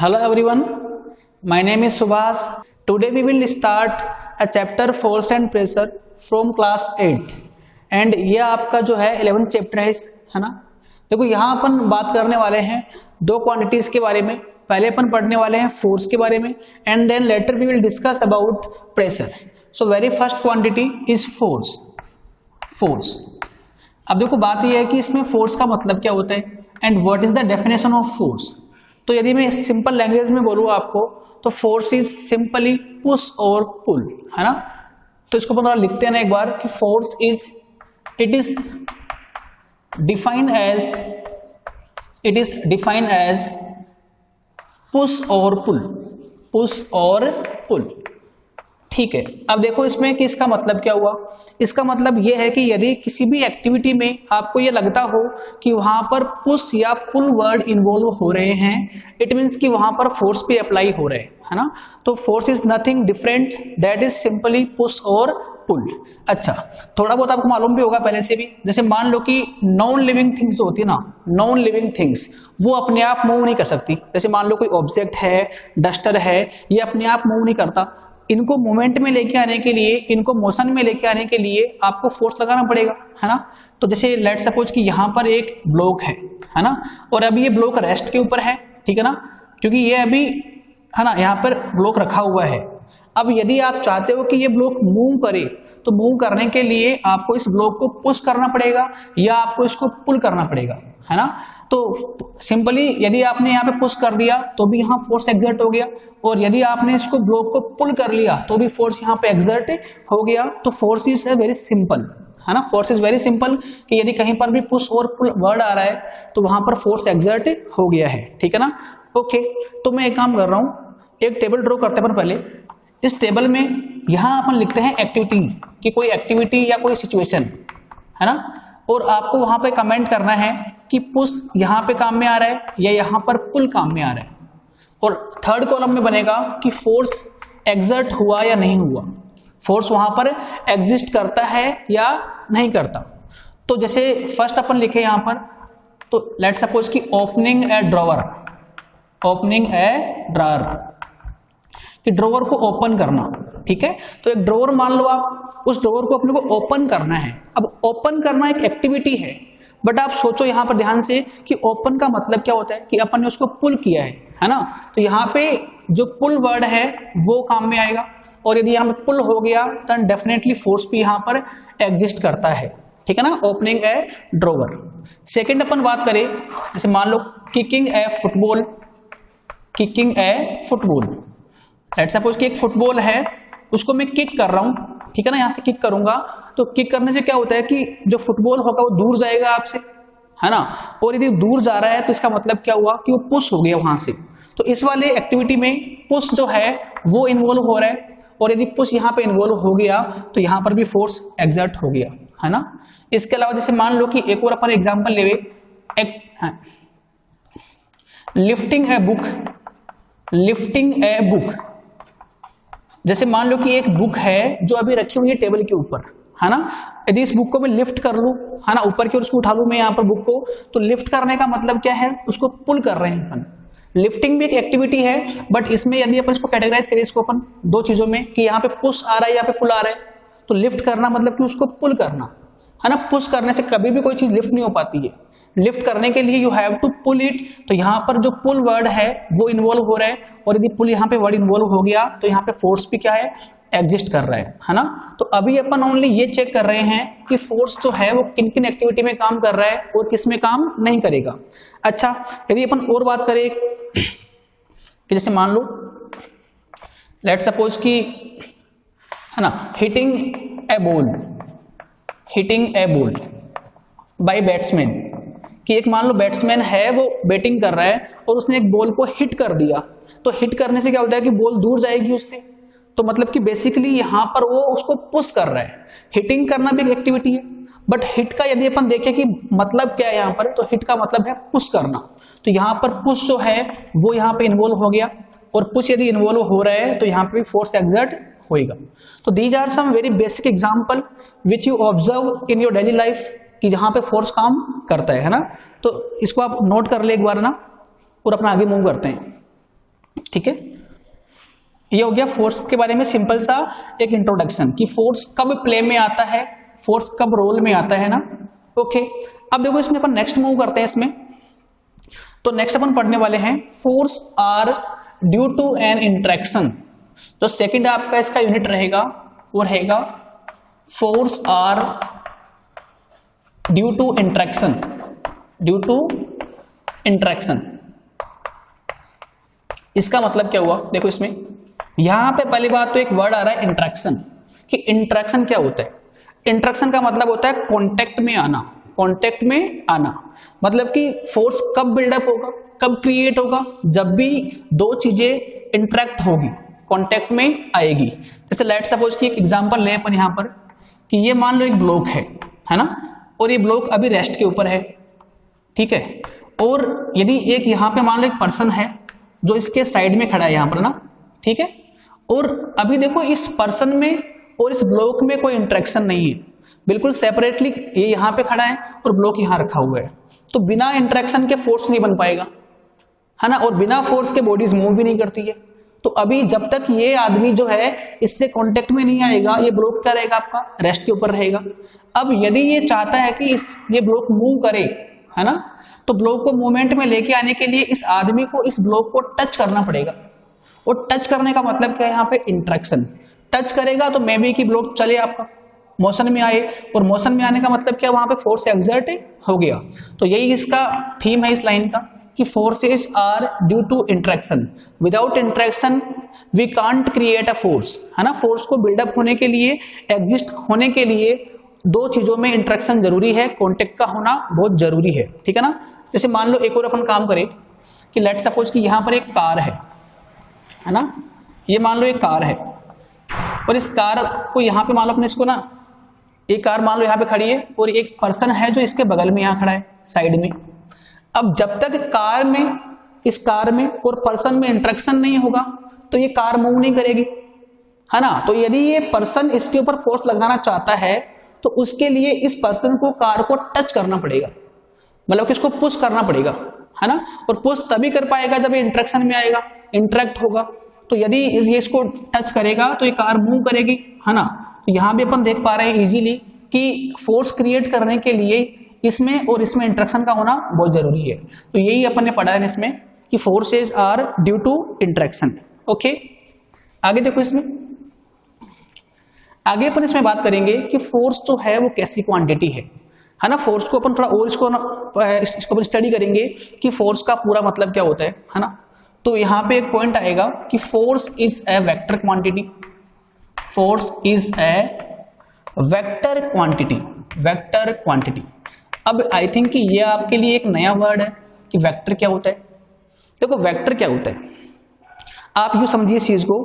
Hello everyone, my name is Subhas. Today we will start a chapter force and pressure from class 8 and ये आपका जो है 11th chapter है ना। देखो यहाँ अपन बात करने वाले हैं दो क्वांटिटीज के बारे में। पहले अपन पढ़ने वाले हैं फोर्स के बारे में and then later we will discuss about pressure. So very first quantity is force. अब देखो बात यह है कि इसमें फोर्स का मतलब क्या होता है and what is the definition of force. तो यदि मैं सिंपल लैंग्वेज में बोलूँ आपको तो फोर्स इज सिंपली पुश और पुल, है ना। तो इसको अपन लिखते हैं ना एक बार कि force is defined as push और पुल। ठीक है, अब देखो इसमें कि इसका मतलब क्या हुआ। इसका मतलब यह है कि यदि किसी भी एक्टिविटी में आपको यह लगता हो कि वहां पर पुश या पुल वर्ड इन्वॉल्व हो रहे हैं, इट मींस कि वहां पर फोर्स भी अप्लाई हो रहे हैं, है ना। तो force is nothing different, that is simply push और पुल। अच्छा, थोड़ा बहुत आपको मालूम भी होगा पहले से भी। जैसे मान लो कि नॉन लिविंग थिंग्स होती है ना, नॉन लिविंग थिंग्स वो अपने आप मूव नहीं कर सकती। जैसे मान लो कोई ऑब्जेक्ट है, डस्टर है, ये अपने आप मूव नहीं करता। इनको मूवमेंट में लेके आने के लिए, इनको मोशन में लेके आने के लिए आपको फोर्स लगाना पड़ेगा, है ना। तो जैसे लेट सपोज कि यहाँ पर एक ब्लॉक है ना, और अभी ये ब्लॉक रेस्ट के ऊपर है, ठीक है ना, क्योंकि ये अभी है ना यहाँ पर ब्लॉक रखा हुआ है। अब यदि आप चाहते हो कि ये ब्लॉक मूव करे तो मूव करने के लिए आपको इस ब्लॉक को पुश करना पड़ेगा या आपको इसको पुल करना पड़ेगा, है ना। तो सिंपली यदि आपने यहाँ पे पुश कर दिया तो भी यहाँ फोर्स एक्सर्ट हो गया, और यदि आपने इसको ब्लॉक को पुल कर लिया तो भी फोर्स यहाँ पे एक्सर्ट हो गया। तो फोर्स इज वेरी सिंपल, है ना। फोर्स इज वेरी सिंपल कि यदि कहीं पर भी पुश और पुल वर्ड आ रहा है तो वहां पर फोर्स एक्सर्ट हो गया है, ठीक है ना। ओके, तो मैं एक काम कर रहा हूँ, एक टेबल ड्रॉ करते हैं पहले। इस टेबल में यहाँ अपन लिखते हैं एक्टिविटीज कि कोई एक्टिविटी या कोई सिचुएशन, है ना, और आपको वहां पे कमेंट करना है कि पुश यहाँ पे काम में आ रहा है या यहाँ पर पुल काम में आ रहा है। और थर्ड कॉलम में बनेगा कि फोर्स एक्सर्ट हुआ या नहीं हुआ, फोर्स वहां पर एग्जिस्ट करता है या नहीं करता। तो जैसे फर्स्ट अपन लिखे यहाँ पर, तो लेट सपोज कि ओपनिंग ए ड्रॉवर कि ड्रॉवर को ओपन करना, ठीक है। तो एक ड्रॉवर मान लो आप, उस ड्रॉवर को अपने को ओपन करना है। अब ओपन करना एक एक्टिविटी है, बट आप सोचो यहाँ पर ध्यान से कि ओपन का मतलब क्या होता है कि अपन ने उसको पुल किया है ना। तो यहाँ पे जो पुल वर्ड है वो काम में आएगा, और यदि यहाँ पे पुल हो गया तो डेफिनेटली फोर्स भी यहाँ पर एग्जिस्ट करता है, ठीक है ना। Opening a drawer. सेकेंड अपन बात करें, जैसे मान लो kicking a football. Let's suppose कि एक फुटबॉल है, उसको मैं किक कर रहा हूं, ठीक है ना। यहां से किक करूंगा तो किक करने से क्या होता है कि जो फुटबॉल होगा वो दूर जाएगा आपसे, है ना। और यदि दूर जा रहा है तो इसका मतलब क्या हुआ कि वो पुश हो गया वहां से। तो इस वाले एक्टिविटी में पुश जो है वो इन्वॉल्व हो रहा है, और यदि पुश यहाँ पे इन्वॉल्व हो गया तो यहाँ पर भी फोर्स एक्सर्ट हो गया, है ना। इसके अलावा जैसे मान लो कि एक और अपन एग्जाम्पल लेवे, लिफ्टिंग ए बुक। जैसे मान लो कि एक बुक है जो अभी रखी हुई है टेबल के ऊपर, है ना। यदि इस बुक को मैं लिफ्ट कर लूं, है ना, ऊपर की ओर उसको उठा लूं मैं यहाँ पर बुक को, तो लिफ्ट करने का मतलब क्या है, उसको पुल कर रहे हैं अपन। लिफ्टिंग भी एक एक्टिविटी है, बट इसमें यदि अपन इसको कैटेगराइज करें इसको अपन दो चीजों में कि यहाँ पे पुश आ रहा है, यहाँ पे पुल आ रहा है। तो लिफ्ट करना मतलब कि उसको पुल करना, है ना। पुश करने से कभी भी कोई चीज लिफ्ट नहीं हो पाती है। लिफ्ट करने के लिए you have to pull it. तो यहाँ पर जो पुल वर्ड है वो इन्वॉल्व हो रहा है, और यदि पुल यहाँ पे वर्ड इन्वॉल्व हो गया तो यहाँ पे फोर्स भी क्या है, एग्जिस्ट कर रहा है ना। तो अभी अपन ओनली ये चेक कर रहे हैं कि फोर्स जो है वो किन किन एक्टिविटी में काम कर रहा है और किस में काम नहीं करेगा। अच्छा, यदि अपन और बात करें कि जैसे मान लो लेट सपोज कि, है ना, hitting a ball by batsman, कि एक मान लो बैट्समैन है वो बैटिंग कर रहा है और उसने एक बॉल को हिट कर दिया। तो हिट करने से क्या होता है कि बॉल दूर जाएगी उससे। तो मतलब कि बेसिकली यहाँ पर वो उसको पुश कर रहा है। हिटिंग करना भी एक एक्टिविटी है, बट हिट का यदि अपन देखें कि मतलब क्या है यहाँ पर, तो हिट का मतलब है पुश करना। तो यहाँ पर पुश जो है वो यहाँ पे इन्वॉल्व हो गया, और पुश यदि इन्वॉल्व हो रहा है तो यहाँ पे भी फोर्स एक्सर्ट होएगा। तो these are some very basic example which you observe in your daily life कि जहां पे फोर्स काम करता है ना। तो इसको आप नोट कर ले एक बार ना, और अपना आगे मूव करते हैं। ठीक है, ये हो गया फोर्स के बारे में सिंपल सा एक इंट्रोडक्शन कि फोर्स कब प्ले में आता है, फोर्स कब रोल में आता है ना। ओके, अब देखो इसमें अपन नेक्स्ट मूव करते हैं इसमें। तो नेक्स्ट अपन पढ़ने वाले हैं force are due to an interaction. तो सेकंड आपका इसका यूनिट रहेगा वो रहेगा force are due to interaction, due to interaction. इसका मतलब क्या हुआ, देखो इसमें यहां पे पहली बात तो एक वर्ड आ रहा है इंटरेक्शन, कि इंटरेक्शन क्या होता है। इंटरेक्शन का मतलब होता है कांटेक्ट में आना, कांटेक्ट में आना। मतलब कि फोर्स कब बिल्डअप होगा, कब क्रिएट होगा, जब भी दो चीजें इंटरेक्ट होगी, कांटेक्ट में आएगी। जैसे लेट सपोज कि एक एग्जांपल ले अपन यहां पर कि ये मान लो एक ब्लॉक है ना, और ये ब्लॉक अभी रेस्ट के ऊपर है, ठीक है। और यदि एक यहां पे मान लो एक पर्सन है जो इसके साइड में खड़ा है यहां पर ना, ठीक है। और अभी देखो इस पर्सन में और इस ब्लॉक में कोई इंटरेक्शन नहीं है, बिल्कुल सेपरेटली ये यहां पे खड़ा है और ब्लॉक यहां रखा हुआ है। तो बिना इंटरेक्शन के फोर्स नहीं बन पाएगा, है ना, और बिना फोर्स के बॉडीज मूव भी नहीं करती है। तो अभी जब तक ये आदमी जो है इससे कांटेक्ट में नहीं आएगा, ये ब्लॉक क्या रहेगा आपका, रेस्ट के ऊपर रहेगा। अब यदि ये चाहता है कि ये ब्लॉक मूव करे, है ना, तो ब्लॉक को मूवमेंट में लेके आने के लिए इस आदमी को इस ब्लॉक को टच करना पड़ेगा। और टच करने का मतलब क्या है यहाँ पे, इंटरेक्शन। टच करेगा तो मे बी कि ब्लॉक चले आपका, मोशन में आए, और मोशन में आने का मतलब क्या, वहां पे फोर्स एक्सर्ट हो गया। तो यही इसका थीम है इस लाइन का कि forces are due to interaction, without interaction we can't create a force, है ना। फोर्स को बिल्डअप होने के लिए, एग्जिस्ट होने के लिए दो चीजों में इंटरेक्शन जरूरी है, कॉन्टेक्ट का होना बहुत जरूरी है, ठीक है ना। जैसे मान लो एक और अपन काम करें कि लेट सपोज कि यहां पर एक कार है ना, ये मान लो एक कार है, और इस कार को यहां पे मान लो अपने इसको ना, एक कार मान लो यहां पे खड़ी है और एक पर्सन है जो इसके बगल में यहां खड़ा है साइड में। अब जब तक कार में, इस कार में और पर्सन में इंटरेक्शन नहीं होगा तो ये कार मूव नहीं करेगी, है ना। तो यदि ये पर्सन इसके ऊपर फोर्स लगाना चाहता है तो उसके लिए इस पर्सन को, कार को टच करना पड़ेगा, मतलब कि इसको पुश करना पड़ेगा, है ना। और पुश तभी कर पाएगा जब ये इंटरेक्शन में आएगा, इंटरेक्ट होगा। तो यदि ये इसको टच करेगा तो ये कार मूव करेगी, है ना। तो यहां भी अपन देख पा रहे हैं इजीली कि फोर्स क्रिएट करने के लिए इसमें और इसमें इंटरेक्शन का होना बहुत जरूरी है। तो यही अपन ने पढ़ा है इसमें कि forces are due to interaction. Okay, आगे देखो इसमें, आगे अपन इसमें बात करेंगे कि फोर्स जो है वो कैसी क्वांटिटी है ना। फोर्स को अपन थोड़ा और इसको अपन स्टडी करेंगे कि फोर्स का पूरा मतलब क्या होता है ना। तो यहां पे एक पॉइंट आएगा कि force is A vector quantity, force is A vector quantity, vector quantity. अब आई थिंक कि ये आपके लिए एक नया वर्ड है कि वेक्टर क्या होता है। देखो वेक्टर क्या होता है, आप यूं समझिए इस चीज को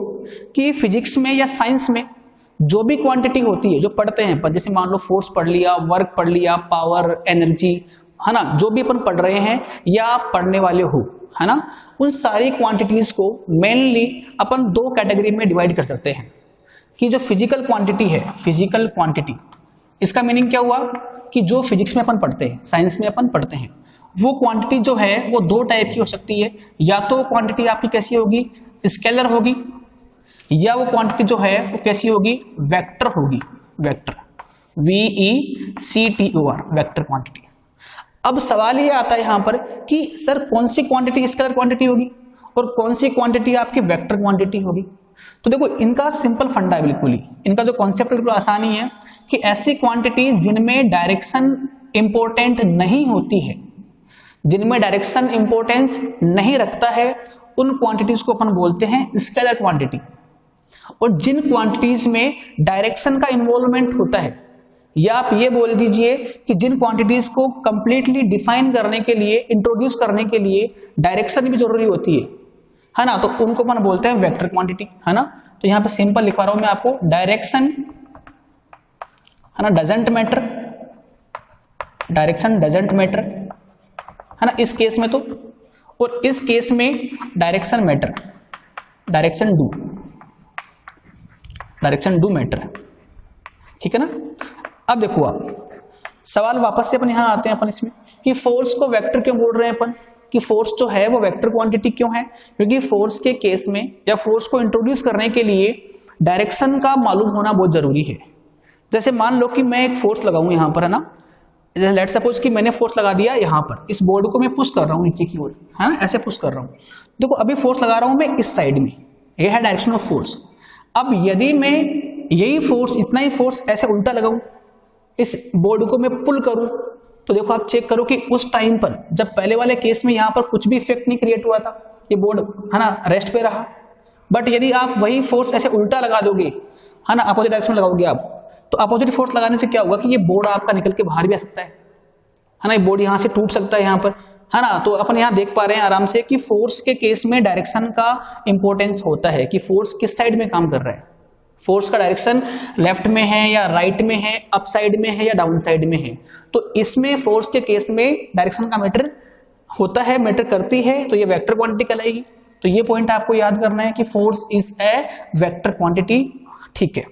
कि फिजिक्स में या साइंस में जो भी क्वांटिटी होती है जो पढ़ते हैं अपन, जैसे मान लो फोर्स पढ़ लिया, वर्क पढ़ लिया, पावर, एनर्जी, है ना, जो भी अपन पढ़ रहे हैं या आप पढ़ने वाले हो, है ना, उन सारी क्वांटिटीज को मेनली अपन दो कैटेगरी में डिवाइड कर सकते हैं। कि जो फिजिकल क्वांटिटी है, फिजिकल क्वांटिटी, इसका मीनिंग क्या हुआ कि जो फिजिक्स में अपन पढ़ते हैं, साइंस में अपन पढ़ते हैं, वो क्वांटिटी जो है वो दो टाइप की हो सकती है। या तो क्वांटिटी आपकी कैसी होगी, स्केलर होगी, या वो क्वांटिटी जो है वो कैसी होगी, वेक्टर होगी, वेक्टर, VECTOR, वेक्टर क्वांटिटी। अब सवाल ये आता है यहां पर कि सर कौन सी क्वांटिटी स्केलर क्वांटिटी होगी और कौन सी क्वांटिटी आपकी वेक्टर क्वांटिटी होगी। तो देखो इनका सिंपल फंडा है, बिल्कुल ही इनका जो कॉन्सेप्ट बिल्कुल आसानी है कि ऐसी क्वांटिटीज जिनमें डायरेक्शन इंपॉर्टेंट नहीं होती है, जिनमें डायरेक्शन इंपॉर्टेंस नहीं रखता है, उन क्वांटिटीज को अपन बोलते हैं स्केलर क्वांटिटी। और जिन क्वांटिटीज में डायरेक्शन का इन्वॉल्वमेंट होता है, या आप ये बोल दीजिए कि जिन क्वांटिटीज को कंप्लीटली डिफाइन करने के लिए, इंट्रोड्यूस करने के लिए डायरेक्शन भी जरूरी होती है ना, तो उनको अपन बोलते हैं वेक्टर क्वांटिटी, है ना। तो यहां पे सिंपल लिखवा रहा हूं मैं आपको, डायरेक्शन, है ना, doesn't matter, direction doesn't matter, है ना, इस केस में तो, और इस केस में direction matter, direction do matter, ठीक है ना। अब देखो आप सवाल वापस से अपन यहां आते हैं अपन इसमें कि फोर्स को वेक्टर क्यों बोल रहे हैं अपन, कि फोर्स जो है वो वेक्टर क्वांटिटी क्यों है, क्योंकि फोर्स के केस में या फोर्स को इंट्रोड्यूस करने के लिए डायरेक्शन का मालूम होना बहुत जरूरी है। जैसे मान लो कि मैं एक फोर्स लगाऊं यहां पर, है ना, लेट सपोज कि मैंने फोर्स लगा दिया यहां पर, इस बोर्ड को मैं पुश कर रहा हूं नीचे की ओर, है ना, ऐसे पुश कर रहा हूं। देखो अभी फोर्स लगा रहा हूं मैं इस साइड में, ये है डायरेक्शन ऑफ फोर्स। अब यदि मैं यही फोर्स, इतना ही फोर्स ऐसे उल्टा लगाऊं, इस बोर्ड को मैं पुल करूं, तो देखो आप चेक करो कि उस टाइम पर जब पहले वाले केस में यहां पर कुछ भी इफेक्ट नहीं क्रिएट हुआ था, ये बोर्ड, है ना, रेस्ट पे रहा। बट यदि आप वही फोर्स ऐसे उल्टा लगा दोगे, है ना, अपोजिट डायरेक्शन में लगाओगे आप, तो अपोजिट फोर्स लगाने से क्या होगा कि ये बोर्ड आपका निकल के बाहर भी आ सकता है ना, ये बोर्ड यहां से टूट सकता है यहां पर, है ना। तो अपन यहां देख पा रहे हैं आराम से कि फोर्स के केस में डायरेक्शन का इंपॉर्टेंस होता है कि फोर्स किस साइड में काम कर रहा है, फोर्स का डायरेक्शन लेफ्ट में है या राइट में है, अप साइड में है या डाउन साइड में है। तो इसमें फोर्स के केस में डायरेक्शन का मैटर होता है, मैटर करती है, तो ये वेक्टर क्वांटिटी कहलाएगी। तो ये पॉइंट आपको याद करना है कि force is A vector quantity, ठीक है।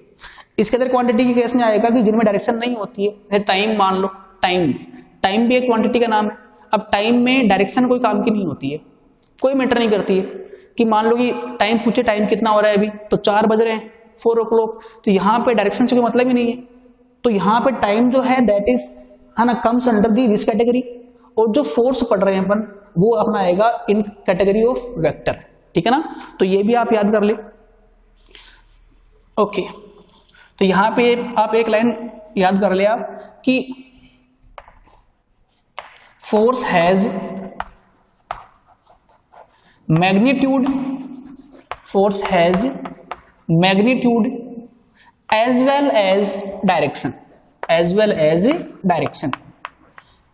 इसके अंदर क्वांटिटी के केस में आएगा कि जिनमें डायरेक्शन नहीं होती है, टाइम मान लो, टाइम भी एक क्वांटिटी का नाम है। अब टाइम में डायरेक्शन कोई काम की नहीं होती है, कोई मैटर नहीं करती है कि मान लो कि टाइम पूछे टाइम कितना हो रहा है अभी, तो 4 बज रहे हैं, 4 o'clock, तो यहाँ पे डायरेक्शन से कोई मतलब ही नहीं है। तो यहाँ पे टाइम जो है दैट इज, है ना, comes under the this category, और जो फोर्स पढ़ रहे हैं अपन वो अपना आएगा इन कैटेगरी ऑफ वेक्टर, ठीक है ना। तो ये भी आप याद कर ले, ओके। तो यहाँ पे आप एक लाइन याद कर ले आप कि force has magnitude, force has magnitude as well as direction, as well as direction,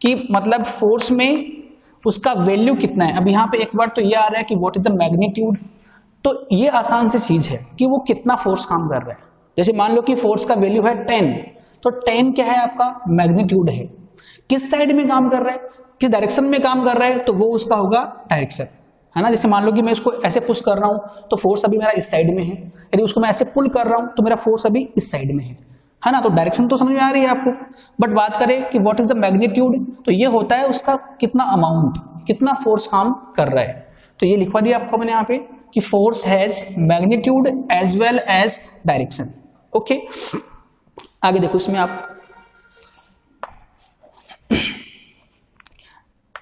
कि मतलब फोर्स में उसका वैल्यू कितना है। अब यहाँ पे एक वर्ड तो ये आ रहा है कि व्हाट इज द मैग्नीट्यूड, तो ये आसान सी चीज है कि वो कितना फोर्स काम कर रहा है। जैसे मान लो कि फोर्स का वैल्यू है 10, तो 10 क्या है आपका मैग्नीट्यूड है, किस साइड में काम कर रहा है, किस डायरेक्शन में काम कर रहा है, तो वो उसका होगा डायरेक्शन, है ना। जैसे मान लो कि मैं इसको ऐसे पुश कर रहा हूं तो फोर्स अभी मेरा इस साइड में है, यदि उसको मैं ऐसे पुल कर रहा हूं तो मेरा फोर्स अभी इस साइड में है ना। तो डायरेक्शन तो समझ में आ रही है आपको, बट बात करें कि व्हाट इज द मैग्नीट्यूड, तो ये होता है उसका कितना अमाउंट, कितना फोर्स काम कर रहा है। तो ये लिखवा दिया आपको मैंने यहाँ पे कि force has magnitude as well as direction, okay. आगे देखो इसमें आप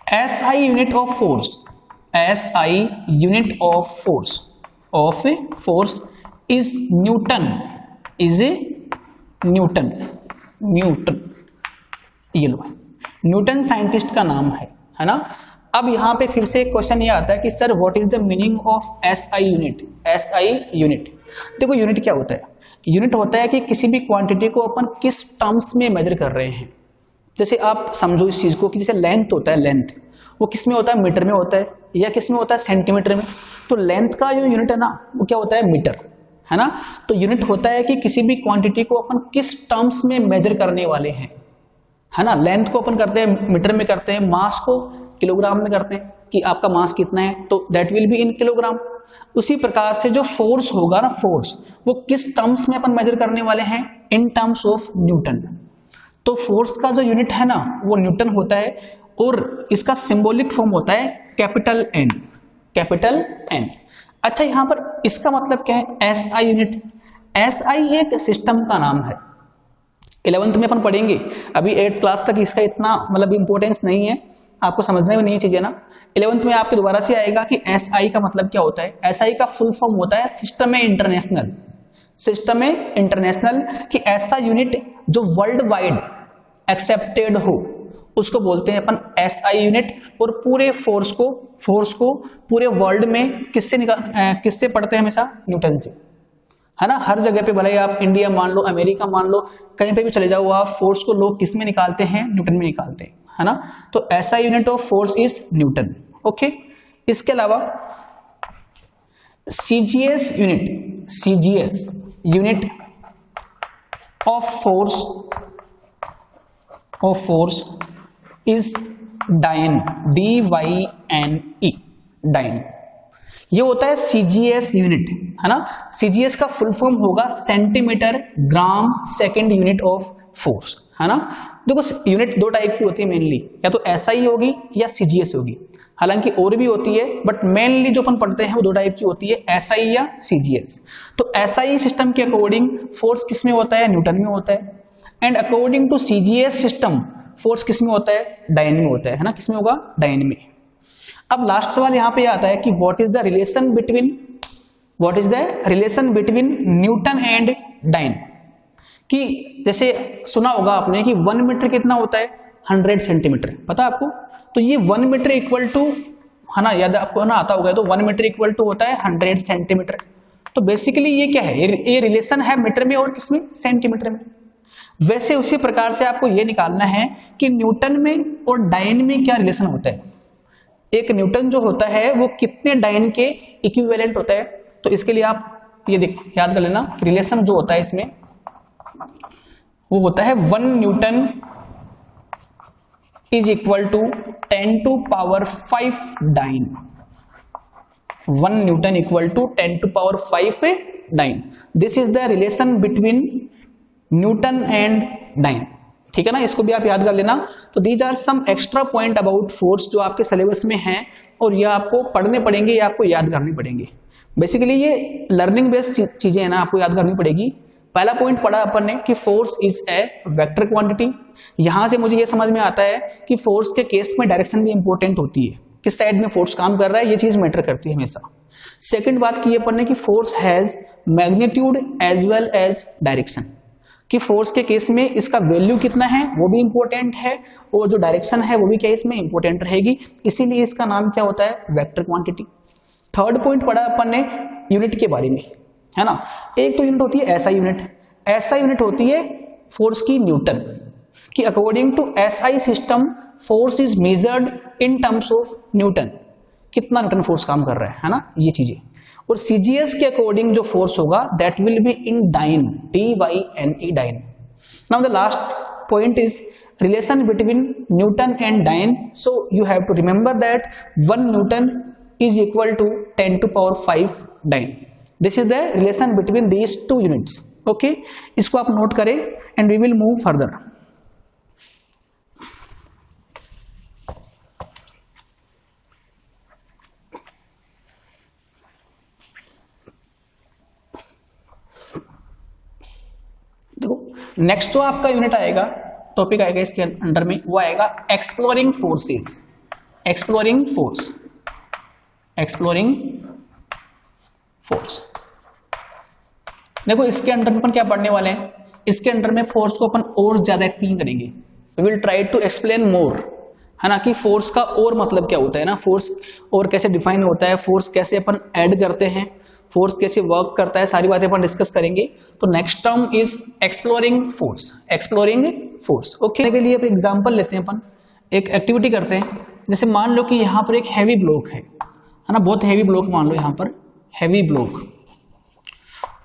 SI unit of force, SI unit of force is newton, is newton, ये लो, न्यूटन साइंटिस्ट का नाम है ना। अब यहां पे फिर से एक क्वेश्चन ये आता है कि sir what is the meaning of SI unit, SI unit. देखो यूनिट क्या होता है, यूनिट होता है कि किसी भी क्वांटिटी को अपन किस टर्म्स में मेजर कर रहे हैं। जैसे आप समझो इस चीज को कि जैसे लेंथ होता है, लेंथ वो किस में होता है, मीटर में होता है, या किस में होता है, सेंटीमीटर में। तो लेंथ का जो यूनिट है ना वो क्या होता है, मीटर, है ना। तो यूनिट होता है कि किसी भी क्वांटिटी को अपन किस टर्म्स में मेजर करने वाले हैं, है ना। लेंथ को अपन करते हैं मीटर में करते हैं, मास को किलोग्राम में करते हैं कि आपका मास कितना है, तो that will be in kilogram. उसी प्रकार से जो फोर्स होगा ना, फोर्स वो किस टर्म्स में अपन मेजर करने वाले हैं, इन टर्म्स ऑफ न्यूटन। तो फोर्स का जो यूनिट है ना वो न्यूटन होता है, और इसका सिंबॉलिक फॉर्म होता है कैपिटल N, कैपिटल N। अच्छा यहां पर इसका मतलब क्या है, SI यूनिट। SI एक सिस्टम का नाम है, 11th में अपन पढ़ेंगे, अभी 8th क्लास तक इसका इतना मतलब इंपॉर्टेंस नहीं है, आपको समझने में नहीं चीजें ना। 11th में आपके दोबारा से आएगा कि SI का मतलब क्या होता है। SI का फुल फॉर्म होता है सिस्टम में इंटरनेशनल, सिस्टम में इंटरनेशनल, कि ऐसा यूनिट जो वर्ल्ड वाइड एक्सेप्टेड हो उसको बोलते हैं अपन SI यूनिट। और पूरे फोर्स को पूरे वर्ल्ड में किससे पढ़ते हैं, हमेशा न्यूटन से, है ना। हर जगह पे भले आप इंडिया मान लो, अमेरिका मान लो, कहीं पे भी चले जाओ आप, फोर्स को लोग किस में निकालते हैं, न्यूटन में निकालते हैं, है ना। तो SI unit of force is Newton, okay. इसके अलावा CGS unit of force is डायन, DYNE, डायन। ये होता है CGS यूनिट, है ना। CGS का फुल फॉर्म होगा centimetre gram second unit of force, है ना। देखो यूनिट दो टाइप की होती है मेनली, या तो SI होगी या CGS होगी। हालांकि और भी होती है, बट मेनली जो अपन पढ़ते हैं वो दो टाइप की होती है, एसआई या सीजीएस। तो एसआई सिस्टम के अकॉर्डिंग फोर्स किस में होता है, न्यूटन में होता है, and according to CGS system force किस में होता है, डायन में होता है ना, किस में होगा, डायन में। अब लास्ट सवाल यहाँ पे आता है कि what is the relation between newton and डायन। कि जैसे सुना होगा आपने कि 1 मीटर कितना होता है, 100 सेंटीमीटर, पता है आपको। तो ये 1 मीटर इक्वल टू, है ना, याद आपको ना आता होगा, तो 1 मीटर इक्वल टू होता है 100 सेंटीमीटर। तो बेसिकली ये क्या है, ये रिलेशन है मीटर में और किसमें, सेंटीमीटर में। वैसे उसी प्रकार से आपको ये निकालना है कि न्यूटन में और डायन में क्या रिलेशन होता है। एक न्यूटन जो होता है वो कितने डायन के इक्विवेलेंट होता है। तो इसके लिए आप ये याद कर लेना, रिलेशन जो होता है इसमें वो होता है 1 newton is equal to 10⁵ dyne. 1 newton equal to 10⁵ dyne. This is the relation between newton and dyne, ठीक है ना। इसको भी आप याद कर लेना। तो these are some extra point about force जो आपके सिलेबस में हैं और ये आपको पढ़ने पड़ेंगे, ये आपको याद करने पड़ेंगे। बेसिकली ये लर्निंग बेस्ड चीजें हैं ना, आपको याद करनी पड़ेगी। पहला पॉइंट पढ़ा अपन ने कि force is A vector quantity. यहां से मुझे ये समझ में आता है कि फोर्स के केस में डायरेक्शन भी इंपॉर्टेंट होती है, किस साइड में फोर्स काम कर रहा है, ये चीज मैटर करती है हमेशा। सेकंड बात की अपन ने कि force has magnitude as well as direction, कि फोर्स के केस में इसका वैल्यू कितना है वो भी इंपॉर्टेंट है, और जो डायरेक्शन है वो भी क्या इसमें इंपॉर्टेंट रहेगी, इसीलिए इसका नाम क्या होता है, वेक्टर क्वांटिटी। थर्ड पॉइंट पढ़ा अपन ने यूनिट के बारे में, है ना। एक तो यूनिट होती है एसआई यूनिट, एसआई यूनिट होती है फोर्स की न्यूटन, कि according to SI system force is measured in terms of newton, कितना न्यूटन फोर्स काम कर रहा है ना, ये चीजें। और सीजीएस के अकॉर्डिंग जो फोर्स होगा that will be in dyne, DYNE dyne. Now the last point is relation between newton and dyne. So you have to remember that 1 newton is equal to 10⁵ dyne. This is the relation between these two units. Okay, इसको आप note करें and we will move further. देखो next जो आपका unit आएगा, topic आएगा इसके under में, वो आएगा exploring forces. Exploring force, exploring force. देखो इसके अंडर में अपन क्या पढ़ने वाले हैं, इसके अंडर में फोर्स को अपन और ज्यादा एक्सप्लेन करेंगे। We will try to explain more, है ना, कि फोर्स का और मतलब क्या होता है ना, फोर्स और कैसे डिफाइन होता है, फोर्स कैसे अपन ऐड करते हैं, फोर्स कैसे वर्क करता है, सारी बातें अपन डिस्कस करेंगे। तो next term is exploring force, exploring force. Okay, के लिए एक एग्जांपल लेते हैं अपन, एक एक्टिविटी करते हैं। जैसे मान लो कि यहाँ पर एक हैवी ब्लॉक है ना, बहुत हैवी ब्लॉक मान लो, यहाँ पर हैवी ब्लॉक,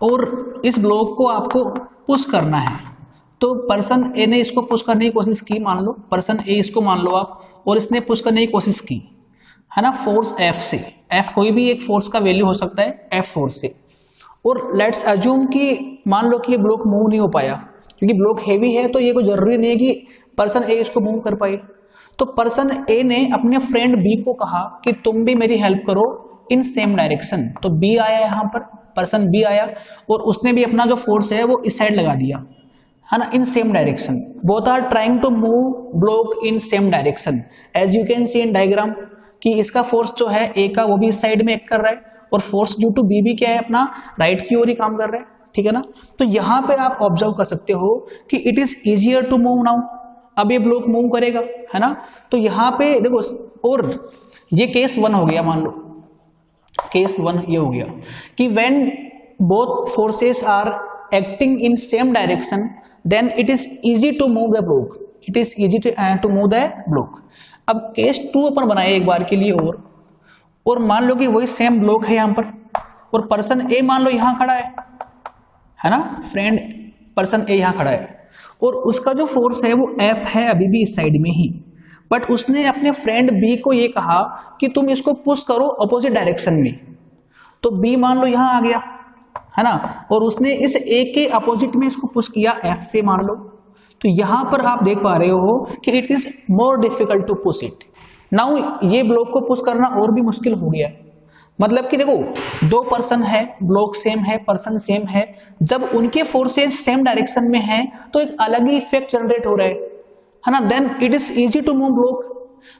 और इस ब्लॉक को आपको पुश करना है। तो पर्सन ए ने इसको पुश करने की कोशिश की, मान लो पर्सन ए इसको मान लो आप, और इसने पुश करने की कोशिश की, है ना, फोर्स एफ से। एफ कोई भी एक फोर्स का वैल्यू हो सकता है, एफ फोर्स से। और लेट्स अज्यूम कि मान लो कि ये ब्लॉक मूव नहीं हो पाया, क्योंकि ब्लॉक हैवी है, तो ये कोई जरूरी नहीं है कि पर्सन ए इसको मूव कर पाए। तो पर्सन ए ने अपने फ्रेंड बी को कहा कि तुम भी मेरी हेल्प करो इन सेम डायरेक्शन। तो बी आया, यहाँ पर पर्सन बी आया, और उसने भी अपना जो फोर्स है वो इस साइड लगा दिया, है ना, in same direction. Both are trying to move block in same direction. As you can see in diagram कि इसका फोर्स जो है ए का वो भी इस साइड में एक्ट कर रहा है, और फोर्स ड्यू टू बी भी क्या है, अपना राइट की ओर ही काम कर रहा है, ठीक है ना। तो यहाँ पे आप ऑब्जर्व कर सकते हो कि it is easier to move now, अब ये ब्लॉक मूव करेगा, है ना। तो यहाँ पे देखो, और ये केस 1 हो गया, मान लो केस 1 ये हो गया कि when both forces are acting in same direction then it is easy to move the block, it is easy to move the block. अब केस 2 अपन बनाए एक बार के लिए, और मान लो कि वही सेम ब्लॉक है यहाँ पर, और पर्सन ए मान लो यहाँ खड़ा है ना, फ्रेंड पर्सन ए यहाँ खड़ा है, और उसका जो फोर्स है वो एफ है अभी भी इस साइड में ही, बट उसने अपने फ्रेंड बी को ये कहा कि तुम इसको पुश करो अपोजिट डायरेक्शन में। तो बी मान लो यहाँ आ गया, है ना, और उसने इस ए के अपोजिट में इसको पुश किया एफ से, मान लो। तो यहां पर आप देख पा रहे हो कि it is more difficult to push it, now ये ब्लॉक को पुश करना और भी मुश्किल हो गया। मतलब कि देखो, दो पर्सन है, ब्लॉक सेम है, पर्सन सेम है, जब उनके फोर्सेस सेम डायरेक्शन में है तो एक अलग ही इफेक्ट जनरेट हो रहा है ना, then it is easy to move block.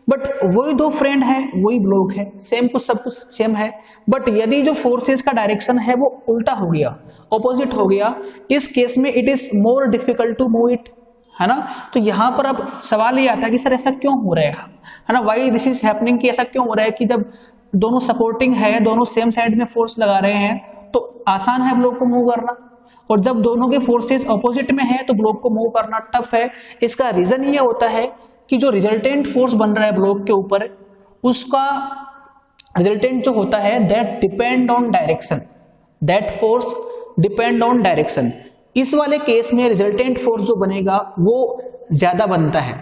But वही दो फ्रेंड है, वही ब्लॉक है, सेम कुछ सब कुछ सेम है, बट यदि जो फोर्सेस का डायरेक्शन है वो उल्टा हो गया, ऑपोजिट हो गया, इस केस में it is more difficult to move it, है ना। तो यहां पर अब सवाल ये आता है कि सर ऐसा क्यों हो रहा है ना, व्हाई दिस इज हैपनिंग, कि ऐसा क्यों हो रहा है कि जब दोनों सपोर्टिंग है, दोनों सेम साइड में फोर्स लगा रहे हैं तो आसान है ब्लॉक को मूव करना, और जब दोनों के फोर्सेस ऑपोजिट में है तो ब्लॉक को मूव करना टफ है। इसका रीजन ये होता है कि जो रिजल्टेंट फोर्स बन रहा है ब्लॉक के ऊपर, उसका रिजल्टेंट जो होता है that depend on direction, that force depend on direction. इस वाले केस में रिजल्टेंट फोर्स जो बनेगा वो ज्यादा बनता है,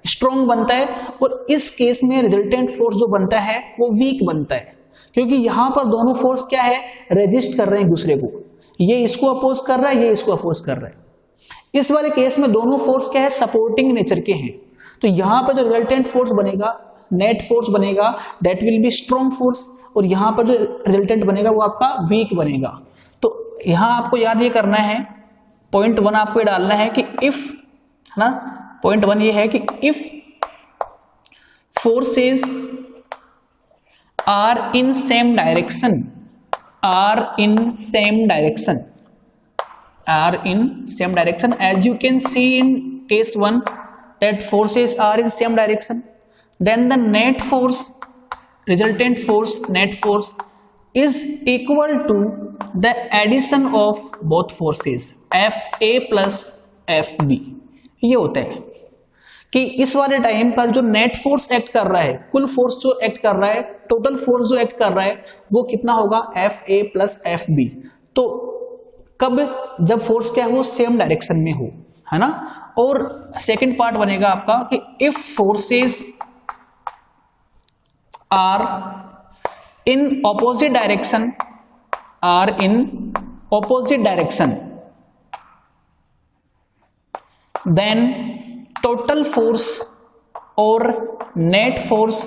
स्ट्रॉन्ग बनता है, और इस केस में रिजल्टेंट फोर्स जो बनता है वो वीक बनता है, क्योंकि यहां पर दोनों फोर्स क्या है, रेजिस्ट कर रहे हैं दूसरे को, ये इसको अपोज कर रहा है, ये इसको अपोज कर रहा है। इस वाले केस में दोनों फोर्स क्या है, सपोर्टिंग नेचर के हैं, तो यहां पर जो रिजल्टेंट फोर्स बनेगा, नेट फोर्स बनेगा, that will be strong force, और यहां पर जो रिजल्टेंट बनेगा वो आपका वीक बनेगा। तो यहां आपको याद ये करना है, पॉइंट 1 आपको ये डालना है कि इफ, है ना, पॉइंट 1 ये है कि if forces are in same direction, are in same direction, are in same direction, as you can see in case 1 that forces are in same direction, then the net force, resultant force, net force is equal to the addition of both forces Fa plus Fb। ये होता है कि इस वाले time पर जो net force act कर रहा है, कुल फोर्स जो एक्ट कर रहा है, टोटल फोर्स जो एक्ट कर रहा है वो कितना होगा, Fa plus Fb। तो कब, जब फोर्स क्या हो, सेम डायरेक्शन में हो, है ना। और सेकंड पार्ट बनेगा आपका कि if forces are in opposite direction, are in opposite direction, then total force और net force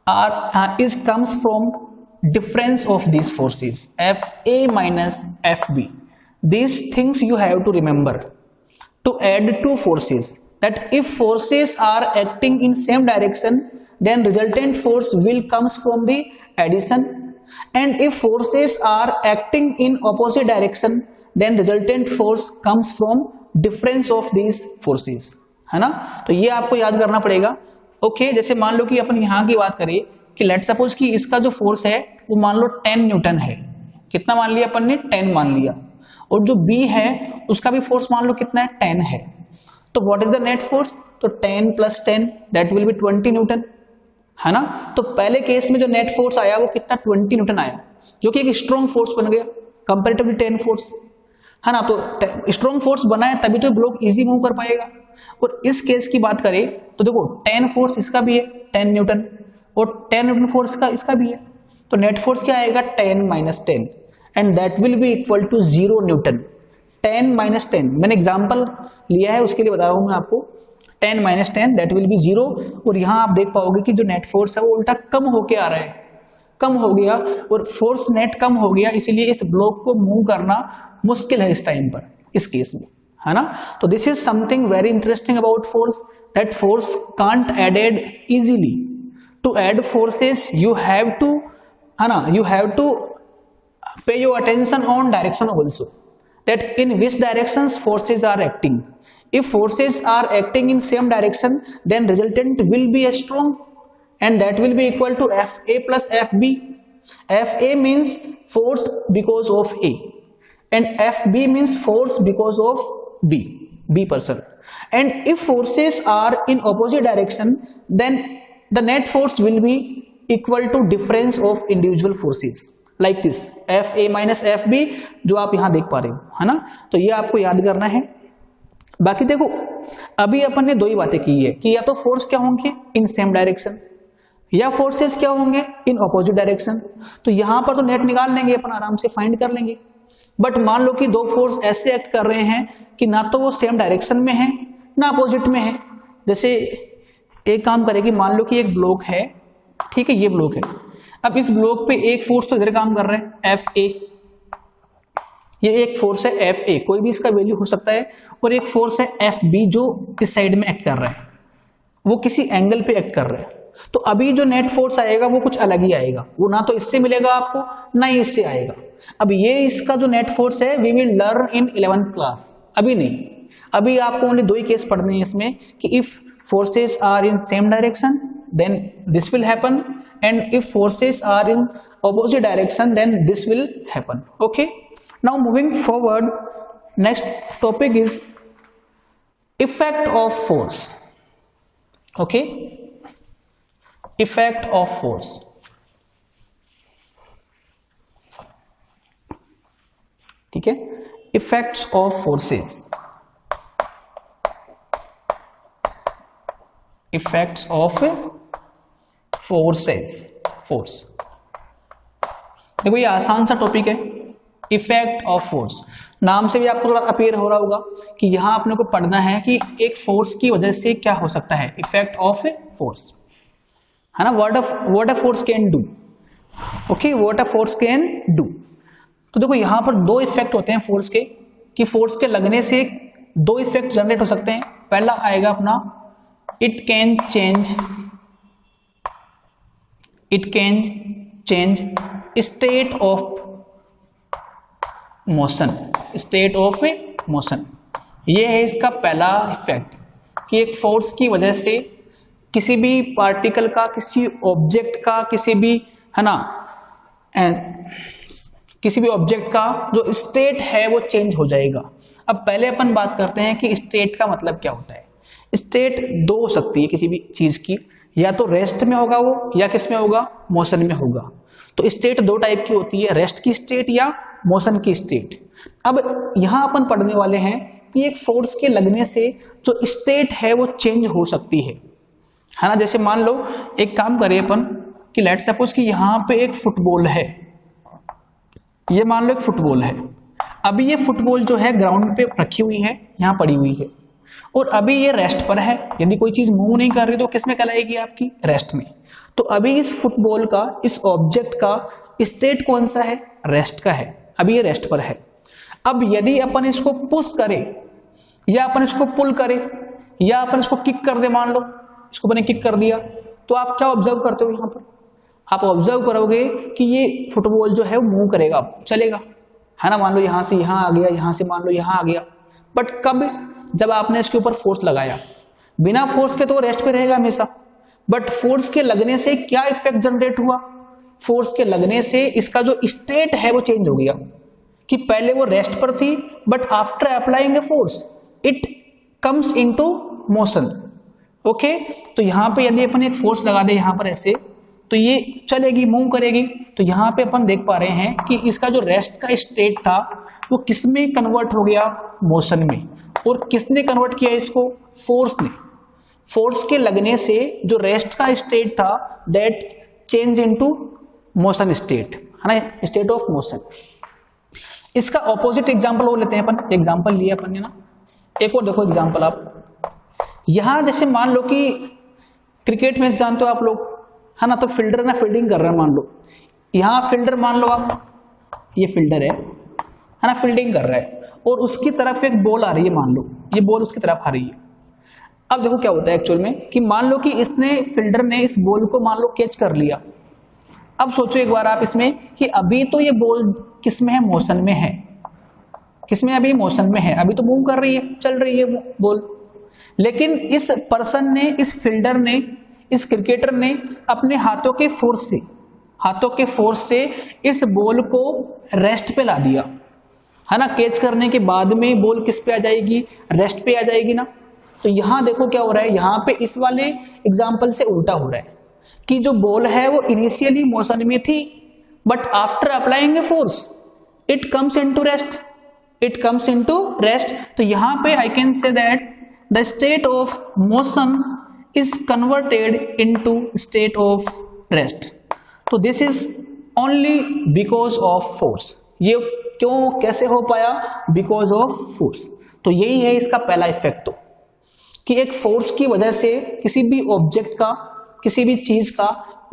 are is comes from difference of these forces Fa minus Fb। these things you have to remember to add two forces, that if forces are acting in same direction then resultant force will comes from the addition, and if forces are acting in opposite direction then resultant force comes from difference of these forces, है ना। तो ये आपको याद करना पड़ेगा। Okay, जैसे मान लो कि अपन यहाँ की बात करें कि लेट सपोज कि इसका जो फोर्स है वो मान लो 10 न्यूटन है, कितना मान लिया अपन ने, 10 मान लिया, और जो B है उसका भी फोर्स मान लो कितना है, 10 है, तो what is the net force, तो 10 + 10 दैट विल बी 20 न्यूटन, है ना। तो पहले केस में जो नेट फोर्स आया वो कितना, 20 न्यूटन आया, जो कि एक स्ट्रॉन्ग फोर्स बन गया कंपैरेटिवली 10 फोर्स, है ना। तो स्ट्रॉन्ग फोर्स बना है तभी तो ब्लॉक इजी मूव कर पाएगा। और इस केस की बात करें तो देखो 10 फोर्स इसका भी है 10 न्यूटन, और 10 न्यूटन फोर्स का इसका भी है, तो नेट फोर्स क्या आएगा, 10 - 10, and that will be equal to 0 newton. 10 - 10 मैंने एग्जांपल लिया है उसके लिए बता रहा हूं मैं आपको, 10 - 10 दैट विल बी 0, और यहां आप देख पाओगे कि जो नेट फोर्स है वो उल्टा कम होके आ रहा है, कम हो गया, और फोर्स नेट कम हो गया, इसीलिए इस ब्लॉक को मूव करना मुश्किल है इस टाइम पर, इस केस में, है ना। तो this is something very interesting about force, that force can't added easily. To add forces you have to, है ना, you have to pay your attention on direction also, that in which directions forces are acting. If forces are acting in same direction then resultant will be a strong, and that will be equal to Fa plus Fb. Fa means force because of A, and Fb means force because of B person. And if forces are in opposite direction then the net force will be equal to difference of individual forces, like this Fa minus Fb, जो आप यहां देख पा रहे हो, है ना। तो ये आपको याद करना है। बाकी देखो अभी अपन ने दो ही बातें की है कि या तो फोर्स क्या होंगे इन सेम डायरेक्शन, या फोर्सेस क्या होंगे इन ऑपोजिट डायरेक्शन। तो यहां पर तो नेट निकाल लेंगे अपन, आराम से फाइंड कर लेंगे। बट मान लो कि दो फोर्स ऐसे एक्ट कर रहे हैं कि ना तो वो सेम डायरेक्शन में है ना अपोजिट में है, जैसे एक काम करेगी, मान लो कि एक ब्लॉक है, ठीक है, ये ब्लॉक है। अब इस ब्लॉक पे एक फोर्स तो इधर काम कर रहा है Fa, ये एक फोर्स है Fa, कोई भी इसका वैल्यू हो सकता है, और एक फोर्स है Fb जो इस साइड में एक्ट कर रहा है, वो किसी एंगल पे एक्ट कर रहा है। तो अभी जो नेट फोर्स आएगा वो कुछ अलग ही आएगा, वो ना तो इससे मिलेगा आपको, ना ही इससे आएगा। अब ये इसका जो नेट फोर्स है we will learn in 11th class, अभी नहीं, अभी आपको ओनली दो ही केस पढ़ने हैं इसमें कि if forces are in same direction then this will happen, and if forces are in opposite direction then this will happen. Okay, now moving forward, next topic is effect of force. Okay, effect of force. ठीक है, effects of forces. Effects of forces, force। देखो ये आसान सा topic है, effect of force. नाम से भी आपको थोड़ा अपीयर हो रहा होगा कि यहां अपने को पढ़ना है कि एक फोर्स की वजह से क्या हो सकता है, इफेक्ट ऑफ फोर्स, है ना, what a force can do. Okay, what a force can do. तो देखो यहां पर दो इफेक्ट होते हैं फोर्स के, कि फोर्स के लगने से दो इफेक्ट जनरेट हो सकते हैं। पहला आएगा अपना it can change state of motion, state of motion। ये है इसका पहला इफेक्ट कि एक फोर्स की वजह से किसी भी पार्टिकल का, किसी ऑब्जेक्ट का, किसी भी, है ना, किसी भी ऑब्जेक्ट का जो स्टेट है वो चेंज हो जाएगा। अब पहले अपन बात करते हैं कि स्टेट का मतलब क्या होता है। स्टेट दो हो सकती है किसी भी चीज की, या तो रेस्ट में होगा वो, या किस में होगा, मोशन में होगा। तो स्टेट दो टाइप की होती है, रेस्ट की स्टेट या मोशन की स्टेट। अब यहां अपन पढ़ने वाले हैं कि एक फोर्स के लगने से जो स्टेट है वो चेंज हो सकती है ना। जैसे मान लो एक काम करें अपन कि लेट्स सपोज कि यहां पे एक फुटबॉल है, ये मान लो एक फुटबॉल है। अभी ये फुटबॉल जो है ग्राउंड पे रखी हुई है, यहां पड़ी हुई है, और अभी ये रेस्ट पर है, यदि कोई चीज मूव नहीं कर रही तो किस में कहलाएगी आपकी, रेस्ट में। तो अभी इस फुटबॉल का, इस ऑब्जेक्ट का स्टेट कौन सा है, रेस्ट का है, अभी ये रेस्ट पर है। अब यदि अपन इसको पुश करें, या अपन इसको पुल करें, या अपन इसको किक कर दे, मान लो इसको मैंने किक कर दिया, तो आप क्या ऑब्जर्व करते हो, यहां पर आप ऑब्जर्व करोगे कि ये फुटबॉल जो है वो मूव करेगा, चलेगा, है ना। मान लो यहां से यहां आ गया, यहां से मान लो यहां आ गया, बट कब, जब आपने इसके ऊपर फोर्स लगाया। बिना फोर्स के तो रेस्ट पे रहेगा हमेशा, बट फोर्स के लगने से क्या इफेक्ट जनरेट हुआ, फोर्स के लगने से इसका जो स्टेट है वो चेंज हो गया, कि पहले वो रेस्ट पर थी, but after applying a force it comes into motion. Okay, तो यहां पे यदि अपन एक फोर्स लगा दे यहां पर ऐसे, तो ये चलेगी, मूव करेगी। तो यहां पे अपन देख पा रहे हैं कि इसका जो रेस्ट का स्टेट था वो किस में कन्वर्ट हो गया, मोशन में। और किसने कन्वर्ट किया इसको, फोर्स ने। फोर्स के लगने से जो रेस्ट का स्टेट था that change into motion state, है ना, स्टेट ऑफ मोशन। इसका ऑपोजिट एग्जांपल वो लेते हैं अपन, एग्जांपल लिया अपन ने ना, एक और देखो एग्जांपल आप। यहां जैसे मान लो कि क्रिकेट मैच जानते हो आप लोग, है ना, तो फील्डर ना फील्डिंग कर रहा है, मान लो यहां फील्डर, मान लो आप, ये फील्डर है ना, फील्डिंग कर रहा है, और उसकी तरफ एक बॉल आ रही है, मान लो ये बॉल उसकी तरफ आ रही है। अब देखो क्या होता है एक्चुअल में कि मान लो कि इसने, फील्डर ने इस बॉल को मान लो कैच कर लिया। अब सोचो एक बार आप इसमें कि अभी तो ये बॉल किस में है, मोशन में है, किस में, अभी मोशन में है, अभी तो मूव कर रही है, चल रही है बॉल। लेकिन इस पर्सन ने, इस फील्डर ने, इस क्रिकेटर ने अपने हाथों के फोर्स से इस बॉल को रेस्ट पे ला दिया, है ना। कैच करने के बाद में बॉल किस पे आ जाएगी, रेस्ट पे आ जाएगी ना। तो यहां देखो क्या हो रहा है, यहां पे इस वाले एग्जांपल से उल्टा हो रहा है कि जो बॉल है वो इनिशियली मोशन में थी, but after applying a force it comes into rest, तो यहां पे I can say that the state of motion is converted into state of rest। तो this is only because of force। ये क्यों, कैसे हो पाया, because of force। तो यही है इसका पहला इफेक्ट, तो कि एक फोर्स की वजह से किसी भी ऑब्जेक्ट का, किसी भी चीज का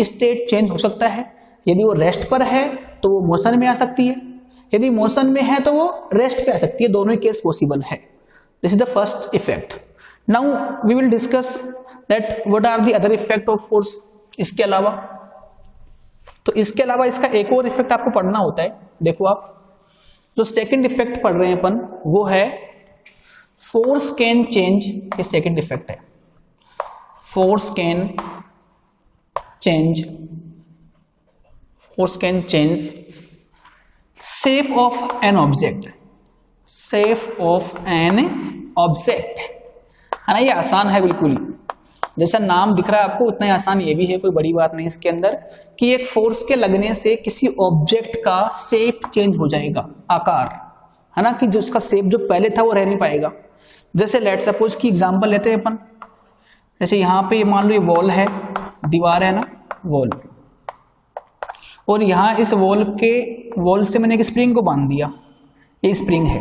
स्टेट चेंज हो सकता है। यदि वो रेस्ट पर है तो वो मोशन में आ सकती है, यदि मोशन में है तो वो रेस्ट पे आ सकती है। दोनों ही केस पॉसिबल है। This is the first effect. Now we will discuss that what are the other effect of force. इसके अलावा, तो इसके अलावा इसका एक और इफेक्ट आपको पढ़ना होता है। देखो आप जो सेकंड इफेक्ट पढ़ रहे हैं अपन, वो है फोर्स कैन चेंज। ये सेकंड इफेक्ट है, force can change, force can change shape of an object, shape of an object, है ना। ये आसान है बिल्कुल, जैसा नाम दिख रहा है आपको उतना ही आसान ये भी है, कोई बड़ी बात नहीं इसके अंदर, कि एक फोर्स के लगने से किसी ऑब्जेक्ट का शेप चेंज हो जाएगा, आकार, है ना, कि जो उसका शेप जो पहले था वो रह नहीं पाएगा। जैसे लेट सपोज की एग्जांपल लेते हैं अपन, जैसे यहाँ पे मान लो ये वॉल है, दीवार है ना, वॉल, और यहाँ इस वॉल से मैंने एक स्प्रिंग को बांध दिया। ये स्प्रिंग है,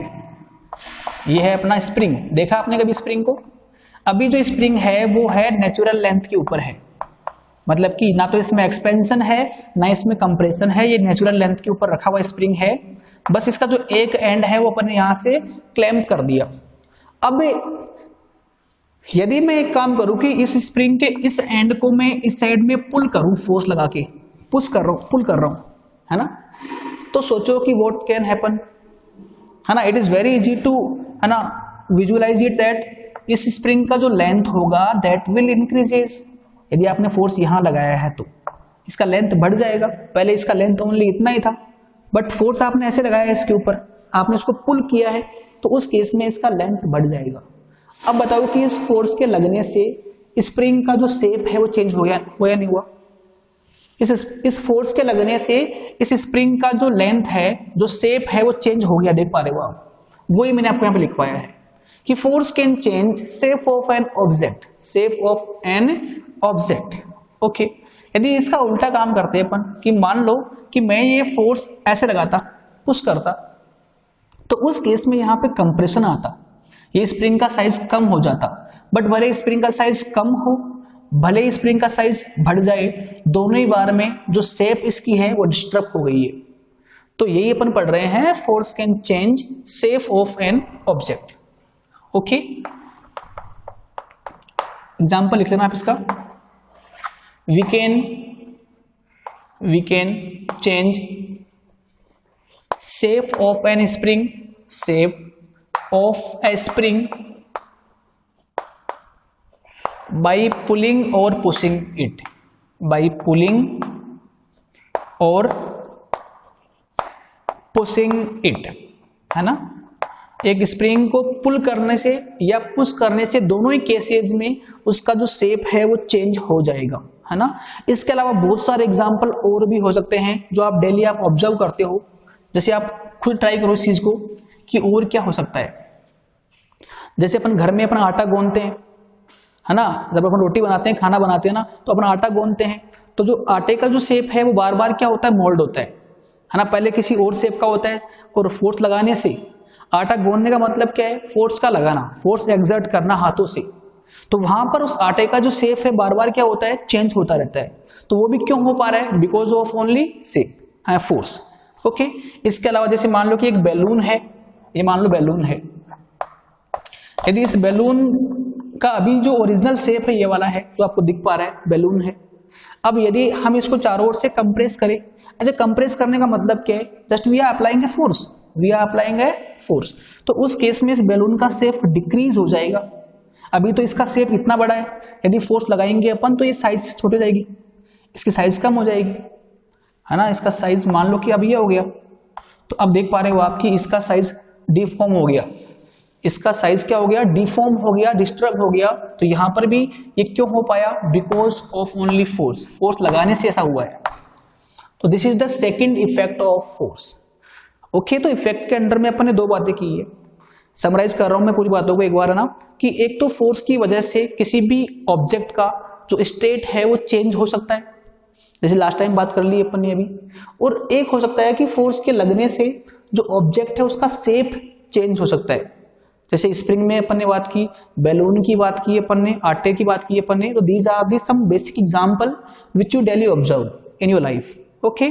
ये है अपना स्प्रिंग। देखा आपने कभी स्प्रिंग को? अभी जो स्प्रिंग है वो है नेचुरल लेंथ के ऊपर है, मतलब कि ना तो इसमें एक्सपेंशन है ना इसमें कंप्रेशन है, ये नेचुरल लेंथ के ऊपर रखा हुआ स्प्रिंग है। बस इसका जो एक एंड है वो अपन ने यहां से क्लैंप कर दिया। अब यदि मैं एक काम करूं कि इस स्प्रिंग के इस एंड को मैं इस साइड में पुल करूं, फोर्स लगा के पुश कर रहा हूं, पुल कर रहा हूं, है ना, तो सोचो कि व्हाट कैन हैपन, है ना। It is very easy to, है ना, विजुअलाइज इट दैट इस स्प्रिंग का जो लेंथ होगा दैट विल इंक्रीजेस। यदि आपने फोर्स यहां लगाया है तो इसका लेंथ बढ़ जाएगा। पहले इसका लेंथ ओनली इतना ही था, बट फोर्स आपने ऐसे लगाया है इसके ऊपर, आपने इसको पुल किया है, तो उस केस में इसका लेंथ बढ़ जाएगा। अब बताओ कि इस फोर्स के लगने से स्प्रिंग का जो शेप है वो चेंज हो या नहीं हुआ? इस फोर्स के लगने से इस स्प्रिंग का जो लेंथ है, जो शेप है वो चेंज हो गया। देख पा रहे हो आप? वही मैंने आपको यहाँ पे लिखवाया है कि force can change shape of an object, shape of an object. Okay, यदि इसका उल्टा काम करते हैं अपन, कि मान लो कि मैं ये फोर्स ऐसे लगाता, पुश करता, तो उस केस में यहाँ पे कंप्रेशन आता, ये स्प्रिंग का साइज कम हो जाता। बट भले स्प्रिंग का साइज कम हो, भले स्प्रिंग का साइज बढ़ जाए, दोनों ही बार में जो शेप इसकी है वो डिस्टर्ब हो गई है। तो यही अपन पढ़ रहे हैं, force can change shape of an object. Okay, example लिख लेना आप इसका। We can change shape of an spring, shape of a spring by pulling और पुशिंग इट, बाई पुलिंग और पुशिंग इट, है ना। एक स्प्रिंग को पुल करने से या पुश करने से दोनों ही केसेस में उसका जो शेप है वो चेंज हो जाएगा, है ना। इसके अलावा बहुत सारे एग्जांपल और भी हो सकते हैं जो आप डेली आप ऑब्जर्व करते हो। जैसे आप खुद ट्राई करो इस चीज को कि और क्या हो सकता है। जैसे अपन घर में अपना आटा गूंथते हैं, है ना, जब अपन रोटी बनाते हैं, खाना बनाते हैं ना, तो अपना आटा गूंथते हैं, तो जो आटे का जो शेप है वो बार बार क्या होता है, मोल्ड होता है ना। पहले किसी और शेप का होता है, और फोर्स लगाने से, आटा गूंथने का मतलब क्या है, फोर्स का लगाना, फोर्स एक्सर्ट करना हाथों से, तो वहां पर उस आटे का जो शेप है बार बार क्या होता है, चेंज होता रहता है। तो वो भी क्यों हो पा रहा है, बिकॉज ऑफ ओनली शेप, है फोर्स। ओके, इसके अलावा जैसे मान लो कि एक बैलून है, ये मान लो बैलून है, यदि इस बैलून का अभी जो ओरिजिनल शेप है ये वाला है, तो आपको दिख पा रहा है बैलून है। अब यदि हम इसको चारों ओर से कंप्रेस करें, अच्छा कंप्रेस करने का मतलब क्या है, just we are applying a force, we are applying a force, तो उस केस में इस बैलून का शेप डिक्रीज हो जाएगा। अभी तो इसका शेप इतना बड़ा है, यदि फोर्स लगाएंगे अपन तो ये साइज छोटी हो जाएगी, इसकी साइज कम हो जाएगी, है ना। इसका साइज मान लो कि अब ये हो गया, तो अब देख पा रहे हो आप कि इसका साइज डिफॉर्म हो गया, इसका साइज क्या हो गया, डिफॉर्म हो गया, डिस्टर्ब हो गया। तो यहां पर भी ये क्यों हो पाया, because of only force, force लगाने से ऐसा हुआ है। तो this is the second effect of force. Okay, तो इफेक्ट के अंडर में अपन ने दो बातें की है, समराइज कर रहा हूं मैं पूरी बातों को एक बार, है ना, कि एक तो फोर्स की वजह से किसी भी ऑब्जेक्ट का जो स्टेट है वो चेंज हो सकता है, जैसे लास्ट टाइम बात कर ली अपन ने अभी, और एक हो सकता है कि फोर्स के लगने से जो ऑब्जेक्ट है उसका शेप चेंज हो सकता है, जैसे स्प्रिंग में अपन ने बात की, बैलून की बात की अपन ने, आटे की बात की अपन ने। तो these are the some basic example which you daily observe in your life. Okay,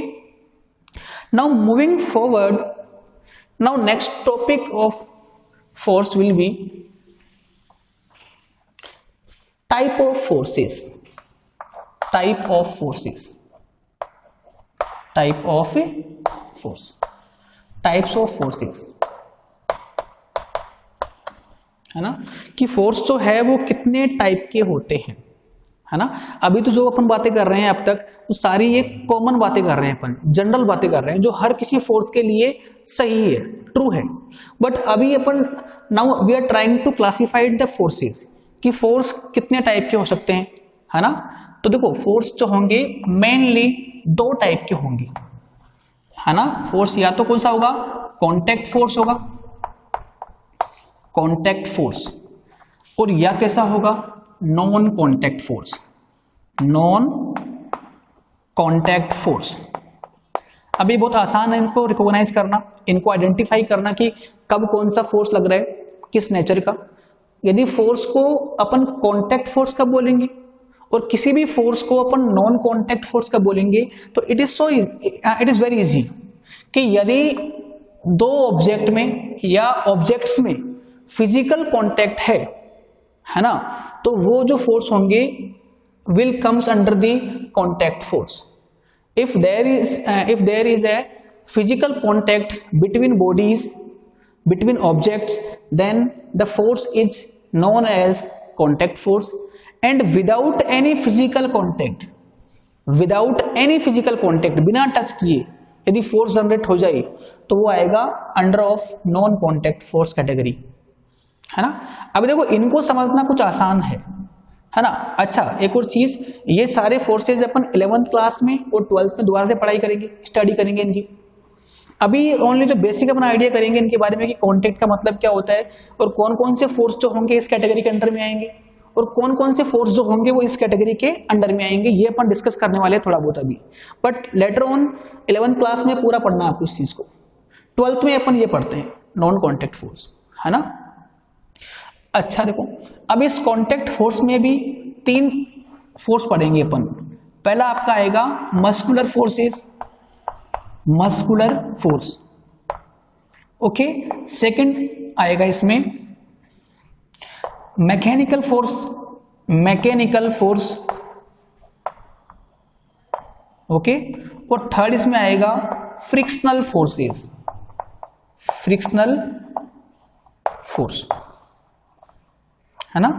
now moving forward, now next topic of force will be type of forces. Type of forces, type of force, types of forces, है ना, कि force जो है वो कितने type के होते हैं, है ना। अभी तो जो अपन बातें कर रहे हैं अब तक वो सारी ये कॉमन बातें कर रहे हैं, अपन जनरल बातें कर रहे हैं जो हर किसी फोर्स के लिए सही है, ट्रू है। बट अभी अपन now we are trying to classify the forces, कि फोर्स कितने टाइप के हो सकते हैं, है ना। तो देखो फोर्स जो होंगे मेनली दो टाइप के होंगे, है ना। फोर्स या तो कौन सा होगा, कॉन्टैक्ट फोर्स होगा, कॉन्टैक्ट फोर्स, और या कैसा होगा, non contact force, non contact force. अभी बहुत आसान है इनको रिकॉग्नाइज करना, इनको आइडेंटिफाई करना कि कब कौन सा फोर्स लग रहा है, किस नेचर का। यदि फोर्स को अपन कॉन्टैक्ट फोर्स कब बोलेंगे और किसी भी फोर्स को अपन नॉन कॉन्टैक्ट फोर्स कब बोलेंगे, तो इट इज वेरी इजी कि यदि दो ऑब्जेक्ट में या ऑब्जेक्ट्स में फिजिकल कॉन्टैक्ट है ना, तो वो जो फोर्स होंगे will comes under the contact force. If there is a physical contact between bodies, between objects, then the force is known as contact force. And without any physical contact, बिना touch किए यदि force generate हो जाए तो वो आएगा under of non contact force category, है ना। अब देखो इनको समझना कुछ आसान है ना। अच्छा, एक और चीज, ये सारे फोर्सेज अपन 11th क्लास में और 12th में दोबारा से पढ़ाई करेंगे, स्टडी करेंगे इनकी। अभी ओनली जो बेसिक अपन आइडिया करेंगे इनके बारे में कि कॉन्टैक्ट का मतलब क्या होता है और कौन कौन से फोर्स जो होंगे इस कैटेगरी के अंडर में आएंगे और कौन कौन से फोर्स जो होंगे वो इस कैटेगरी के अंडर में आएंगे, ये अपन डिस्कस करने वाले हैं थोड़ा बहुत अभी। But later on 11th class में पूरा पढ़ना है आपको इस चीज को। 12th में अपन ये पढ़ते हैं नॉन कॉन्टैक्ट फोर्स, है ना। अच्छा देखो, अब इस कॉन्टैक्ट फोर्स में भी 3 फोर्स पढ़ेंगे अपन। पहला आपका आएगा muscular forces, muscular force, okay. Second आएगा इसमें mechanical force, mechanical force, okay. और थर्ड इसमें आएगा फ्रिक्शनल फोर्सेस, फ्रिक्शनल फोर्स, है ना।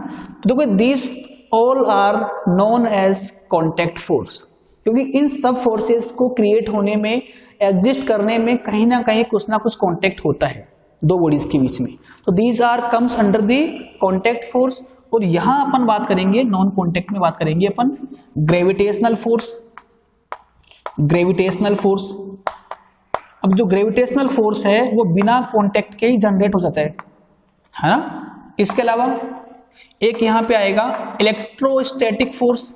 तो देखो these all are known as contact force, क्योंकि इन सब फोर्सेस को क्रिएट होने में, एग्जिस्ट करने में कहीं ना कहीं कुछ ना कुछ कांटेक्ट होता है दो बॉडीज के बीच में। तो these are comes under the contact force. और यहां अपन बात करेंगे नॉन कांटेक्ट में, बात करेंगे अपन ग्रेविटेशनल फोर्स, ग्रेविटेशनल फोर्स। अब जो ग्रेविटेशनल फोर्स है वो बिना कांटेक्ट के ही जनरेट हो जाता है ना। इसके अलावा एक यहां पे आएगा इलेक्ट्रोस्टैटिक फोर्स,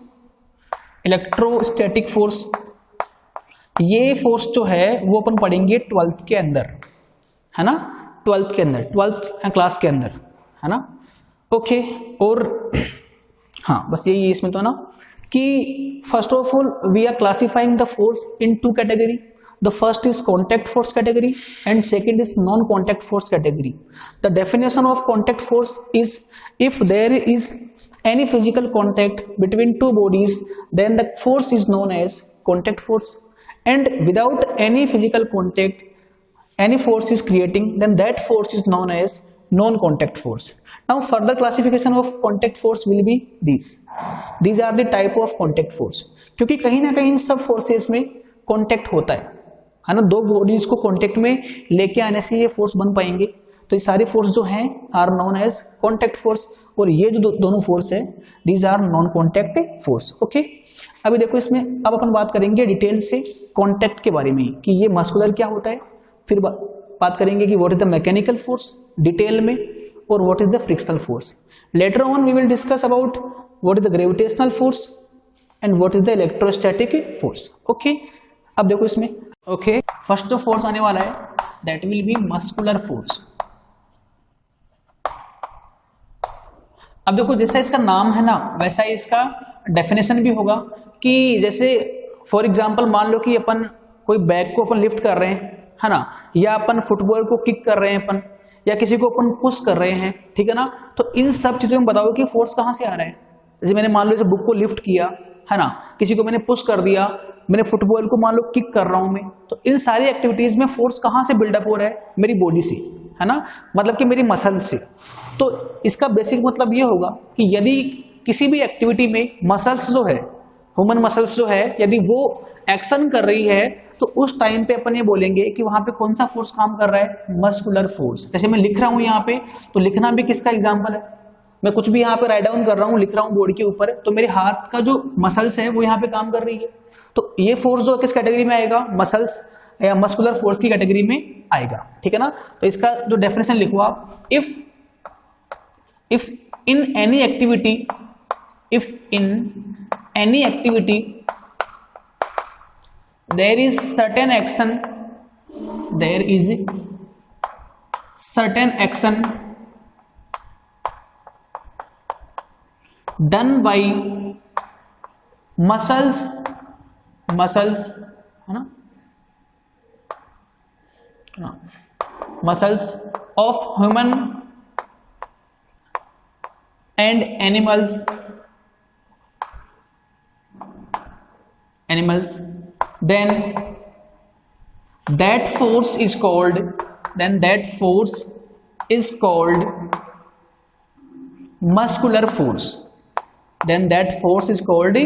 इलेक्ट्रोस्टैटिक फोर्स। ये फोर्स जो है वो अपन पढ़ेंगे 12th के अंदर, है ना, 12th के अंदर, 12th क्लास के अंदर, है ना, ओके। और हाँ बस यही है इसमें तो ना, कि first of all we are classifying the force in 2 category. The first is contact force category and second is non contact force category. The definition of contact force is if there is any physical contact between 2 bodies, then the force is known as contact force. And without any physical contact, any force is creating, then that force is known as non-contact force. Now further classification of contact force will be these. These are the type of contact force. क्योंकि कहीं ना कहीं सब forces में contact होता है ना, 2 bodies को कॉन्टेक्ट में लेके आने से ये फोर्स बन पाएंगे। तो ये सारे फोर्स जो हैं are known as contact force, और ये जो दोनों फोर्स है these are non contact force, okay. अभी देखो इसमें अब अपन बात करेंगे डिटेल से कॉन्टैक्ट के बारे में कि ये मस्कुलर क्या होता है, फिर बात करेंगे कि what is the mechanical force detail में, और what is the frictional force. Later on we will discuss about what is the gravitational force and what is the electrostatic force, okay. अब देखो इसमें, ओके, फर्स्ट जो force आने वाला है that will B muscular force, अब देखो जैसा इसका नाम है ना वैसा ही इसका डेफिनेशन भी होगा कि जैसे फॉर एग्जांपल मान लो कि अपन कोई बैग को अपन लिफ्ट कर रहे हैं, है ना, या अपन फुटबॉल को किक कर रहे हैं अपन, या किसी को अपन पुश कर रहे हैं, ठीक है ना। तो इन सब चीजों में बताओ कि फोर्स कहाँ से आ रहा है। जैसे मैंने मान लो इस बुक को लिफ्ट किया, है ना, किसी को मैंने पुश कर दिया, मैंने फुटबॉल को मान लो किक कर रहा हूं मैं, तो इन सारी एक्टिविटीज में फोर्स कहाँ से बिल्डअप हो रहा है, मेरी बॉडी से, है ना, मतलब कि मेरी मसल से। तो इसका बेसिक मतलब ये होगा कि यदि किसी भी एक्टिविटी में मसल्स जो है, ह्यूमन मसल्स जो है, यदि वो एक्शन कर रही है तो उस टाइम पे अपन ये बोलेंगे कि वहां पे कौन सा फोर्स काम कर रहा है, मस्कुलर फोर्स। जैसे मैं लिख रहा हूं यहाँ पे, तो लिखना भी किसका एग्जाम्पल है, मैं कुछ भी यहाँ पे राइट डाउन कर रहा हूँ, लिख रहा हूँ बोर्ड के ऊपर, तो मेरे हाथ का जो मसल्स है वो यहाँ पे काम कर रही है। तो ये फोर्स जो किस कैटेगरी में आएगा, मसल्स या मस्कुलर फोर्स की कैटेगरी में आएगा, ठीक है ना। तो इसका जो डेफिनेशन लिखो आप, if in any activity, if in any activity there is certain action done by muscles, है ना, muscles of human and animals, then that force is called muscular force. Then that force is called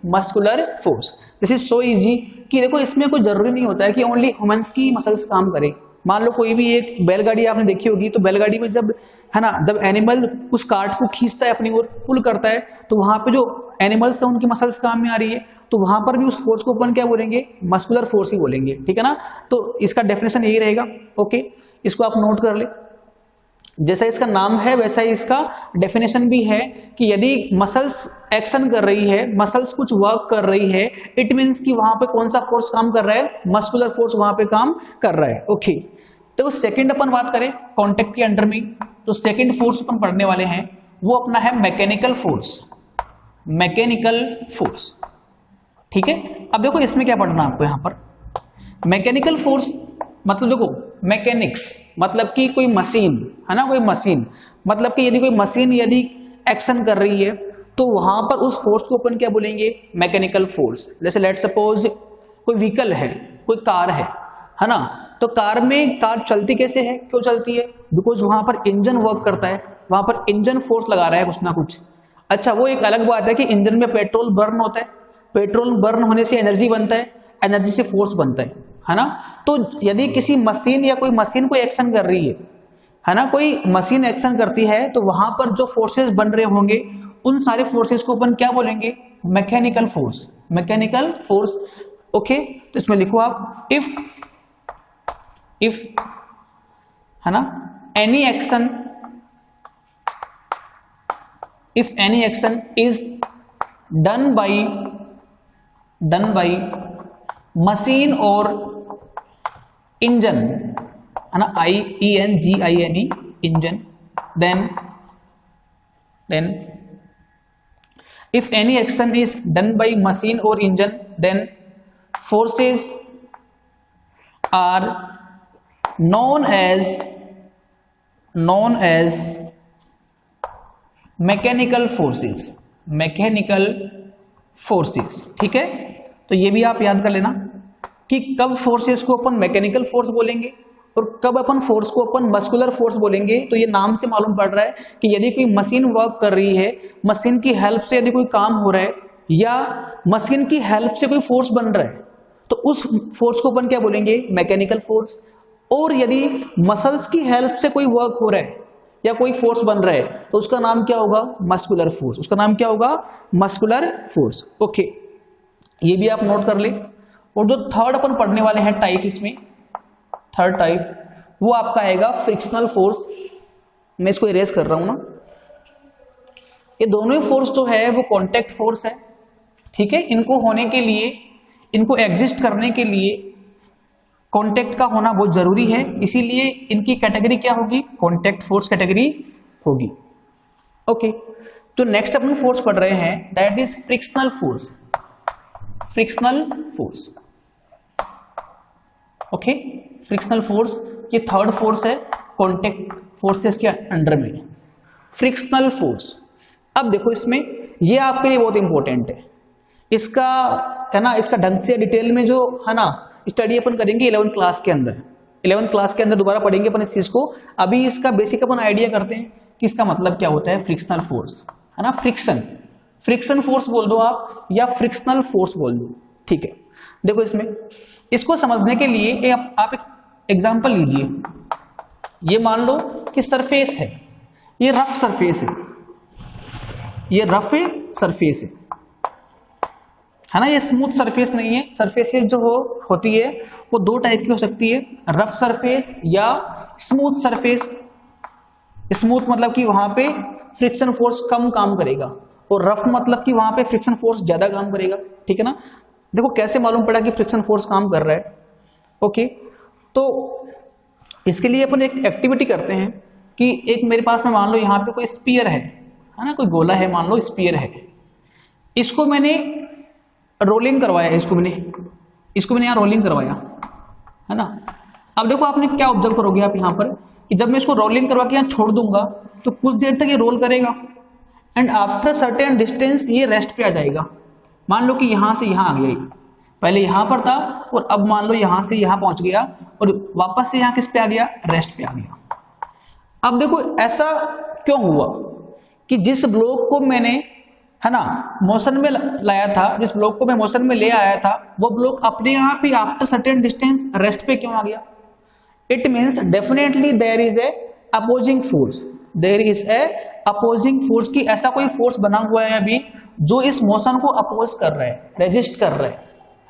muscular force. This is so easy कि देखो इसमें कोई जरूरी नहीं होता है कि ओनली ह्यूमंस की मसल्स काम करें। मान लो कोई भी एक बैलगाड़ी आपने देखी होगी, तो बैलगाड़ी में जब, है ना, जब एनिमल उस कार्ट को खींचता है अपनी ओर, पुल करता है, तो वहां पे जो एनिमल्स है उनकी मसल्स काम में आ रही है, तो वहां पर भी उस फोर्स को अपन क्या बोलेंगे, मस्कुलर फोर्स ही बोलेंगे, ठीक है ना। तो इसका डेफिनेशन यही रहेगा। ओके, इसको आप नोट कर ले। जैसा इसका नाम है वैसा ही इसका डेफिनेशन भी है कि यदि मसल्स एक्शन कर रही है, मसल्स कुछ वर्क कर रही है, इट मींस कि वहां पे कौन सा फोर्स काम कर रहा है, मस्कुलर फोर्स वहां पे काम कर रहा है। ओके, तो सेकंड अपन बात करें कॉन्टेक्ट के अंडर में, तो सेकंड फोर्स अपन पढ़ने वाले हैं वो अपना है मैकेनिकल फोर्स। ठीक है, अब देखो इसमें क्या पढ़ना है आपको यहाँ पर। मैकेनिकल फोर्स मतलब देखो, मैकेनिक्स मतलब कि कोई मशीन, है ना, कोई मशीन, मतलब कि यदि कोई मशीन यदि एक्शन कर रही है तो वहां पर उस फोर्स को अपन क्या बोलेंगे, मैकेनिकल फोर्स। जैसे लेट सपोज कोई व्हीकल है, कोई कार है ना, तो कार चलती कैसे है, क्यों चलती है, बिकॉज वहां पर इंजन वर्क करता है, वहां पर इंजन फोर्स लगा रहा है कुछ ना कुछ। अच्छा, वो एक अलग बात है कि इंजन में पेट्रोल बर्न होता है, पेट्रोल बर्न होने से एनर्जी बनता है, एनर्जी से फोर्स बनता है ना। तो यदि किसी मशीन या कोई मशीन कोई एक्शन कर रही है ना, कोई मशीन एक्शन करती है, तो वहां पर जो फोर्सेस बन रहे होंगे उन सारे फोर्सेस को अपन क्या बोलेंगे, मैकेनिकल फोर्स। ओके, तो इसमें लिखो आप, इफ है ना, any action is done by machine और इंजन, है ना, IENGINE, engine, then if any action is done by machine or engine, then forces are known as mechanical forces। ठीक है, तो ये भी आप याद कर लेना कि कब फोर्सेस को अपन मैकेनिकल फोर्स बोलेंगे और कब अपन फोर्स को अपन मस्कुलर फोर्स बोलेंगे। तो ये नाम से मालूम पड़ रहा है कि यदि कोई मशीन वर्क कर रही है, मशीन की हेल्प से यदि कोई काम हो रहा है या मशीन की हेल्प से कोई फोर्स बन रहा है, तो उस फोर्स को अपन क्या बोलेंगे, मैकेनिकल फोर्स। और यदि मसल्स की हेल्प से कोई वर्क हो रहा है या कोई फोर्स बन रहा है, तो उसका नाम क्या होगा, मस्कुलर फोर्स। ओके, ये भी आप नोट कर ले। और जो थर्ड अपन पढ़ने वाले हैं टाइप, इसमें थर्ड टाइप वो आपका आएगा फ्रिक्शनल फोर्स। मैं इसको इरेज कर रहा हूं ना, ये दोनों ही फोर्स जो है वो कांटेक्ट फोर्स है। ठीक है, इनको होने के लिए, इनको एग्जिस्ट करने के लिए कांटेक्ट का होना बहुत जरूरी है, इसीलिए इनकी कैटेगरी क्या होगी, कांटेक्ट फोर्स कैटेगरी होगी। ओके, तो नेक्स्ट अपन फोर्स पढ़ रहे हैं that is frictional force. Frictional force, okay, frictional force ये थर्ड फोर्स है कॉन्टेक्ट फोर्सेस के अंडर में, फ्रिक्शनल फोर्स। अब देखो इसमें ये आपके लिए बहुत इंपॉर्टेंट है, इसका है ना, इसका ढंग से डिटेल में जो है ना स्टडी अपन करेंगे 11th क्लास के अंदर। 11th क्लास के अंदर दोबारा पढ़ेंगे अपन इस चीज को। अभी इसका बेसिक अपन आइडिया करते हैं कि इसका मतलब क्या होता है फ्रिक्शनल फोर्स, है ना। फ्रिक्शन फोर्स बोल दो आप या फ्रिक्शनल फोर्स बोल दो, ठीक है। देखो इसमें इसको समझने के लिए आप एक एग्जांपल लीजिए। ये मान लो कि सरफेस है, ये रफ सरफेस है, ये रफ सरफेस है ना, ये स्मूथ सरफेस नहीं है। सरफेसेस जो होती है वो दो टाइप की हो सकती है, रफ सरफेस या स्मूथ सरफेस। स्मूथ मतलब कि वहां पे फ्रिक्शन फोर्स कम काम करेगा और रफ मतलब कि वहां पे फ्रिक्शन फोर्स ज्यादा काम करेगा, ठीक है ना। देखो कैसे मालूम पड़ा कि फ्रिक्शन फोर्स काम कर रहा है। ओके, तो इसके लिए अपन एक एक्टिविटी करते हैं कि एक मेरे पास में मान लो यहाँ पे कोई स्पीयर है ना, कोई गोला है, मान लो स्पीयर है, इसको मैंने रोलिंग करवाया, इसको मैंने यहाँ रोलिंग करवाया, है ना। अब देखो आपने क्या ऑब्जर्व करोगे आप यहाँ पर कि जब मैं इसको रोलिंग करवा के यहाँ छोड़ दूंगा तो कुछ देर तक ये रोल करेगा एंड आफ्टर सर्टेन डिस्टेंस ये रेस्ट पे आ जाएगा। मान लो कि यहां से यहां आ गया, पहले यहां पर था और अब मान लो यहां से यहां पहुंच गया और वापस से यहां किस पे आ गया, रेस्ट पे आ गया। अब देखो ऐसा क्यों हुआ कि जिस ब्लॉक को मैंने है ना मोशन में लाया था, जिस ब्लॉक को मैं मोशन में ले आया था, वो ब्लॉक अपने आप ही आफ्टर सर्टेन डिस्टेंस रेस्ट पे क्यों आ गया। It means definitely there is a opposing force, there is a opposing force की ऐसा कोई फोर्स बना हुआ है अभी जो इस मोशन को अपोज कर रहा है, रेजिस्ट कर रहा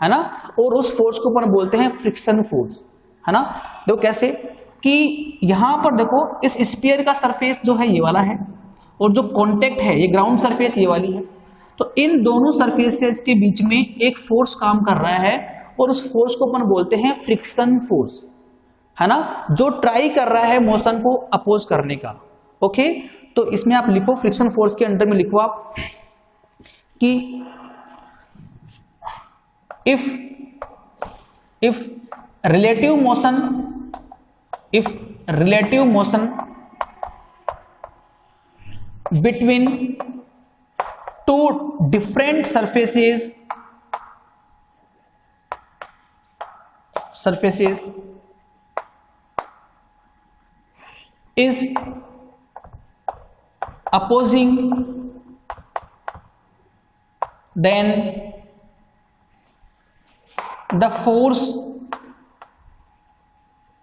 है ना, और उस फोर्स को अपन बोलते हैं फ्रिक्शन फोर्स, है ना। देखो कैसे कि यहां पर देखो इस स्फीयर का सरफेस जो है ये वाला है और जो कांटेक्ट है ये ग्राउंड सरफेस ये वाली है, तो इन दोनों सरफेसेस के बीच में एक फोर्स काम कर रहा है और उस फोर्स को अपन बोलते हैं फ्रिक्शन फोर्स, है ना, जो ट्राई कर रहा है मोशन को अपोज करने का। ओके, तो इसमें आप लिखो फ्रिक्शन फोर्स के अंदर में लिखो आप कि if relative motion between two different surfaces is opposing, then the force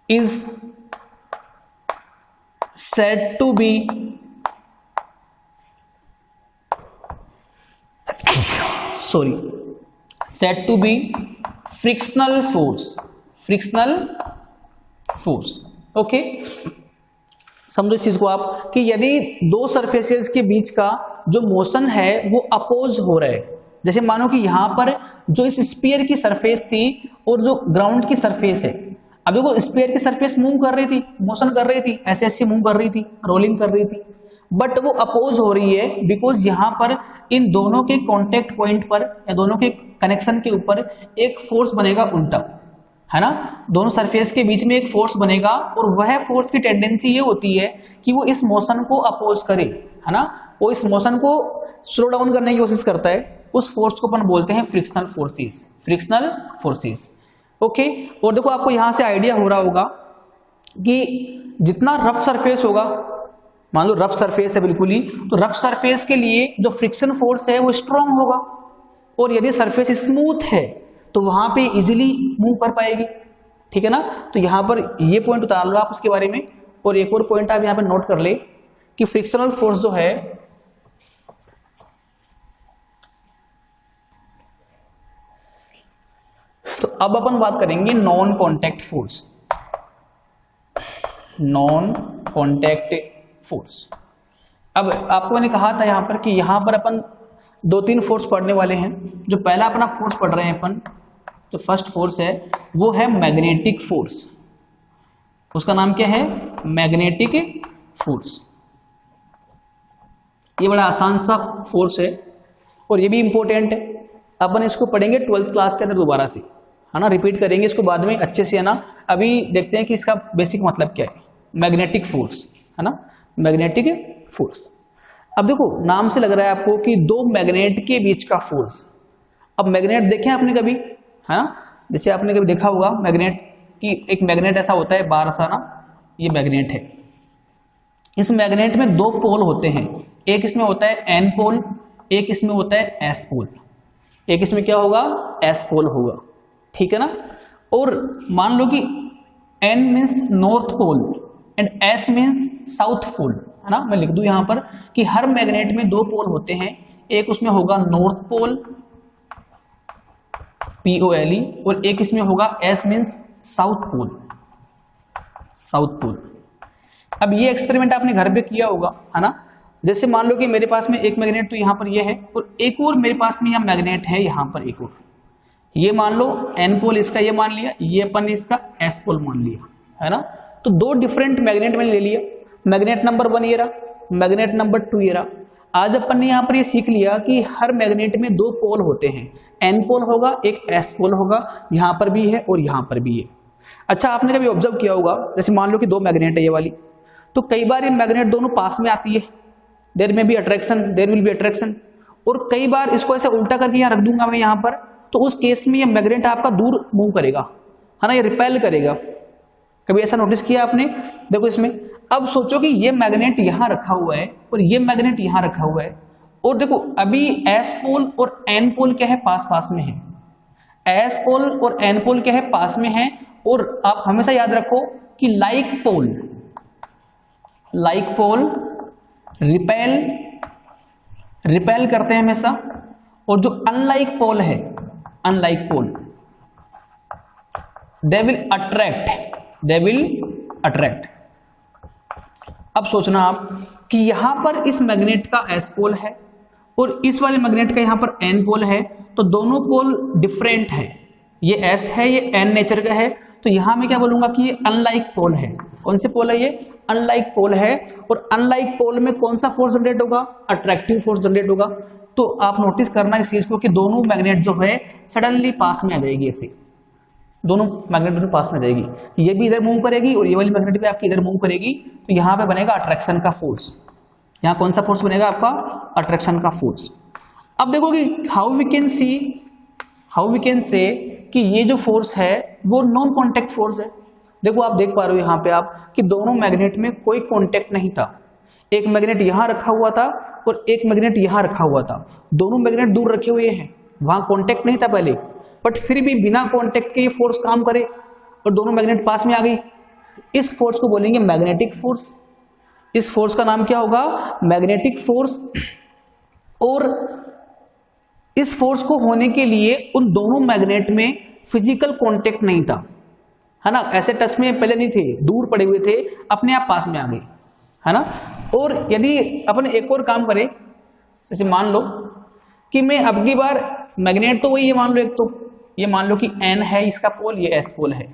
is said to be frictional force। Okay, समझो इस चीज को आप कि यदि दो सरफेसेस के बीच का जो मोशन है वो अपोज हो रहा है, जैसे मानो कि यहां पर जो इस स्फीयर की सरफेस थी और जो ग्राउंड की सरफेस है, अब देखो स्फीयर की सरफेस मूव कर रही थी, मोशन कर रही थी, ऐसे ऐसे मूव कर रही थी, रोलिंग कर रही थी, बट वो अपोज हो रही है बिकॉज यहां पर इन दोनों के कॉन्टेक्ट पॉइंट पर या दोनों के कनेक्शन के ऊपर एक फोर्स बनेगा उल्टा, है ना। दोनों सरफेस के बीच में एक फोर्स बनेगा और वह फोर्स की टेंडेंसी ये होती है कि वो इस मोशन को अपोज करे, है ना, वो इस मोशन को स्लो डाउन करने की कोशिश करता है। उस फोर्स को अपन बोलते हैं फ्रिक्शनल फोर्सेस। ओके, और देखो आपको यहां से आइडिया हो रहा होगा कि जितना रफ सरफेस होगा, मान लो रफ सरफेस है बिल्कुल ही, तो रफ सरफेस के लिए जो फ्रिक्शन फोर्स है वो स्ट्रांग होगा और यदि सरफेस स्मूथ है तो वहां पे इजीली मूव कर पाएगी, ठीक है ना। तो यहां पर ये पॉइंट उतार लो आप उसके बारे में, और एक और पॉइंट आप यहां पे नोट कर ले कि फ्रिक्शनल फोर्स जो है तो अब अपन बात करेंगे नॉन कॉन्टैक्ट फोर्स। अब आपको मैंने कहा था यहां पर कि यहां पर अपन दो तीन फोर्स पढ़ने वाले हैं। जो पहला अपना फोर्स पढ़ रहे हैं अपन, तो फर्स्ट फोर्स है वो है मैग्नेटिक फोर्स। उसका नाम क्या है, मैग्नेटिक फोर्स। ये बड़ा आसान सा फोर्स है और ये भी इंपॉर्टेंट है। अपन इसको पढ़ेंगे 12th क्लास के अंदर दोबारा से, है ना, रिपीट करेंगे इसको बाद में अच्छे से, है ना। अभी देखते हैं कि इसका बेसिक मतलब क्या है। मैग्नेटिक फोर्स, है ना, मैग्नेटिक फोर्स। अब देखो नाम से लग रहा है आपको कि दो मैग्नेट के बीच का फोर्स। अब मैग्नेट देखें आपने कभी, है ना, जैसे आपने कभी देखा होगा मैग्नेट की, एक मैग्नेट ऐसा होता है बार सा ना, ये मैग्नेट है। इस मैग्नेट में दो पोल होते हैं, एक इसमें होता है एन पोल, एक इसमें होता है एस पोल। एक इसमें क्या होगा, एस पोल होगा, ठीक है ना। और मान लो कि N means north pole and S means south pole, है ना। मैं लिख दूं यहां पर कि हर मैग्नेट में दो पोल होते हैं, एक उसमें होगा नॉर्थ पोल POLE और एक इसमें होगा S means south pole, south pole. अब ये एक्सपेरिमेंट आपने घर पे किया होगा, है ना। जैसे मान लो कि मेरे पास में एक मैग्नेट तो यहाँ पर ये है और एक और मेरे पास में यहाँ मैग्नेट है, यहाँ पर एक और, ये मान लो एन पोल इसका, ये मान लिया, ये अपन ने इसका एस पोल मान लिया, है ना। तो दो डिफरेंट मैग्नेट मैंने ले लिया, मैग्नेट नंबर 1 ये रहा, मैग्नेट नंबर 2 ये रहा। आज अपन ने यहाँ पर ये सीख लिया कि हर मैग्नेट में दो पोल होते हैं, एन पोल होगा, एक एस पोल होगा, यहाँ पर भी है और यहाँ पर भी है। अच्छा, आपने कभी ऑब्जर्व किया होगा, जैसे मान लो कि दो मैग्नेट है ये वाली, तो कई बार ये मैग्नेट दोनों पास में आती है, there may be attraction, there will be attraction. और कई बार इसको ऐसे उल्टा करके यहाँ रख दूंगा मैं यहाँ पर, तो उस केस में ये मैग्नेट आपका दूर मूव करेगा, है ना, ये रिपेल करेगा। कभी ऐसा नोटिस किया आपने? देखो इसमें, अब सोचो कि ये मैग्नेट यहाँ रखा हुआ है और ये मैग्नेट यहाँ रखा हुआ है, और देखो अभी एस पोल और एन पोल क्या है, पास पास में है। एस पोल और एन पोल क्या है, पास में है। और आप हमेशा याद रखो कि लाइक पोल रिपेल करते हैं हमेशा, और जो अनलाइक पोल है, unlike pole they will attract. अब सोचना आप कि यहां पर इस मैग्नेट का एस पोल है और इस वाले मैग्नेट का यहां पर एन पोल है, तो दोनों पोल डिफरेंट है, ये एस है, ये एन नेचर का है। तो यहां मैं क्या बोलूंगा कि ये अनलाइक पोल है। कौन से पोल है ये? अनलाइक पोल है। और अनलाइक पोल में कौन सा फोर्स जनरेट होगा? अट्रैक्टिव फोर्स जनरेट होगा। तो आप नोटिस करना इस चीज को कि दोनों मैग्नेट जो है सडनली पास में आ जाएगी, ऐसे दोनों मैग्नेट दोनों पास में आ जाएगी, ये भी इधर मूव करेगी और ये वाली मैग्नेट भी आपकी इधर मूव करेगी। तो यहाँ पे बनेगा अट्रैक्शन का फोर्स। यहाँ कौन सा फोर्स बनेगा आपका? अट्रैक्शन का फोर्स। अब देखो कि हाउ वी कैन से कि ये जो फोर्स है वो नॉन कॉन्टेक्ट फोर्स है। देखो आप देख पा रहे हो यहाँ पे आप कि दोनों मैग्नेट में कोई कॉन्टेक्ट नहीं था। एक मैग्नेट यहाँ रखा हुआ था और एक मैग्नेट यहाँ रखा हुआ था, दोनों मैग्नेट दूर रखे हुए हैं, वहां कॉन्टेक्ट नहीं था पहले, बट फिर भी बिना कॉन्टेक्ट के ये फोर्स काम करे और दोनों मैग्नेट पास में आ गई। इस फोर्स को बोलेंगे मैग्नेटिक फोर्स। इस फोर्स का नाम क्या होगा? Magnetic force. और इस फोर्स को होने के लिए उन दोनों मैग्नेट में फिजिकल कांटेक्ट नहीं था, है ना, ऐसे टच में पहले नहीं थे, दूर पड़े हुए थे, अपने आप पास में आ गए, है ना। और यदि अपन एक और काम करें, जैसे मान लो कि मैं अब की बार मैग्नेट तो वही है, मान लो एक तो ये मान लो कि एन है इसका पोल, ये एस पोल है,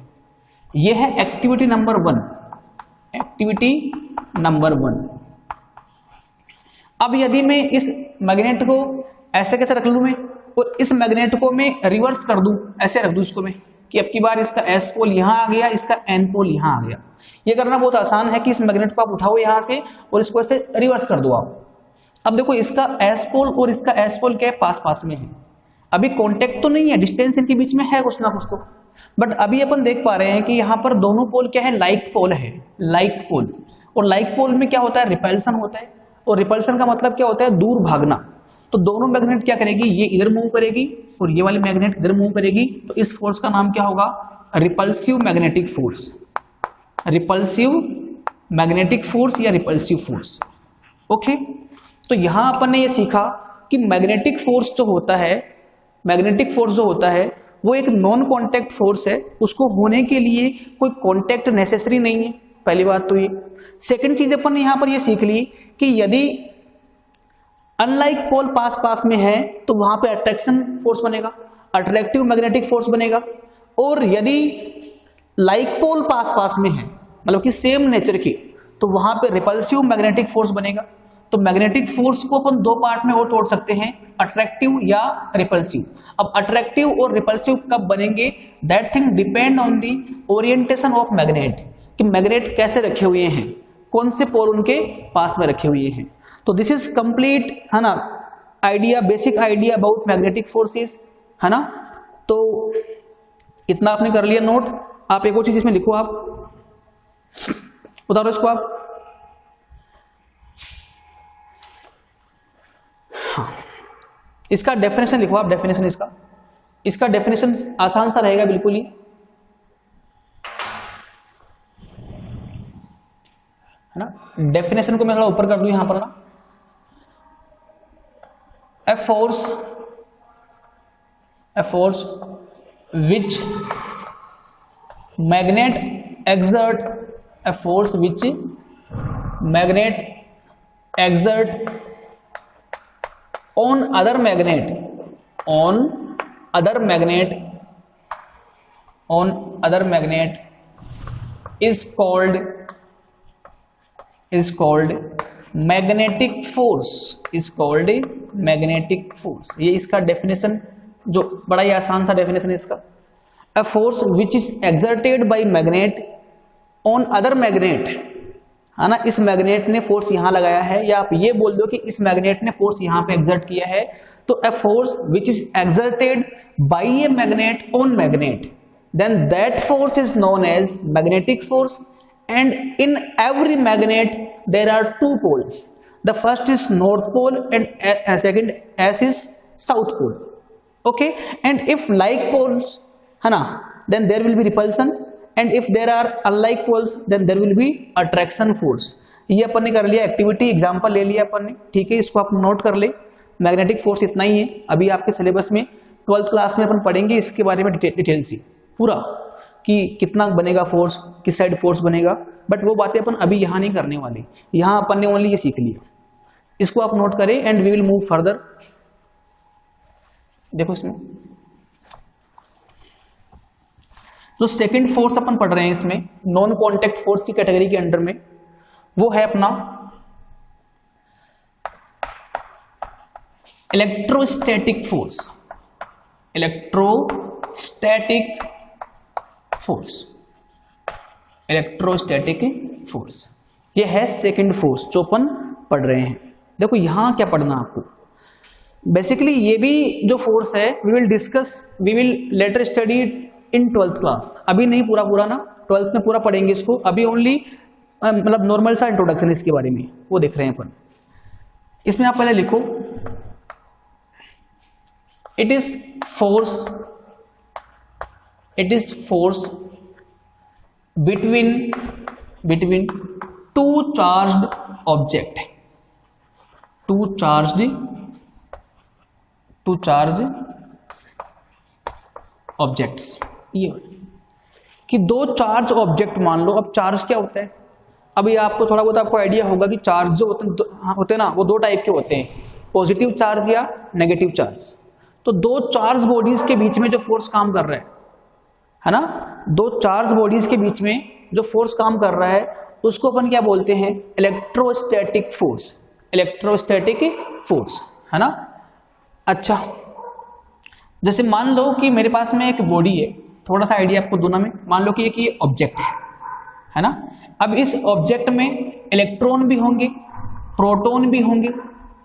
ये है एक्टिविटी नंबर 1, एक्टिविटी नंबर 1। अब यदि मैं इस मैग्नेट को ऐसे कैसे रख लूं मैं, और इस मैग्नेट को मैं रिवर्स कर दूं, ऐसे रख दूं इसको मैं कि अब की बार इसका एस पोल यहां आ गया, इसका एन पोल यहां आ गया। ये करना बहुत आसान है कि इस मैग्नेट को आप उठाओ यहां से और इसको ऐसे रिवर्स कर दो आप। अब देखो इसका एस पोल और इसका एस पोल क्या है? पास पास में है। अभी कॉन्टेक्ट तो नहीं है, डिस्टेंस इनके बीच में है कुछ ना कुछ तो, बट अभी अपन देख पा रहे हैं कि यहाँ पर दोनों पोल क्या है? लाइक पोल है, लाइक पोल। और लाइक पोल में क्या होता है? रिपल्सन होता है। और रिपल्सन का मतलब क्या होता है? दूर भागना। तो दोनों मैग्नेट क्या करेगी? ये इधर मूव करेगी और ये वाली मैग्नेट इधर मूव करेगी। तो इस फोर्स का नाम क्या होगा? Repulsive magnetic force. Repulsive magnetic force या रिपल्सिव फोर्स। ओके, तो यहां अपन ने ये सीखा कि मैग्नेटिक फोर्स जो होता है, मैग्नेटिक फोर्स जो होता है वो एक नॉन कॉन्टेक्ट फोर्स है, उसको होने के लिए कोई कॉन्टेक्ट नेसेसरी नहीं है, पहली बात तो ये। सेकंड चीज अपन ने यहां पर ये सीख ली कि यदि अनलाइक पोल पास पास में है तो वहां पे अट्रैक्शन फोर्स बनेगा, अट्रैक्टिव मैग्नेटिक फोर्स बनेगा। और यदि लाइक पोल पास पास में है, मतलब कि सेम नेचर की, तो वहां पे रिपल्सिव मैग्नेटिक फोर्स बनेगा। तो मैग्नेटिक फोर्स को अपन दो पार्ट में और तोड़ सकते हैं, अट्रैक्टिव या रिपल्सिव। अब अट्रैक्टिव और रिपल्सिव कब बनेंगे, that thing depend on the orientation of magnet, कि मैग्नेट कैसे रखे हुए हैं, कौन से पोल उनके पास में रखे हुए हैं। तो दिस इज कंप्लीट, है ना, idea, basic idea about magnetic forces, है ना। तो इतना आपने कर लिया नोट। आप एक और चीज इसमें लिखो, आप उतारो इसको आप। हाँ, इसका डेफिनेशन लिखो आप, डेफिनेशन इसका डेफिनेशन आसान सा रहेगा बिल्कुल ही, है ना। डेफिनेशन को मैं थोड़ा ऊपर कर दूं यहां पर ना, a force which magnet exert on other magnet is called magnetic force, ये इसका डेफिनेशन जो बड़ा ही आसान सा डेफिनेशन है इसका। A force which is exerted by magnet on other magnet, है ना, इस मैग्नेट ने फोर्स यहां लगाया है, या आप ये बोल दो कि इस मैग्नेट ने फोर्स यहां पे एक्सर्ट किया है। तो a force which is exerted by a magnet on magnet, then that force is known as magnetic force, and in every magnet there are two poles. The first is north pole and second as is south pole. Okay, and if like poles, है ना, then there will be repulsion, and if there are unlike poles then there will be attraction force. ये अपन ने कर लिया, activity example ले लिया अपन ने, ठीक है। इसको आप नोट कर ले, मैग्नेटिक फोर्स इतना ही है। अभी आपके सिलेबस में 12th क्लास में अपन पढ़ेंगे इसके बारे में डिटेल से पूरा, कि कितना बनेगा फोर्स, किस साइड फोर्स बनेगा, बट वो बातें अपन अभी यहाँ नहीं करने वाले। यहाँ अपन ने ओनली ये सीख लिया, इसको आप नोट करें and we will move further. देखो इसमें जो सेकंड फोर्स अपन पढ़ रहे हैं इसमें नॉन कॉन्टैक्ट फोर्स की कैटेगरी के अंडर में, वो है अपना इलेक्ट्रोस्टैटिक फोर्स। इलेक्ट्रोस्टैटिक फोर्स ये है सेकंड फोर्स जो अपन पढ़ रहे हैं। देखो यहां क्या पढ़ना आपको, बेसिकली ये भी जो फोर्स है we will later study in 12th class. अभी नहीं पूरा ना, 12th में पूरा पढ़ेंगे इसको, अभी ओनली मतलब नॉर्मल सा इंट्रोडक्शन इसके बारे में वो देख रहे हैं अपन। इसमें आप पहले लिखो, it is force between two charged objects. ये कि दो चार्ज ऑब्जेक्ट मान लो। अब चार्ज क्या होता है, अभी आपको थोड़ा बहुत आपको आइडिया होगा कि चार्ज जो होते हैं ना, वो दो टाइप के होते हैं, पॉजिटिव चार्ज या नेगेटिव चार्ज। तो दो चार्ज बॉडीज के बीच में जो फोर्स काम कर रहा है ना, दो चार्ज बॉडीज के बीच में जो फोर्स काम कर रहा है उसको अपन क्या बोलते हैं, इलेक्ट्रोस्टैटिक फोर्स, है ना। अच्छा, जैसे मान लो कि मेरे पास में एक बॉडी है, थोड़ा सा आइडिया आपको दोनों में, मान लो कि एक ये ऑब्जेक्ट है ना। अब इस ऑब्जेक्ट में इलेक्ट्रॉन भी होंगे, प्रोटॉन भी होंगे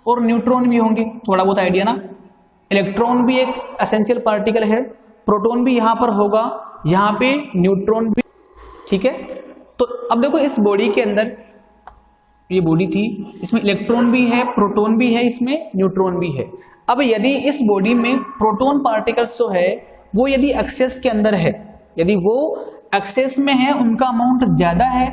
और न्यूट्रॉन भी होंगे, थोड़ा बहुत आइडिया ना। इलेक्ट्रॉन भी एक एसेंशियल पार्टिकल है, प्रोटॉन भी यहां पर होगा, यहां पे न्यूट्रॉन भी, ठीक है। तो अब देखो इस बॉडी के अंदर, ये बॉडी थी, इसमें इलेक्ट्रॉन भी है, प्रोटॉन भी है, इसमें न्यूट्रॉन भी है। अब यदि इस बॉडी में प्रोटॉन पार्टिकल्स जो है वो यदि एक्सेस के अंदर है, यदि वो एक्सेस में है, उनका अमाउंट ज्यादा है,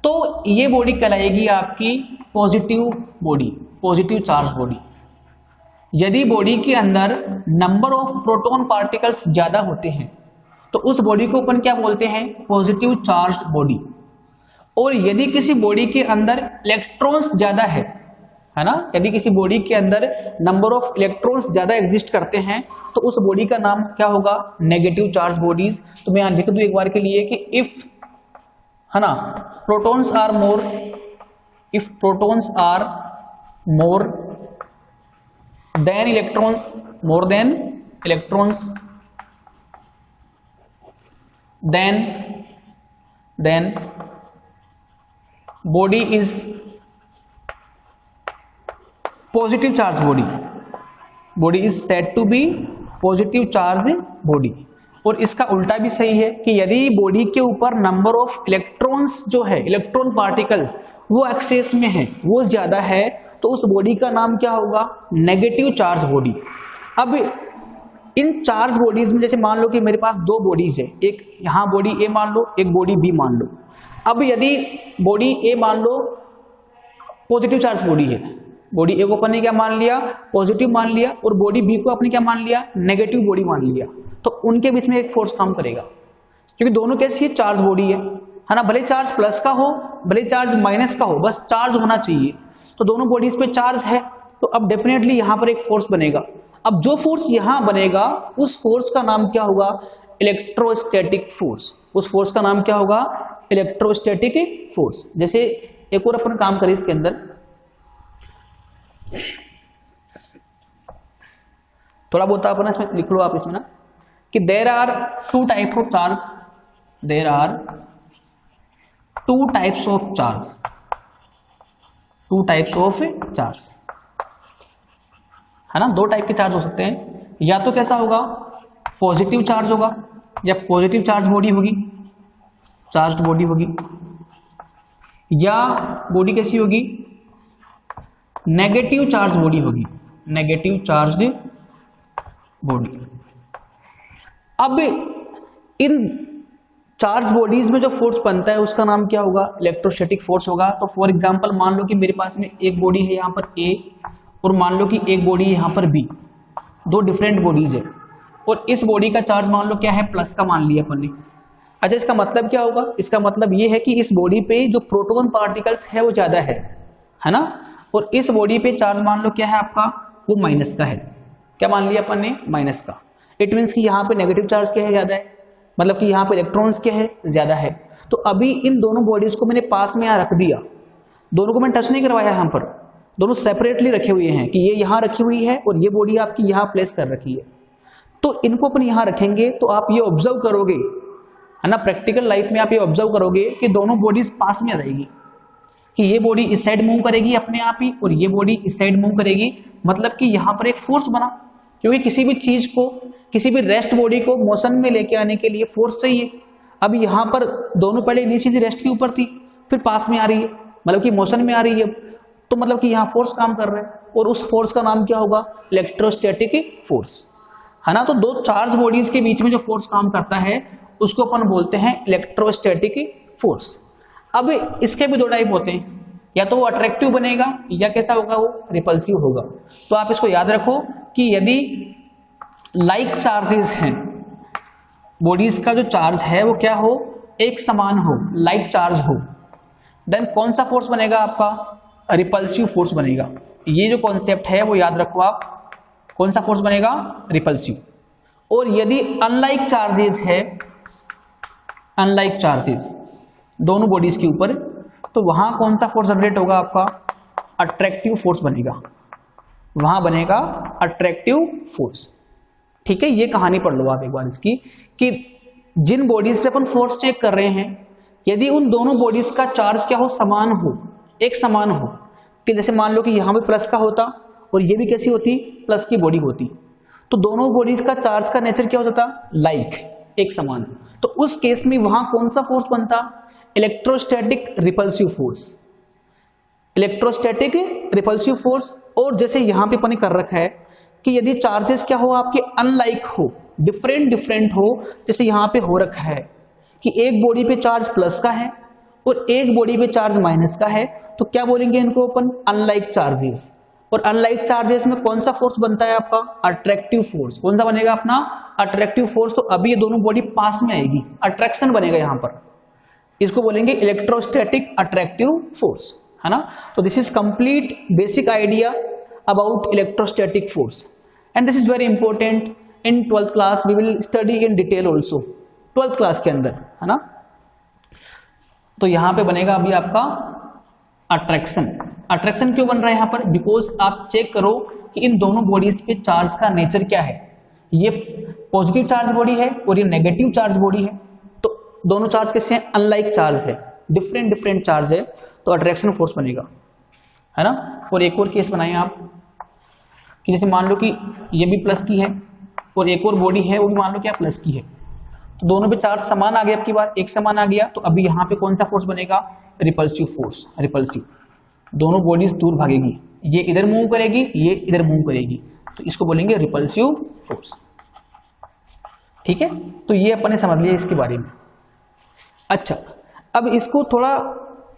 तो ये बॉडी कहलाएगी आपकी पॉजिटिव चार्ज बॉडी। यदि बॉडी के अंदर नंबर ऑफ प्रोटॉन पार्टिकल्स ज्यादा होते हैं तो उस बॉडी को अपन क्या बोलते हैं, पॉजिटिव चार्ज बॉडी। और यदि किसी बॉडी के अंदर इलेक्ट्रॉन्स ज्यादा है ना, यदि किसी बॉडी के अंदर नंबर ऑफ इलेक्ट्रॉन्स ज्यादा एग्जिस्ट करते हैं तो उस बॉडी का नाम क्या होगा, नेगेटिव चार्ज बॉडीज। तो मैं यहां लिख दूं एक बार के लिए कि इफ, है ना, protons are more than electrons, more than electrons, then body is positive charge body, body is said to be positive charge body। और इसका उल्टा भी सही है कि यदि बॉडी के ऊपर नंबर ऑफ इलेक्ट्रॉन्स जो है, इलेक्ट्रॉन पार्टिकल्स वो एक्सेस में है, वो ज्यादा है, तो उस बॉडी का नाम क्या होगा? Negative charge body. अब इन चार्ज बॉडीज में जैसे मान लो कि मेरे पास दो बॉडीज है, एक यहाँ बॉडी ए मान लो, एक बॉडी बी मान लो। अब यदि बॉडी ए मान लो पॉजिटिव चार्ज बॉडी है, बॉडी ए को अपन ने क्या मान लिया? पॉजिटिव मान लिया, और बॉडी बी को अपने क्या मान लिया? नेगेटिव बॉडी मान लिया। तो उनके बीच में एक फोर्स काम करेगा, क्योंकि दोनों कैसी है? चार्ज बॉडी है ना, भले चार्ज प्लस का हो भले चार्ज माइनस का हो, बस चार्ज होना चाहिए। तो दोनों बॉडीज पे चार्ज है, तो अब डेफिनेटली यहां पर एक फोर्स बनेगा। अब जो फोर्स यहां बनेगा उस फोर्स का नाम क्या होगा? Electrostatic force. उस फोर्स का नाम क्या होगा? Electrostatic force. जैसे एक और अपन काम करें इसके अंदर, थोड़ा बहुत अपना इसमें लिख लो आप इसमें ना, कि there are two types of charge, there are two types of charge, two types of charge, है ना। दो टाइप के चार्ज हो सकते हैं, या तो कैसा होगा? पॉजिटिव चार्ज होगा, या पॉजिटिव चार्ज बॉडी होगी, चार्ज बॉडी होगी, या बॉडी कैसी होगी? नेगेटिव चार्ज बॉडी होगी, नेगेटिव चार्ज बॉडी। अब इन चार्ज बॉडीज में जो फोर्स बनता है उसका नाम क्या होगा? इलेक्ट्रोस्टैटिक फोर्स होगा। तो फॉर एग्जांपल मान लो कि मेरे पास में एक बॉडी है यहाँ पर ए, और मान लो कि एक बॉडी है यहाँ पर बी, दो डिफरेंट बॉडीज है, और इस बॉडी का चार्ज मान लो क्या है? प्लस का मान लिया अपन ने। अच्छा, इसका मतलब क्या होगा? इसका मतलब ये है कि इस बॉडी पे जो प्रोटॉन पार्टिकल्स है वो ज्यादा है ना, और इस बॉडी पे चार्ज मान लो क्या है आपका? वो माइनस का है। क्या मान लिया अपन ने? माइनस का। इट मीन्स कि यहाँ पे नेगेटिव चार्ज क्या है? ज्यादा है, मतलब कि यहाँ पे इलेक्ट्रॉन्स क्या है? ज्यादा है। तो अभी इन दोनों बॉडीज को मैंने पास में यहाँ रख दिया, दोनों को मैंने टच नहीं करवाया, यहाँ पर दोनों सेपरेटली रखे हुए हैं, कि ये यहाँ रखी हुई है और ये बॉडी आपकी यहाँ प्लेस कर रखी है। तो इनको अपन यहाँ रखेंगे तो आप ये ऑब्जर्व करोगे, है ना, प्रैक्टिकल लाइफ में आप ये ऑब्जर्व करोगे कि दोनों बॉडीज पास में आ जाएगी, कि ये बॉडी इस साइड मूव करेगी अपने आप ही, और ये बॉडी इस साइड मूव करेगी। मतलब कि यहाँ पर एक फोर्स बना, क्योंकि किसी भी चीज को, किसी भी रेस्ट बॉडी को मोशन में लेके आने के लिए फोर्स चाहिए। अब यहाँ पर दोनों पहले नीचे थी, रेस्ट के ऊपर थी, फिर पास में आ रही है, मतलब कि मोशन में आ रही है, तो मतलब कि यहाँ फोर्स काम कर रहा है, और उस फोर्स का नाम क्या होगा? इलेक्ट्रोस्टैटिक फोर्स, है ना। तो दो चार्ज बॉडीज के बीच में जो फोर्स काम करता है उसको अपन बोलते हैं इलेक्ट्रोस्टैटिक फोर्स। अब इसके भी दो टाइप होते हैं, या तो वो अट्रैक्टिव बनेगा या कैसा होगा? वो रिपल्सिव होगा। तो आप इसको याद रखो कि यदि लाइक चार्जेस हैं, बॉडीज का जो चार्ज है वो क्या हो? एक समान हो, लाइक चार्ज हो, देन कौन सा फोर्स बनेगा आपका? रिपल्सिव फोर्स बनेगा। ये जो कॉन्सेप्ट है वो याद रखो आप, कौन सा फोर्स बनेगा? रिपल्सिव। और यदि अनलाइक चार्जेस है, अनलाइक चार्जेस दोनों बॉडीज के ऊपर, तो वहां कौन सा फोर्स जनरेट होगा आपका? अट्रैक्टिव फोर्स बनेगा, वहां बनेगा अट्रैक्टिव फोर्स। ठीक है, ये कहानी पढ़ लो आप एक बार इसकी, कि जिन बॉडीज पे अपन फोर्स चेक कर रहे हैं, यदि उन दोनों बॉडीज का चार्ज क्या हो? समान हो, एक समान हो, कि जैसे मान लो कि यहां पे प्लस का होता और ये भी कैसी होती? प्लस की बॉडी होती, तो दोनों बॉडीज का चार्ज का नेचर क्या होता था? लाइक, एक समान। तो उस केस में वहां कौन सा फोर्स बनता? Electrostatic repulsive force, electrostatic repulsive force. और जैसे यहां पे अपन कर रखा है कि यदि चार्जेस क्या हो आपके? अनलाइक हो, डिफरेंट डिफरेंट हो, जैसे यहां पे हो रखा है कि एक बॉडी पे चार्ज प्लस का है और एक बॉडी पे चार्ज माइनस का है, तो क्या बोलेंगे इनको अपन? Unlike charges. और अनलाइक चार्जेस में कौन सा फोर्स बनता है आपका? Attractive force. कौन सा बनेगा अपना? Attractive force. तो अभी ये दोनों बॉडी पास में आएगी, अट्रैक्शन बनेगा यहां पर, इसको बोलेंगे इलेक्ट्रोस्टैटिक अट्रैक्टिव फोर्स, है ना। तो this is complete basic idea about electrostatic force, and this is very important in 12th class. We will study in detail also 12th class के अंदर, है ना। तो यहां पे बनेगा अभी आपका अट्रैक्शन। अट्रैक्शन क्यों बन रहा है यहाँ पर? बिकॉज आप चेक करो कि इन दोनों बॉडीज पे चार्ज का नेचर क्या है। ये पॉजिटिव चार्ज बॉडी है और ये नेगेटिव चार्ज बॉडी है, तो दोनों चार्ज कैसे हैं? अनलाइक चार्ज है, डिफरेंट चार्ज है, तो अट्रैक्शन फोर्स बनेगा, है ना। और एक और केस बनाए आप कि जैसे मान लो कि ये भी प्लस की है और एक और बॉडी है वो भी मान लो क्या प्लस की है, तो दोनों पे चार्ज समान आ गया, अब की बार एक समान आ गया, तो अभी यहाँ पे कौन सा फोर्स बनेगा? Repulsive force, repulsive. दोनों बॉडीज दूर भागेगी, ये इधर मूव करेगी, ये इधर मूव करेगी, तो इसको बोलेंगे रिपल्सिव फोर्स। ठीक है, तो ये अपन ने समझ लिया इसके बारे में। अच्छा, अब इसको थोड़ा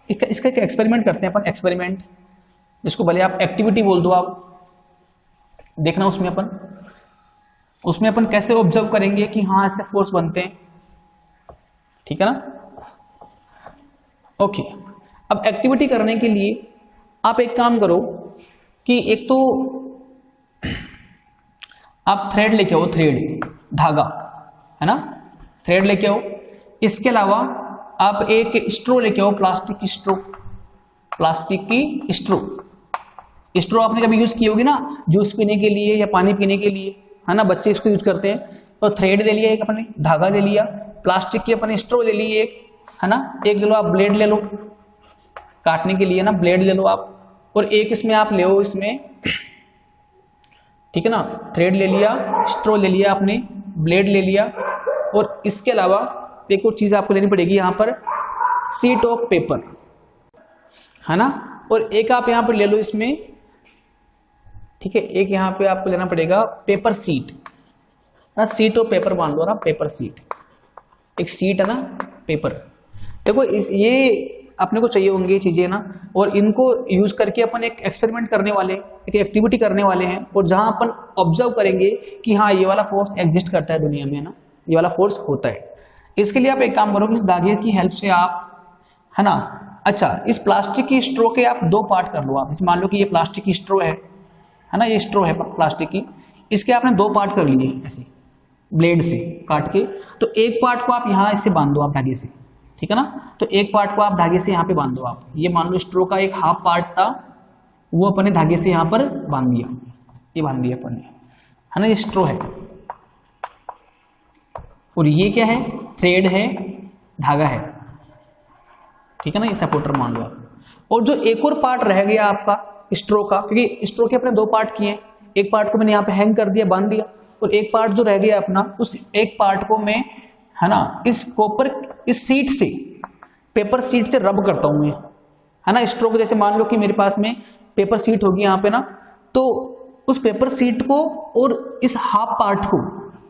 इसका एक एक्सपेरिमेंट करते हैं अपन, एक्सपेरिमेंट, जिसको भले आप एक्टिविटी बोल दो, आप देखना उसमें अपन कैसे ऑब्जर्व करेंगे कि हाँ ऐसे फोर्स बनते हैं। ठीक है ना। ओके, अब एक्टिविटी करने के लिए आप एक काम करो कि एक तो आप थ्रेड लेके आओ, थ्रेड धागा, है ना, थ्रेड लेके आओ। इसके अलावा आप एक स्ट्रो लेके आओ, प्लास्टिक की स्ट्रो, प्लास्टिक की स्ट्रो। स्ट्रो आपने कभी यूज की होगी ना, जूस पीने के लिए या पानी पीने के लिए, है ना, बच्चे इसको यूज करते हैं। तो थ्रेड ले लिया एक अपने, धागा ले लिया, प्लास्टिक की अपने स्ट्रो ले ली एक, है ना, एक ले लो आप ब्लेड ले लो काटने के लिए ना, ब्लेड ले लो आप, और एक इसमें आप ले हो इसमें, ठीक है ना, थ्रेड ले लिया, स्ट्रो ले लिया आपने, ब्लेड ले लिया, और इसके अलावा एक और चीज आपको लेनी पड़ेगी यहाँ पर, शीट ऑफ पेपर, है ना, और एक आप यहाँ पर ले लो इसमें, ठीक है, एक यहाँ पे आपको लेना पड़ेगा पेपर सीट ना, सीट ऑफ पेपर मान लो ना, पेपर सीट, एक सीट है ना, पेपर। देखो ये अपने को चाहिए होंगी ये चीजें ना, और इनको यूज करके अपन एक एक्सपेरिमेंट करने वाले, एक एक्टिविटी करने वाले हैं, और जहां अपन ऑब्जर्व करेंगे कि हाँ ये वाला फोर्स एग्जिस्ट करता है दुनिया में ना, ये वाला फोर्स होता है। इसके लिए आप एक काम करो कि इस धागे की हेल्प से आप, है ना, अच्छा इस प्लास्टिक की स्ट्रो के आप दो पार्ट कर लो। आप इस मान लो कि ये प्लास्टिक की स्ट्रो है ना, ये स्ट्रो है प्लास्टिक की, इसके आपने दो पार्ट कर लिए ऐसे ब्लेड से काट के, तो एक पार्ट को आप यहाँ इससे बांध दो आप धागे से, ठीक है ना, तो एक पार्ट को आप धागे से यहाँ पे बांध दो आप। ये मान लो स्ट्रो का एक हाफ पार्ट था, वो अपने धागे से यहाँ पर बांध दिया, ये बांध दिया अपन ने, है ना, ये स्ट्रो है, और ये क्या है? थ्रेड है, धागा है, ठीक है ना, ये सपोर्टर मान लो आप। और जो एक और पार्ट रह गया आपका स्ट्रो का, क्योंकि स्ट्रो के अपने दो पार्ट किए, एक पार्ट को मैंने यहाँ पे हैंग कर दिया, बांध दिया, और एक पार्ट जो रह गया अपना, उस एक पार्ट को मैं, है ना, इस कॉपर, इस सीट से, पेपर सीट से रब करता हूं मैं, है ना, स्ट्रो को। जैसे मान लो कि मेरे पास में पेपर सीट होगी यहाँ पे ना, तो उस पेपर सीट को और इस हाफ पार्ट को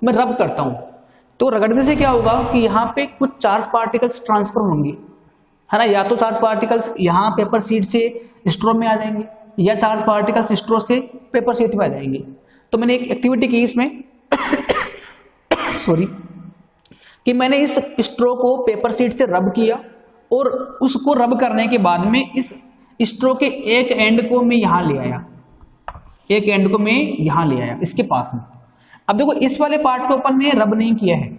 मैं रब करता हूं, तो रगड़ने से क्या होगा कि यहाँ पे कुछ चार्ज पार्टिकल्स ट्रांसफर होंगे, है ना, या तो चार्ज पार्टिकल्स यहाँ पेपर सीट से स्ट्रो में आ जाएंगे, या चार्ज पार्टिकल्स स्ट्रो से पेपर सीट में आ जाएंगे। तो मैंने एक एक्टिविटी की इसमें सॉरी, कि मैंने इस स्ट्रो को पेपर सीट से रब किया, और उसको रब करने के बाद में इस स्ट्रो के एक एंड को मैं यहां ले आया, एक एंड को मैं यहां ले आया इसके पास में। अब देखो इस वाले पार्ट को अपन ने रब नहीं किया है,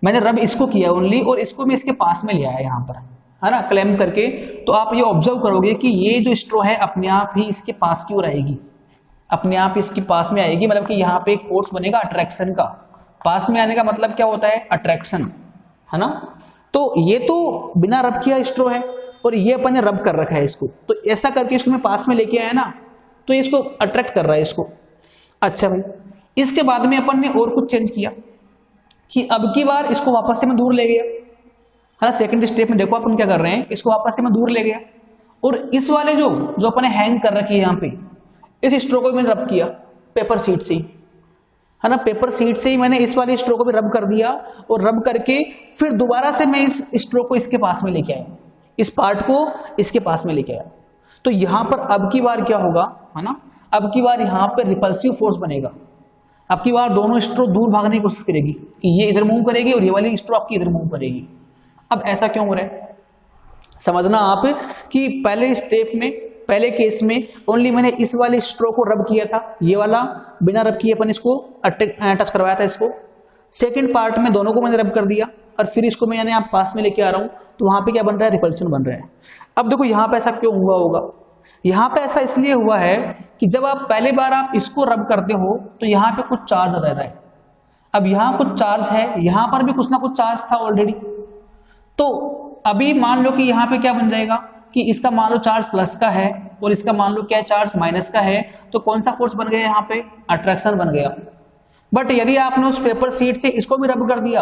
मैंने रब इसको किया ओनली, और इसको मैं इसके पास में ले आया यहाँ पर, है ना, क्लैम्प करके। तो आप ये ऑब्जर्व करोगे कि ये जो स्ट्रो है अपने आप ही इसके पास की ओर आएगी, अपने आप इसके पास में आएगी, मतलब कि यहाँ पे एक फोर्स बनेगा अट्रैक्शन का। पास में आने का मतलब क्या होता है? अट्रैक्शन, है ना। तो ये तो बिना रब किया स्ट्रो है, और ये अपन ने रब कर रखा है इसको, तो ऐसा करके इसको मैं पास में लेके आया ना, तो इसको अट्रैक्ट कर रहा है इसको। अच्छा भाई, इसके बाद में अपन ने और कुछ चेंज किया कि अब की बार इसको वापस से मैं दूर ले गया, है ना, सेकंड स्टेप में देखो अपन क्या कर रहे हैं, इसको वापस से मैं दूर ले गया, और इस वाले जो अपन ने हैंग कर रखी है यहाँ पे, इस स्ट्रो को मैंने रब किया पेपर सीट से, है ना, पेपर सीट से ही मैंने इस वाले स्ट्रो को भी रब कर दिया, और रब करके फिर दोबारा से मैं इस स्ट्रो को इसके पास में लेके आया, इस पार्ट को इसके पास में लेके आया। तो यहां पर अब की बार क्या होगा, है ना, अब की बार यहां पर रिपल्सिव फोर्स बनेगा। अब की बार दोनों स्ट्रो दूर भागने की कोशिश करेगी, कि ये इधर मूव करेगी और ये वाली स्ट्रो आपकी इधर मूव करेगी। अब ऐसा क्यों हो रहा है समझना आप, कि पहले स्टेप में, पहले केस में ओनली मैंने इस वाले स्ट्रो को रब किया था, ये वाला बिना रब किए अपन इसको टच करवाया था इसको। सेकंड पार्ट में दोनों को मैंने रब कर दिया, और फिर इसको मैं यानी आप पास में लेके आ रहा हूं, तो वहां पे क्या बन रहा है? रिपल्शन बन रहा है। अब देखो यहां पे ऐसा क्यों हुआ होगा, यहाँ पे ऐसा इसलिए हुआ है कि जब आप पहली बार आप इसको रब करते हो तो यहाँ पे कुछ चार्ज आ जाता है। अब यहाँ कुछ चार्ज है, यहाँ पर भी कुछ ना कुछ चार्ज था ऑलरेडी। तो अभी मान लो कि यहाँ पे क्या बन जाएगा कि इसका मान लो चार्ज प्लस का है और इसका मान लो क्या है चार्ज माइनस का है, तो कौन सा फोर्स बन गया यहाँ पे? अट्रैक्शन बन गया। बट यदि आपने उस पेपर शीट से इसको भी रब कर दिया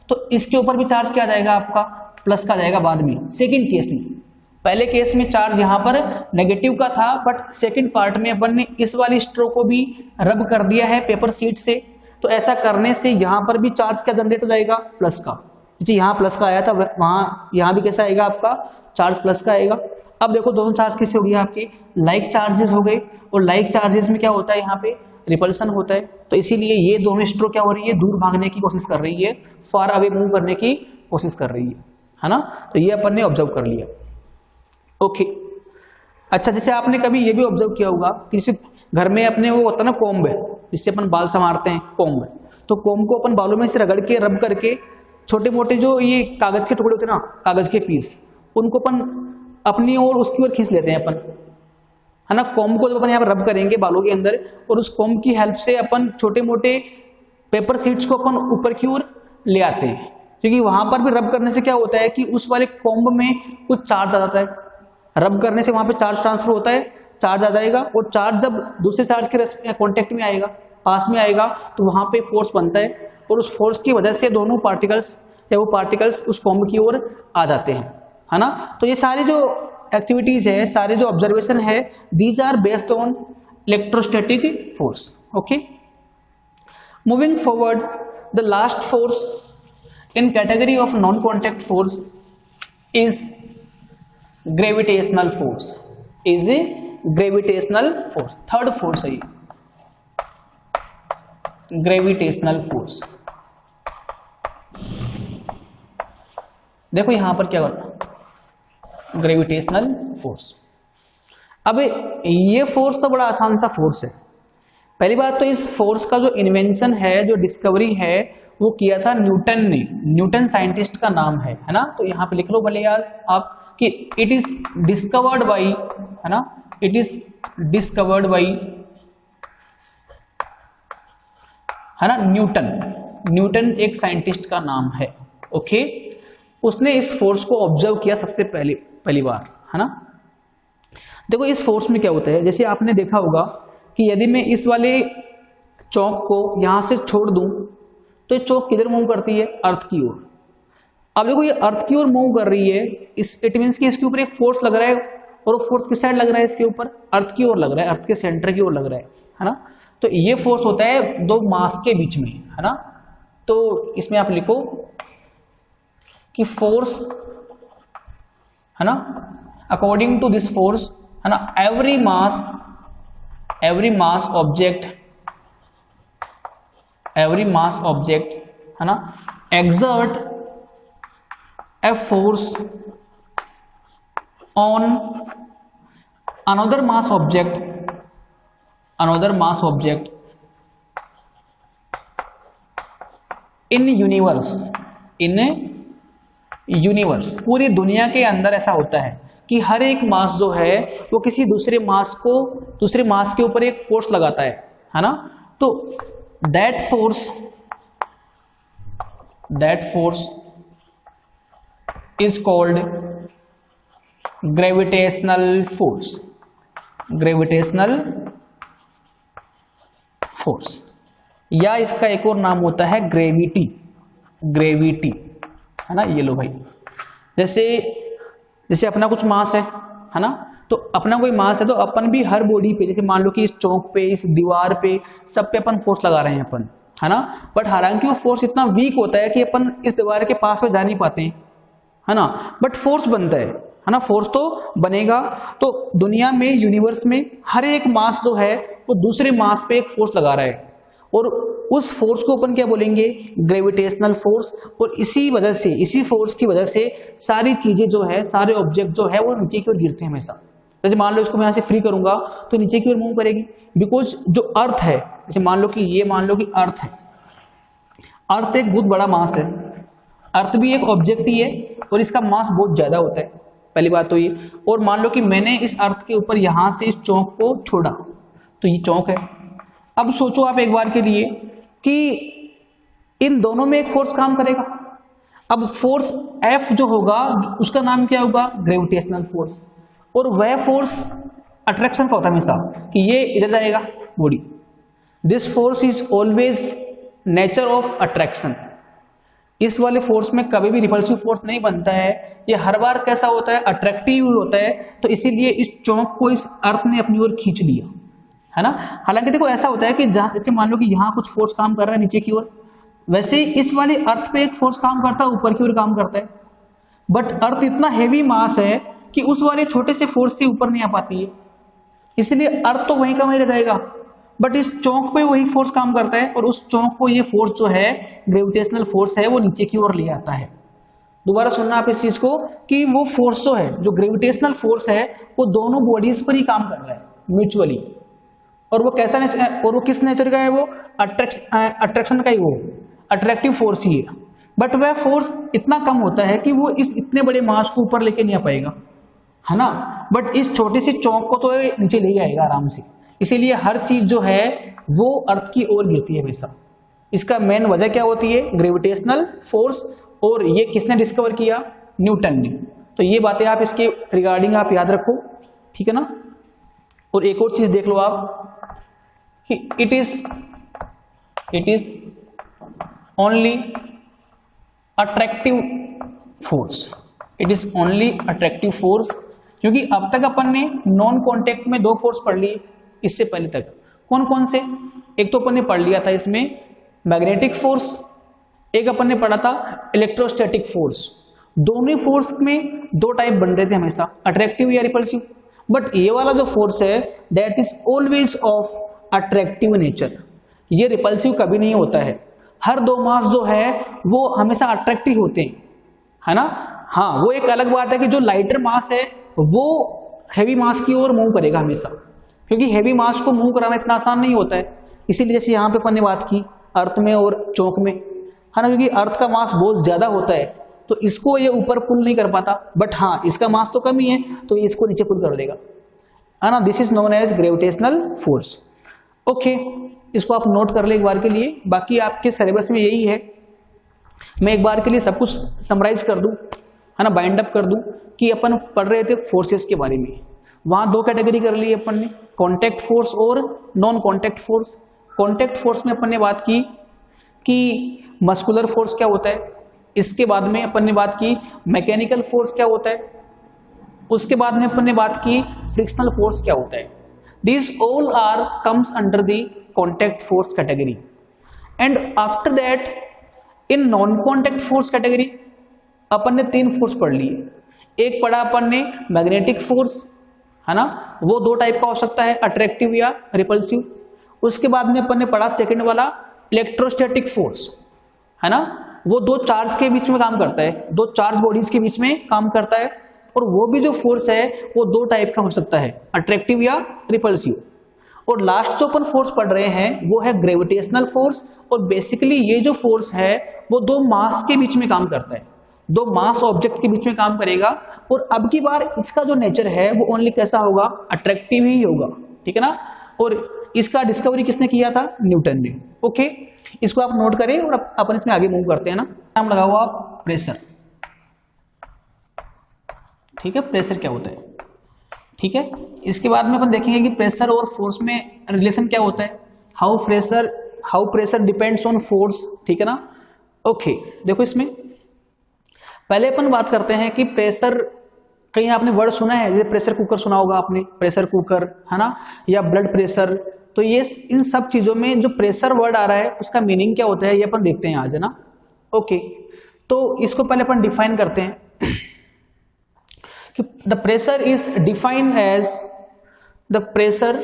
तो इसके ऊपर भी चार्ज क्या आ जाएगा आपका? प्लस का जाएगा बाद में, सेकेंड केस में। पहले केस में चार्ज यहाँ पर नेगेटिव का था, बट सेकेंड पार्ट में अपन ने इस वाली स्ट्रो को भी रब कर दिया है पेपर शीट से, तो ऐसा करने से यहाँ पर भी चार्ज क्या जनरेट हो जाएगा? प्लस का। जी यहाँ प्लस का आया था, वहां यहाँ भी कैसा आएगा आपका? चार्ज प्लस का आएगा। अब देखो दोनों चार्ज किससे हो गया आपके? लाइक चार्जेस हो गए, और लाइक चार्जेस में क्या होता है? यहाँ पे रिपल्सन होता है। तो इसीलिए ये दोनों स्ट्रो क्या हो रही है? दूर भागने की कोशिश कर रही है, फार अवे मूव करने की कोशिश कर रही है ना। तो ये अपन ने ऑब्जर्व कर लिया। ओके, अच्छा, जैसे आपने कभी ये भी ऑब्जर्व किया होगा कि जैसे घर में अपने वो होता है ना कोम्ब है, जिससे अपन बाल संवारते हैं, कोम्ब। तो कोम्ब को अपन बालों में से रगड़ के रब करके छोटे मोटे जो ये कागज के टुकड़े होते हैं ना, कागज के पीस, उनको अपन अपनी ओर उसकी ओर खींच लेते हैं अपन, है ना। कोम्ब को जब अपन यहाँ पर रब करेंगे बालों के अंदर, और उस कोम्ब की हेल्प से अपन छोटे मोटे पेपर शीट्स को अपन ऊपर की ओर ले आते हैं, क्योंकि वहां पर भी रब करने से क्या होता है कि उस वाले कोम्ब में कुछ चार्ज आ जाता है। रब करने से वहां पे चार्ज ट्रांसफर होता है, चार्ज आ जाएगा, और चार्ज जब दूसरे चार्ज के कांटेक्ट में आएगा, पास में आएगा, तो वहां पे फोर्स बनता है, और उस फोर्स की वजह से दोनों पार्टिकल्स या वो पार्टिकल्स उस कोम्ब की ओर आ जाते हैं, है ना। तो ये सारी जो एक्टिविटीज है, सारे जो ऑब्जर्वेशन है, these are based on electrostatic force. Okay, moving forward, the last force in category of non contact force is gravitational force. Is a gravitational force, third force है ये, ग्रेविटेशनल फोर्स। देखो यहां पर क्या करना, ग्रेविटेशनल फोर्स। अब ये force तो बड़ा आसान सा फोर्स है। पहली बात तो इस फोर्स का जो इन्वेंशन है, जो डिस्कवरी है, वो किया था न्यूटन ने। न्यूटन साइंटिस्ट का नाम है ना। तो यहां पे लिख लो भले आज आप कि इट इज डिस्कवर्ड बाई, है ना, इट इज डिस्कवर्ड बाई, है ना, न्यूटन। न्यूटन एक साइंटिस्ट का नाम है। ओके, उसने इस फोर्स को ऑब्जर्व किया सबसे पहली बार, है ना। देखो इस फोर्स में क्या होता है, जैसे आपने देखा होगा कि यदि मैं इस वाले चौक को यहां से छोड़ दूं तो ये चौक किधर मूव करती है? अर्थ की ओर। अब देखो ये अर्थ की ओर मूव कर रही है, इट मींस कि इसके ऊपर एक फोर्स लग रहा है, और वो फोर्स किस साइड लग रहा है? इसके ऊपर अर्थ की ओर लग रहा है, अर्थ के सेंटर की ओर लग रहा है ना। तो ये फोर्स होता है दो मास के बीच में, है ना। तो इसमें आप लिखो कि फोर्स, है ना, अकॉर्डिंग टू दिस फोर्स, है ना, एवरी मास ऑब्जेक्ट, है ना, exert a force on another mass object in universe. पूरी दुनिया के अंदर ऐसा होता है कि हर एक मास जो है वो किसी दूसरे मास के ऊपर एक फोर्स लगाता है ना। तो that force is called gravitational force। या इसका एक और नाम होता है ग्रेविटी, है ना। ये लो भाई, जैसे अपना कुछ मास है ना। तो अपना कोई मास है तो अपन भी हर बॉडी पे, जैसे मान लो कि इस चौक पे, इस दीवार पे, सब पे अपन फोर्स लगा रहे हैं अपन, है ना। बट हालांकि वो फोर्स इतना वीक होता है कि अपन इस दीवार के पास में जा नहीं पाते हैं, है ना। बट फोर्स बनता है ना, फोर्स तो बनेगा। तो दुनिया में, यूनिवर्स में हर एक मास जो है वो दूसरे मास पे एक फोर्स लगा रहा है, और उस फोर्स को अपन क्या बोलेंगे? Gravitational force. और इसी फोर्स की वजह से सारी चीजें जो है, सारे ऑब्जेक्ट जो है वो नीचे की ओर गिरते हैं हमेशा। जैसे मान लो इसको मैं यहां से फ्री करूंगा तो नीचे की ओर मूव करेगी, बिकॉज जो अर्थ है, जैसे मान लो कि अर्थ है, अर्थ एक बहुत बड़ा मास है, अर्थ भी एक ऑब्जेक्ट ही है, और इसका मास बहुत ज्यादा होता है। पहली बात तो ये। और मान लो कि मैंने इस अर्थ के ऊपर यहां से इस चौक को छोड़ा, तो ये चौक है। अब सोचो आप एक बार के लिए कि इन दोनों में एक फोर्स काम करेगा। अब फोर्स F जो होगा उसका नाम क्या होगा, ग्रेविटेशनल फोर्स। और वह फोर्स अट्रैक्शन का होता है हमेशा कि ये इधर जाएगा body. This force is always nature of attraction. इस वाले फोर्स में कभी भी रिपल्सिव फोर्स नहीं बनता है, ये हर बार कैसा होता है, अट्रैक्टिव होता है। तो इसीलिए इस चौक को इस अर्थ ने अपनी ओर खींच लिया, है ना। हालांकि देखो ऐसा होता है कि जैसे मान लो कि यहाँ कुछ फोर्स काम कर रहा है नीचे की ओर, वैसे इस वाले अर्थ पे एक फोर्स काम करता है, ऊपर की ओर काम करता है। बट अर्थ इतना हैवी मास है कि उस वाले छोटे से फोर्स से ऊपर नहीं आ पाती है, इसलिए अर्थ तो वहीं का वहीं रह जाएगा। बट इस चौक पे वही फोर्स काम करता है और उस चौक को ये फोर्स जो है ग्रेविटेशनल फोर्स है वो नीचे की ओर ले आता है। दोबारा सुनना आप इस चीज को कि वो फोर्स जो है, जो ग्रेविटेशनल फोर्स है, वो दोनों बॉडीज पर ही काम कर रहा है म्यूचुअली। और वो कैसा नेचर है, और वो किस नेचर का है, वो अट्रैक्शन का ही, वो अट्रैक्टिव फोर्स ही है। बट वह फोर्स इतना कम होता है कि वो इस इतने बड़े मास को ऊपर लेके नहीं आ पाएगा, है ना। बट इस छोटी सी चौक को तो नीचे ले आएगा आराम से। इसीलिए हर चीज जो है वो अर्थ की ओर गिरती है हमेशा। इसका मेन वजह क्या होती है, ग्रेविटेशनल फोर्स। और ये किसने डिस्कवर किया, न्यूटन ने। तो ये बातें आप इसके रिगार्डिंग आप याद रखो, ठीक है ना। और एक और चीज देख लो आप कि it is only attractive force. It is only attractive force, क्योंकि अब तक अपन ने नॉन कॉन्टेक्ट में दो फोर्स पढ़ लिए इससे पहले तक। कौन कौन से, एक तो अपन ने पढ़ लिया था इसमें मैग्नेटिक फोर्स, एक अपन ने पढ़ा था इलेक्ट्रोस्टैटिक फोर्स। दोनों फोर्स में दो टाइप बन रहे थे हमेशा, अट्रैक्टिव या रिपल्सिव। बट ये वाला जो फोर्स है that is always of attractive nature, ये रिपल्सिव कभी नहीं होता है। हर दो मास जो है वो हमेशा अट्रैक्टिव होते हैं, है ना। हाँ, वो एक अलग बात है कि जो लाइटर मास है वो हैवी मास की ओर मूव करेगा हमेशा, क्योंकि हैवी मास को मूव कराना इतना आसान नहीं होता है। इसीलिए जैसे यहाँ पे अपन ने बात की अर्थ में और चौक में, है ना, क्योंकि अर्थ का मास बहुत ज्यादा होता है तो इसको ये ऊपर पुल नहीं कर पाता। बट हाँ, इसका मास तो कम ही है तो ये इसको नीचे पुल कर देगा, है ना। This is known as gravitational force. Okay, इसको आप नोट कर ले एक बार के लिए। बाकी आपके सिलेबस में यही है, मैं एक बार के लिए सब कुछ समराइज कर दूं, है ना, बाइंड अप कर दूं कि अपन पढ़ रहे थे फोर्सेस के बारे में। वहां दो कैटेगरी कर ली अपन ने, कॉन्टैक्ट फोर्स और non contact force. Contact force में अपन ने बात की कि मस्कुलर फोर्स क्या होता है, इसके बाद में अपन ने बात की मैकेनिकल फोर्स क्या होता है, उसके बाद में अपन ने बात की फ्रिक्शनल फोर्स क्या होता है। These all are comes under the contact force category. And after that, in non-contact force category, अपन ने तीन फोर्स पढ़ लिए। एक पढ़ा अपन ने मैग्नेटिक फोर्स, है ना, वो दो टाइप का हो सकता है, अट्रैक्टिव या रिपल्सिव। उसके बाद में अपन ने पढ़ा सेकंड वाला इलेक्ट्रोस्टैटिक फोर्स, है ना, वो दो चार्ज के बीच में काम करता है, दो चार्ज बॉडीज के बीच में काम करता है। और वो भी जो फोर्स है वो दो टाइप का हो सकता है, अट्रैक्टिव या रिपल्सिव। और लास्ट जो अपन फोर्स पढ़ रहे हैं वो है ग्रेविटेशनल फोर्स। और बेसिकली ये जो फोर्स है वो दो मास के बीच में काम करता है, दो मास ऑब्जेक्ट के बीच में काम करेगा। और अब की बार इसका जो नेचर है वो ओनली कैसा होगा, अट्रैक्टिव ही होगा, ठीक है ना। और इसका डिस्कवरी किसने किया था, न्यूटन ने। ओके, इसको आप नोट करें और अपन इसमें आगे मूव करते हैं ना। नाम लगा हुआ प्रेशर, ठीक है, प्रेशर क्या होता है, ठीक है। इसके बाद में अपन देखेंगे कि प्रेशर और फोर्स में रिलेशन क्या होता है, how pressure depends on force, ठीक है ना। ओके, देखो इसमें पहले अपन बात करते हैं कि प्रेशर, कहीं आपने वर्ड सुना है, जैसे प्रेशर कुकर सुना होगा आपने, प्रेशर कुकर, है ना, या ब्लड प्रेशर। तो ये इन सब चीजों में जो प्रेशर वर्ड आ रहा है उसका मीनिंग क्या होता है ये अपन देखते हैं आज, है ना। ओके, तो इसको पहले अपन डिफाइन करते हैं। The pressure is defined as the pressure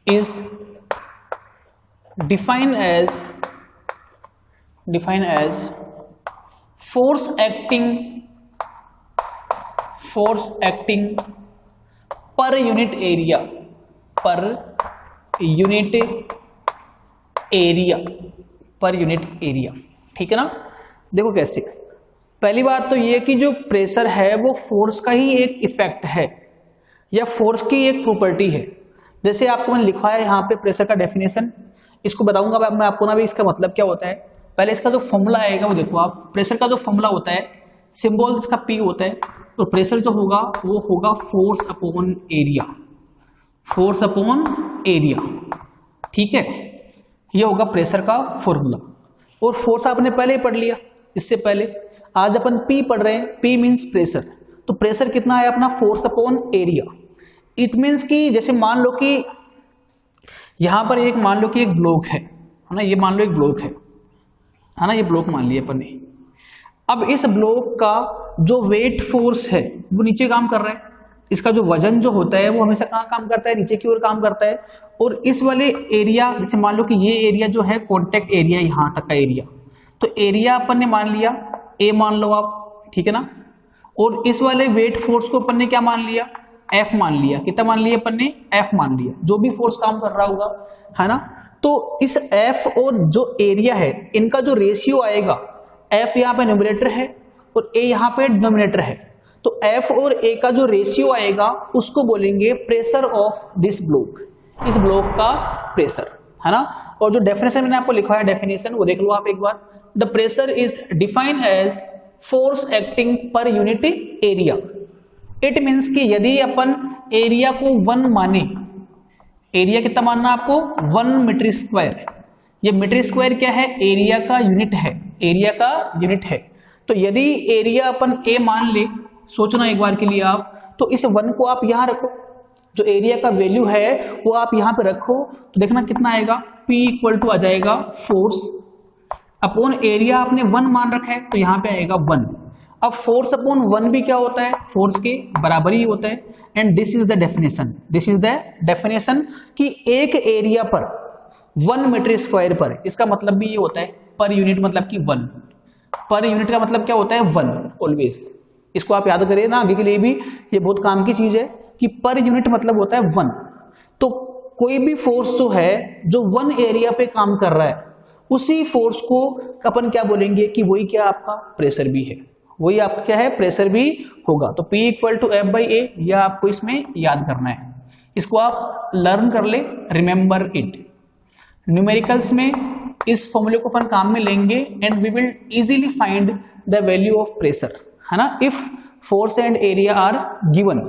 is defined as force acting per unit area, ठीक है ना। देखो कैसे, पहली बात तो ये कि जो प्रेशर है वो फोर्स का ही एक इफेक्ट है या फोर्स की एक प्रॉपर्टी है। जैसे आपको मैंने लिखा है यहाँ पे प्रेशर का डेफिनेशन, इसको बताऊंगा मैं आपको ना भी इसका मतलब क्या होता है। पहले इसका जो फॉर्मूला आएगा वो देखो आप, प्रेशर का जो फॉर्मूला होता है सिंबल इसका P होता है, तो प्रेशर जो होगा वो होगा force upon area, force upon area, ठीक है, ये होगा प्रेशर का फॉर्मूला। और फोर्स आपने पहले ही पढ़ लिया इससे पहले, आज अपन P पढ़ रहे हैं, P मीन्स प्रेशर, तो प्रेशर कितना है अपना force upon area. It means कि जैसे मान लो कि यहां पर एक मान लो कि एक ब्लॉक है ना, ये मान लो एक ब्लॉक है ना, ये ब्लॉक मान लिया अपन ने। अब इस ब्लॉक का जो वेट फोर्स है वो नीचे काम कर रहा है, इसका जो वजन जो होता है वो हमेशा कहाँ काम करता है, नीचे की ओर काम करता है। और इस वाले एरिया, जैसे मान लो कि ये एरिया जो है कॉन्टेक्ट एरिया, यहां तक का एरिया, तो एरिया अपन ने मान लिया ए मान लो आप, ठीक है ना। और इस वाले वेट फोर्स को अपन ने क्या मान लिया, एफ मान लिया। कितना मान लिया अपन ने, एफ मान लिया, जो भी फोर्स काम कर रहा होगा, है ना। तो इस एफ और जो एरिया है इनका जो रेशियो आएगा, एफ यहाँ पे न्यूमरेटर है और ए यहाँ पे डिनोमिनेटर है, तो एफ और ए का जो रेशियो आएगा उसको बोलेंगे प्रेशर ऑफ दिस ब्लॉक, इस ब्लॉक का प्रेशर, है ना। और जो डेफिनेशन मैंने आपको लिखा है डेफिनेशन वो देख लो आप एक बार, the pressure is defined as force acting per unit area. It means कि यदि अपन एरिया को 1 माने, एरिया कितना मानना आपको 1 मीटर स्क्वायर, ये मीटर स्क्वायर क्या है, एरिया का यूनिट है, एरिया का यूनिट है। तो यदि एरिया अपन ए मान ले, सोचना एक बार के लिए आप, तो इस 1 को आप यहां रखो, जो एरिया का वैल्यू है वो आप यहां पे रखो, तो देखना कितना आएगा, P इक्वल टू आ जाएगा फोर्स अपॉन एरिया, आपने 1 मान रखा है तो यहां पे आएगा 1। अब फोर्स अपॉन 1 भी क्या होता है, फोर्स के बराबर ही होता है। And this is the definition, this is the definition कि एक एरिया पर 1 मीटर स्क्वायर पर, इसका मतलब भी ये होता है पर यूनिट, मतलब कि 1 पर यूनिट का मतलब क्या होता है 1 ऑलवेज। इसको आप याद करिए ना, आगे के लिए भी ये बहुत काम की चीज है कि पर यूनिट मतलब होता है 1। तो कोई भी फोर्स जो है जो 1 एरिया पे काम कर रहा है, उसी फोर्स को अपन क्या बोलेंगे कि वही क्या आपका प्रेशर भी है, वही आपका क्या है प्रेशर भी होगा। तो P equal to F by A, यह आपको इसमें याद करना है, इसको आप लर्न कर ले, रिमेंबर इट। न्यूमेरिकल्स में इस फॉर्मूले को अपन काम में लेंगे and we will easily find the value of pressure, है ना, if force and area are given.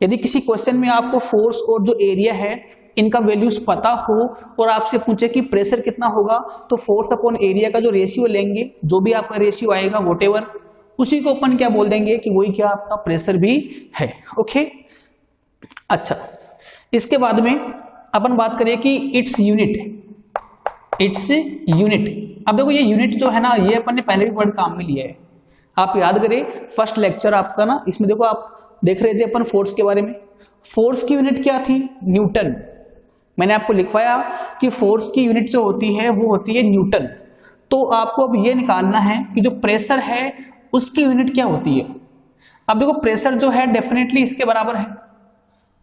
यदि किसी क्वेश्चन में आपको फोर्स और जो एरिया है इनका वैल्यूज पता हो और आपसे पूछे कि प्रेशर कितना होगा, तो फोर्स अपॉन एरिया का जो रेशियो लेंगे, जो भी आपका रेशियो आएगा व्हाटएवर, उसी को अपन क्या बोल देंगे कि वही क्या आपका प्रेशर भी है। ओके, अच्छा, इसके बाद में अपन बात करें कि इट्स यूनिट, इट्स यूनिट। अब देखो ये यूनिट जो है ना, ये अपन ने पहले भी वर्ड काम में लिया है, आप याद करें फर्स्ट लेक्चर आपका ना, इसमें देखो आप देख रहे थे अपन फोर्स के बारे में। फोर्स की यूनिट क्या थी, न्यूटन। मैंने आपको लिखवाया कि फोर्स की यूनिट जो होती है वो होती है न्यूटन। तो आपको अब ये निकालना है कि जो प्रेशर है उसकी यूनिट क्या होती है। अब देखो प्रेशर जो है डेफिनेटली इसके बराबर है,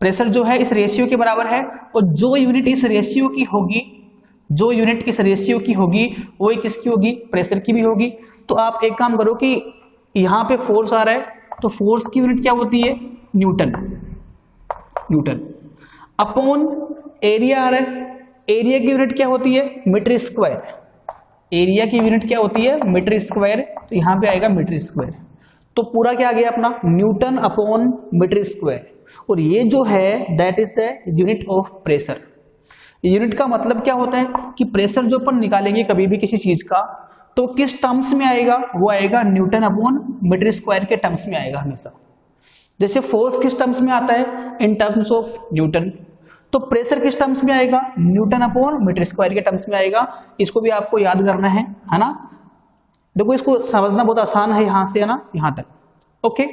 प्रेशर जो है इस रेशियो के बराबर है, और जो यूनिट इस रेशियो की होगी, जो यूनिट इस रेशियो की होगी वही किसकी होगी, प्रेशर की भी होगी। तो आप एक काम करो कि यहां पे फोर्स आ रहा है तो फोर्स की यूनिट क्या होती है, न्यूटन, न्यूटन अपॉन एरिया आ रहा है, एरिया की यूनिट क्या होती है, मीटर स्क्वायर, एरिया की यूनिट क्या होती है, मीटर स्क्वायर, तो यहां पे आएगा मीटर स्क्वायर। तो पूरा क्या आ गया अपना, न्यूटन अपॉन मीटर स्क्वायर, और ये जो है that is the unit of pressure. Unit का मतलब क्या होता है कि प्रेशर जो अपन निकालेंगे कभी भी किसी चीज का, तो किस टर्म्स में आएगा, वो आएगा न्यूटन अपॉन मीटर स्क्वायर के टर्म्स में आएगा हमेशा। जैसे फोर्स किस टर्म्स में आता है, इन टर्म्स ऑफ न्यूटन, तो प्रेशर किस टर्म्स में आएगा, न्यूटन अपॉन मीटर स्क्वायर के टर्म्स में आएगा। इसको भी आपको याद करना है ना। देखो इसको समझना बहुत आसान है, यहां से है ना यहां तक। ओके,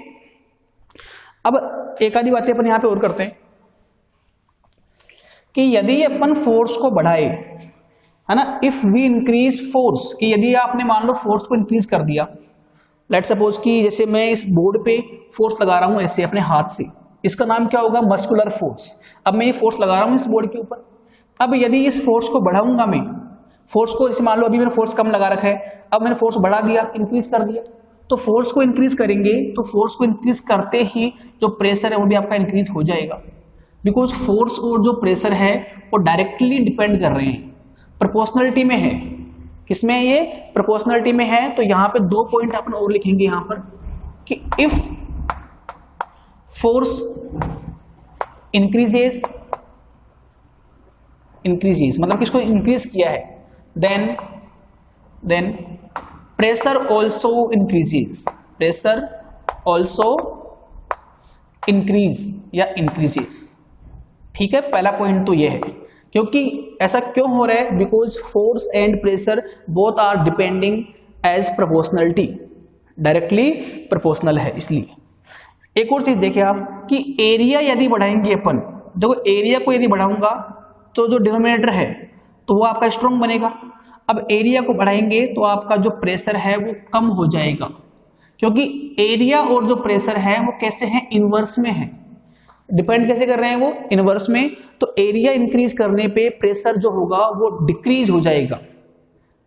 अब एक आधी बातें अपन यहां पे और करते हैं कि यदि अपन फोर्स को बढ़ाए, है ना, इफ वी इंक्रीज फोर्स, कि यदि आपने मान लो फोर्स को इंक्रीज कर दिया, लेट सपोज कि जैसे मैं इस बोर्ड पे फोर्स लगा रहा हूं ऐसे अपने हाथ से, इसका नाम क्या होगा, मस्कुलर फोर्स। अब मैं ये फोर्स लगा रहा हूं इस बोर्ड के ऊपर, अब यदि इस फोर्स को बढ़ाऊंगा मैं, फोर्स को जैसे मान लो अभी मैंने फोर्स कम लगा रखा है, अब मैंने फोर्स बढ़ा दिया, इंक्रीज कर दिया, तो फोर्स को इंक्रीज करेंगे तो फोर्स को इंक्रीज करते ही जो प्रेशर है वो भी आपका इंक्रीज हो जाएगा, बिकॉज फोर्स और जो प्रेशर है वो डायरेक्टली डिपेंड कर रहे हैं, प्रोपोर्शनलिटी में है। किसमें है ये? प्रोपोर्शनलिटी में है। तो यहाँ पे 2 पॉइंट अपन और लिखेंगे यहाँ पर कि इफ फोर्स इंक्रीजेस मतलब किसको इंक्रीज किया है, then pressure also increases, pressure also increase या इंक्रीजेस। ठीक है, पहला पॉइंट तो ये है। क्योंकि ऐसा क्यों हो रहा है? Because force and pressure both are depending as proportionality, directly proportional है इसलिए। एक और चीज देखिए आप कि एरिया यदि बढ़ाएंगे अपन, देखो एरिया को यदि बढ़ाऊंगा तो जो डिनोमिनेटर है तो वो आपका स्ट्रॉन्ग बनेगा। अब एरिया को बढ़ाएंगे तो आपका जो प्रेशर है वो कम हो जाएगा, क्योंकि एरिया और जो प्रेशर है वो कैसे हैं? इनवर्स में है। डिपेंड कैसे कर रहे हैं? वो इनवर्स में। तो एरिया इंक्रीज करने पे प्रेशर जो होगा वो डिक्रीज हो जाएगा,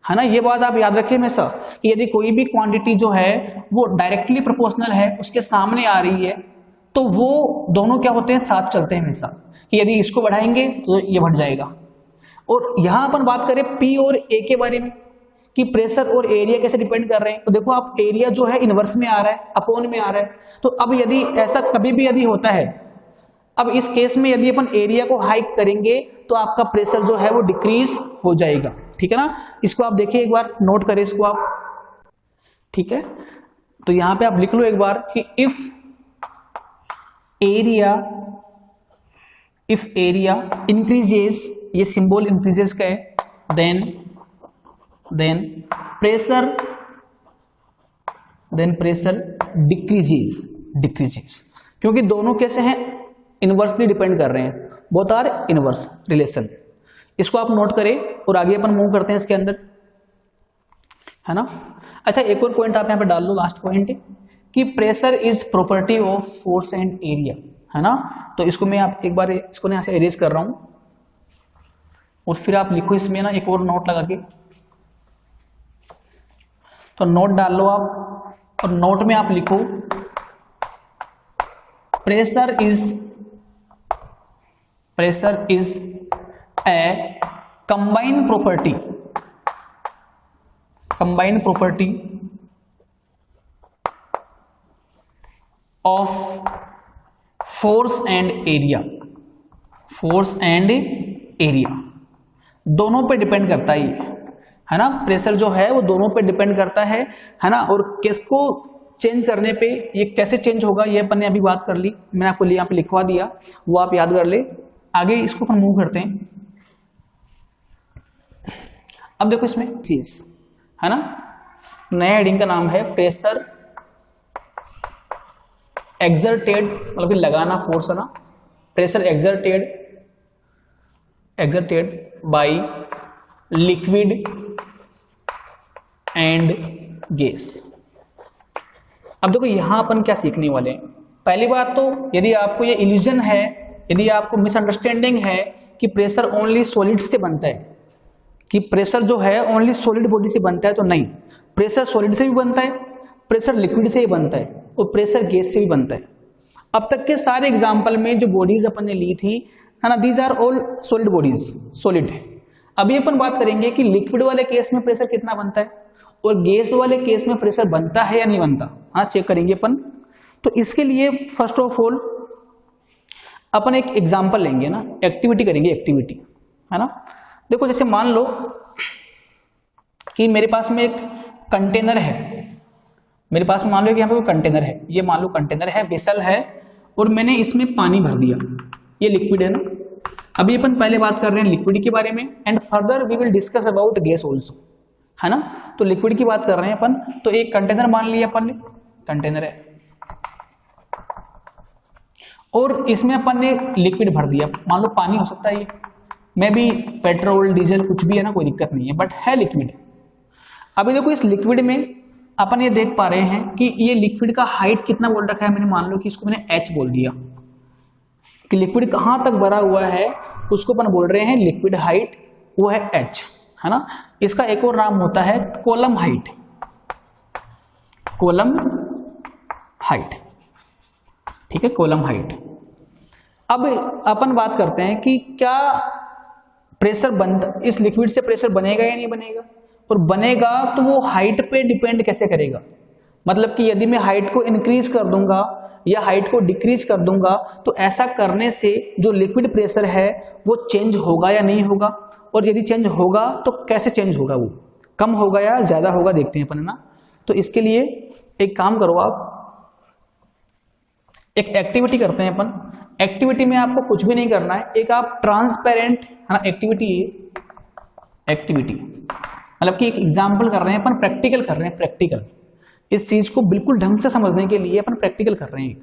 है ना। ये बात आप याद रखें हमेशा कि यदि कोई भी क्वांटिटी जो है वो डायरेक्टली प्रोपोर्शनल है, उसके सामने आ रही है, तो वो दोनों क्या होते हैं? साथ चलते हैं हमेशा, कि यदि इसको बढ़ाएंगे तो ये बढ़ जाएगा। और यहां अपन बात करें पी और ए के बारे में कि प्रेशर और एरिया कैसे डिपेंड कर रहे हैं, तो देखो आप एरिया जो है इनवर्स में आ रहा है, अपॉन में आ रहा है। तो अब यदि ऐसा कभी भी यदि होता है, अब इस केस में यदि अपन एरिया को हाइक करेंगे तो आपका प्रेशर जो है वो डिक्रीज हो जाएगा। ठीक है ना। इसको आप देखिए एक बार, नोट करें इसको आप। ठीक है, तो यहां पे आप लिख लो एक बार कि इफ एरिया इंक्रीजेस, ये सिंबल इंक्रीजेस का है, देन प्रेशर डिक्रीजेस, क्योंकि दोनों कैसे हैं? इनवर्सली डिपेंड कर रहे हैं, बोथ आर इनवर्स रिलेशन। इसको आप नोट करें और आगे अपन मूव करते हैं इसके अंदर, है ना। अच्छा, एक और पॉइंट आप यहां पे डाल लो, लास्ट पॉइंट कि pressure is property of force and area, है ना। तो इसको मैं आप एक बार इसको यहां से एरेज कर रहा हूं और फिर आप लिखो इसमें ना एक और नोट लगा के, तो नोट डाल लो आप, और नोट में आप लिखो pressure is a combined property of force and area, दोनों पे डिपेंड करता है ना। प्रेशर जो है वो दोनों पे डिपेंड करता है ना। और किसको चेंज करने पे ये कैसे चेंज होगा ये अपन ने अभी बात कर ली, मैंने आपको यहाँ पे लिखवा दिया, वो आप याद कर ले। आगे इसको अपन मूव करते हैं। अब देखो इसमें चीज है ना, नया हेडिंग का नाम है प्रेशर एक्सर्टेड, मतलब कि लगाना फोर्स है ना। Pressure exerted by liquid and gas. अब देखो यहां अपन क्या सीखने वाले हैं। पहली बात तो यदि आपको ये इल्यूजन है, यदि आपको मिसअंडरस्टैंडिंग है कि प्रेशर ओनली सॉलिड से बनता है, कि प्रेशर जो है ओनली सॉलिड बॉडी से बनता है, तो नहीं, प्रेशर सॉलिड से भी बनता है, प्रेशर लिक्विड से भी बनता है और प्रेशर गैस से भी बनता है। अब तक के सारे एग्जाम्पल में जो बॉडीज अपन ने ली थी, है ना, these are all solid bodies, solid है। अभी अपन बात करेंगे कि लिक्विड वाले केस में प्रेशर कितना बनता है और गैस वाले केस में प्रेशर बनता है या नहीं बनता, हाँ चेक करेंगे अपन। तो इसके लिए फर्स्ट ऑफ ऑल अपन एक एग्जाम्पल लेंगे ना, एक्टिविटी करेंगे, एक्टिविटी, है ना। देखो जैसे मान लो कि मेरे पास में एक कंटेनर है, मेरे पास मान लो कि यहाँ पे कोई कंटेनर है, ये मान लो कंटेनर है, वेसल है, और मैंने इसमें पानी भर दिया, ये लिक्विड है ना। अभी अपन पहले बात कर रहे हैं लिक्विड के बारे में, and further we will discuss about gas also, है ना। तो लिक्विड की बात कर रहे हैं अपन। तो एक कंटेनर मान लिया अपन ने, कंटेनर है, और इसमें अपन ने लिक्विड भर दिया, मान लो पानी हो सकता है, ये मे भी पेट्रोल डीजल कुछ भी है ना, कोई दिक्कत नहीं है, बट है लिक्विड। अभी देखो इस लिक्विड में अपन ये देख पा रहे हैं कि ये लिक्विड का हाइट कितना बोल रखा है मैंने, मान लो कि इसको मैंने h बोल दिया, कि लिक्विड कहां तक भरा हुआ है उसको अपन बोल रहे हैं लिक्विड हाइट, वो है h, है ना। इसका एक और नाम होता है कॉलम हाइट, कॉलम हाइट, ठीक है, कॉलम हाइट। अब अपन बात करते हैं कि क्या प्रेशर इस लिक्विड से प्रेशर बनेगा या नहीं बनेगा, और बनेगा तो वो हाइट पे डिपेंड कैसे करेगा। मतलब कि यदि मैं हाइट को इंक्रीज कर दूंगा या हाइट को डिक्रीज कर दूंगा तो ऐसा करने से जो लिक्विड प्रेशर है वो चेंज होगा या नहीं होगा, और यदि चेंज होगा तो कैसे चेंज होगा, वो कम होगा या ज्यादा होगा, देखते हैं अपन, है ना। तो इसके लिए एक काम करो, आप एक एक्टिविटी करते हैं अपन। एक्टिविटी में आपको कुछ भी नहीं करना है, एक आप ट्रांसपेरेंट, है ना, एक्टिविटी मतलब कि एक एग्जाम्पल कर रहे हैं अपन, प्रैक्टिकल कर रहे हैं, प्रैक्टिकल इस चीज को बिल्कुल ढंग से समझने के लिए अपन प्रैक्टिकल कर रहे हैं।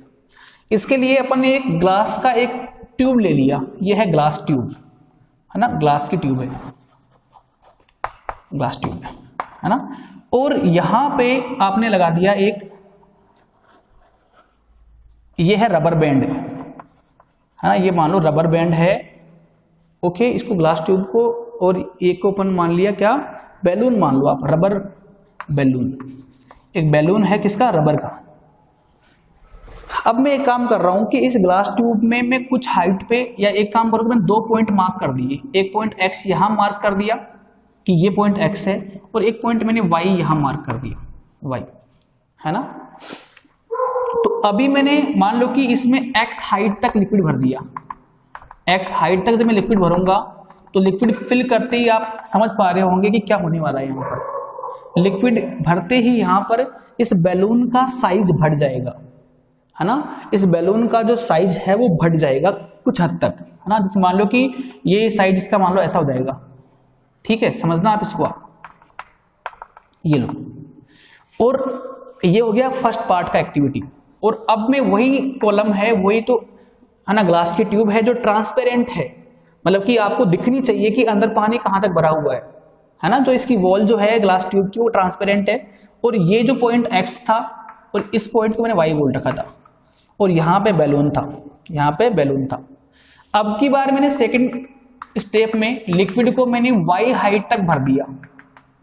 इसके लिए अपन ने एक ग्लास का एक ट्यूब ले लिया, यह है ग्लास ट्यूब, है ना, ग्लास की ट्यूब है, ग्लास ट्यूब है ना। और यहां पे आपने लगा दिया एक, ये है रबर बैंड, है ना, ये मान लो रबर बैंड है, ओके। इसको ग्लास ट्यूब को, और एक को अपन मान लिया क्या, बैलून मान लो आप, रबर बैलून, एक बैलून है किसका, रबर का। अब मैं एक काम कर रहा हूं कि इस ग्लास ट्यूब में मैं कुछ हाइट पे, या एक काम करूं, मैंने 2 पॉइंट मार्क कर दिए, एक पॉइंट एक्स यहां मार्क कर दिया कि ये पॉइंट एक्स है, और एक पॉइंट मैंने वाई यहां मार्क कर दिया, वाई, है ना। तो अभी मैंने मान लो कि इसमें एक्स हाइट तक लिक्विड भर दिया, एक्स हाइट तक जब मैं लिक्विड भरूंगा तो लिक्विड फिल करते ही आप समझ पा रहे होंगे कि क्या होने वाला है। यहाँ पर लिक्विड भरते ही यहाँ पर इस बैलून का साइज बढ़ जाएगा, है ना, इस बैलून का जो साइज है वो बढ़ जाएगा कुछ हद तक, है ना। जैसे मान लो कि ये साइज इसका मान लो ऐसा हो जाएगा, ठीक है, समझना आप इसको, ये लो। और ये हो गया फर्स्ट पार्ट का एक्टिविटी। और अब में वही कॉलम है, वही तो, है ना, ग्लास की ट्यूब है जो ट्रांसपेरेंट है, मतलब कि आपको दिखनी चाहिए कि अंदर पानी कहां तक भरा हुआ है ना। तो इसकी वॉल जो है ग्लास ट्यूब की वो ट्रांसपेरेंट है, और ये जो पॉइंट एक्स था और इस पॉइंट को मैंने वाई बोल रखा था, और यहाँ पे बैलून था, यहाँ पे बैलून था। अब की बार मैंने सेकंड स्टेप में लिक्विड को मैंने वाई हाइट तक भर दिया,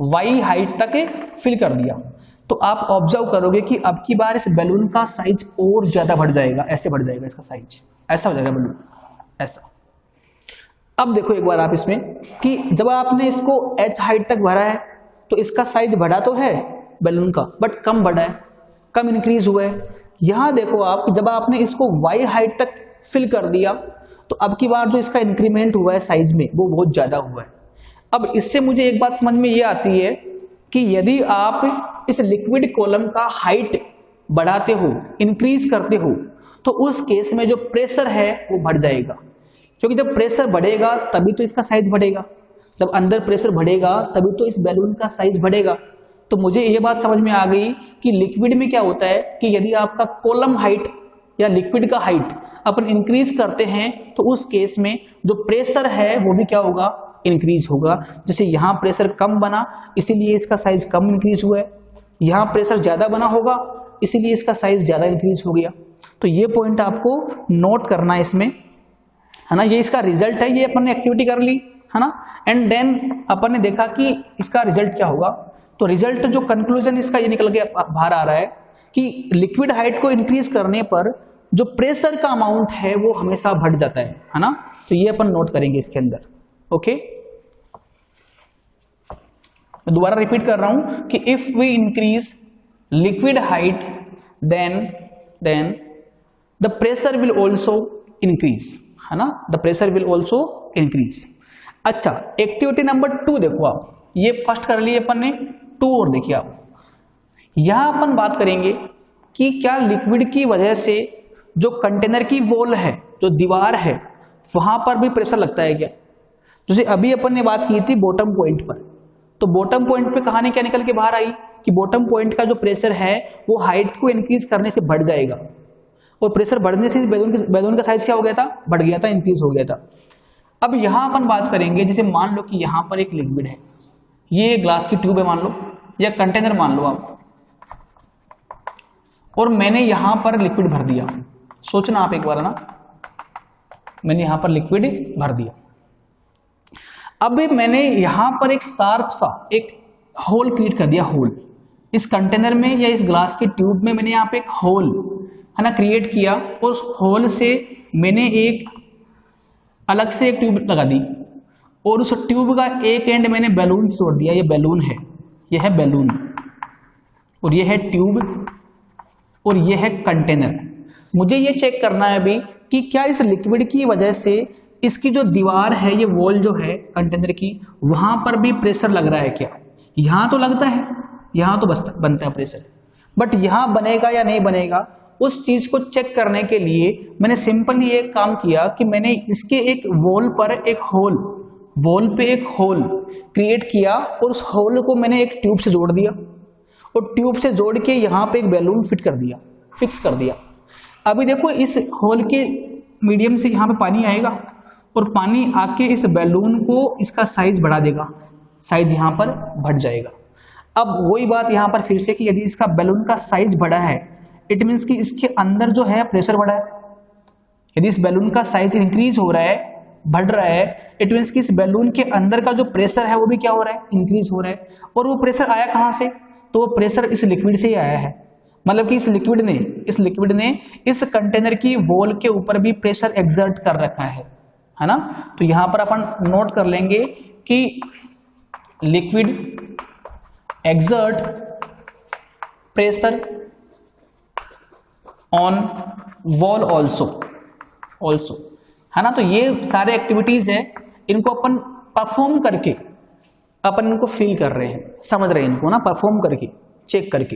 वाई हाइट तक फिल कर दिया। तो आप ऑब्जर्व करोगे कि अब की बार इस बैलून का साइज और ज्यादा बढ़ जाएगा, ऐसे बढ़ जाएगा इसका साइज, ऐसा हो जाएगा बैलून, ऐसा। अब देखो एक बार आप इसमें कि जब आपने इसको h हाइट तक भरा है तो इसका साइज बढ़ा तो है बैलून का, बट कम बढ़ा है, कम इंक्रीज हुआ है। यहां देखो आप, जब आपने इसको y हाइट तक फिल कर दिया तो अब की बार जो इसका इंक्रीमेंट हुआ है साइज में वो बहुत ज्यादा हुआ है। अब इससे मुझे एक बात समझ में ये आती है कि यदि आप इस लिक्विड कॉलम का हाइट बढ़ाते हो, इंक्रीज करते हो, तो उस केस में जो प्रेशर है वो बढ़ जाएगा, क्योंकि जब प्रेशर बढ़ेगा तभी तो इसका साइज बढ़ेगा, जब अंदर प्रेशर बढ़ेगा तभी तो इस बैलून का साइज बढ़ेगा। तो मुझे ये बात समझ में आ गई कि लिक्विड में क्या होता है कि यदि आपका कॉलम हाइट या लिक्विड का हाइट अपन इंक्रीज करते हैं तो उस केस में जो प्रेशर है वो भी क्या होगा, इंक्रीज होगा। जैसे यहाँ प्रेशर कम बना इसीलिए इसका साइज कम इंक्रीज हुआ है, यहाँ प्रेशर ज्यादा बना होगा इसीलिए इसका साइज ज्यादा इंक्रीज हो गया। तो ये पॉइंट आपको नोट करना है इसमें, है ना। ये इसका रिजल्ट है, ये अपन ने एक्टिविटी कर ली, है ना। एंड देन अपन ने देखा कि इसका रिजल्ट क्या होगा। तो रिजल्ट जो कंक्लूजन इसका ये निकल के बाहर आ रहा है कि लिक्विड हाइट को इंक्रीज करने पर जो प्रेशर का अमाउंट है वो हमेशा बढ़ जाता है ना। तो ये अपन नोट करेंगे इसके अंदर, ओके। मैं दोबारा रिपीट कर रहा हूं कि if we increase liquid height then the pressure will also increase, है ना, the pressure will also increase. अच्छा, एक्टिविटी नंबर 2 देखो आप, ये फर्स्ट कर लिए अपन ने, 2 और देखिए आप। यहां अपन बात करेंगे कि क्या लिक्विड की वजह से जो कंटेनर की वॉल है, जो दीवार है, वहां पर भी प्रेशर लगता है क्या। जैसे अभी अपन ने बात की थी बॉटम पॉइंट पर, तो बॉटम पॉइंट पे कहानी क्या निकल के बाहर आई कि बॉटम पॉइंट का जो प्रेशर है वो हाइट को इंक्रीज करने से बढ़ जाएगा, और प्रेशर बढ़ने से बैलून का साइज क्या हो गया था, बढ़ गया था, इंक्रीज हो गया था। अब यहां अपन बात करेंगे, जैसे मान लो कि यहां पर एक लिक्विड है, ये ग्लास की ट्यूब है मान लो, या कंटेनर मान लो आप, और मैंने यहां पर लिक्विड भर दिया। सोचना आप एक बार, ना, मैंने यहां पर लिक्विड भर दिया। अब मैंने यहां पर एक शार्प सा एक होल क्रिएट कर दिया, होल इस कंटेनर में या इस ग्लास के ट्यूब में मैंने यहाँ पे एक होल है ना क्रिएट किया, और उस होल से मैंने एक अलग से एक ट्यूब लगा दी, और उस ट्यूब का एक एंड मैंने बैलून से जोड़ दिया। ये बैलून है, ये है बैलून, और ये है ट्यूब, और ये है कंटेनर। मुझे ये चेक करना है अभी कि क्या इस लिक्विड की वजह से इसकी जो दीवार है, ये वॉल जो है कंटेनर की, वहां पर भी प्रेशर लग रहा है क्या। यहां तो लगता है, यहां तो बनता है प्रेशर, बट यहां बनेगा या नहीं बनेगा, उस चीज को चेक करने के लिए मैंने सिंपली एक काम किया कि मैंने इसके एक वॉल पर एक होल, वॉल पे एक होल क्रिएट किया, और उस होल को मैंने एक ट्यूब से जोड़ दिया, और ट्यूब से जोड़ के यहाँ पे एक बैलून फिट कर दिया, फिक्स कर दिया। अभी देखो इस होल के मीडियम से यहाँ पे पानी आएगा, और पानी आके इस बैलून को इसका साइज बढ़ा देगा, साइज यहाँ पर बढ़ जाएगा। अब वही बात यहाँ पर फिर से कि यदि इसका बैलून का साइज बढ़ा है, इट मीन्स कि इसके अंदर जो है प्रेशर बढ़ा है। यदि इस बैलून का साइज इंक्रीज हो रहा है, बढ़ रहा है, इट मीन्स कि इस बैलून के अंदर का जो प्रेशर है वो भी क्या हो रहा है, इंक्रीज हो रहा है। और वो प्रेशर आया कहाँ से, तो वो प्रेशर इस लिक्विड से ही आया है। मतलब कि इस लिक्विड ने इस कंटेनर की वॉल के ऊपर भी प्रेशर एक्सर्ट कर रखा है ना। तो यहां पर अपन नोट कर लेंगे कि liquid exert pressure on wall also है ना। तो ये सारे एक्टिविटीज है, इनको अपन परफॉर्म करके अपन इनको फील कर रहे हैं, समझ रहे हैं इनको ना, परफॉर्म करके, चेक करके।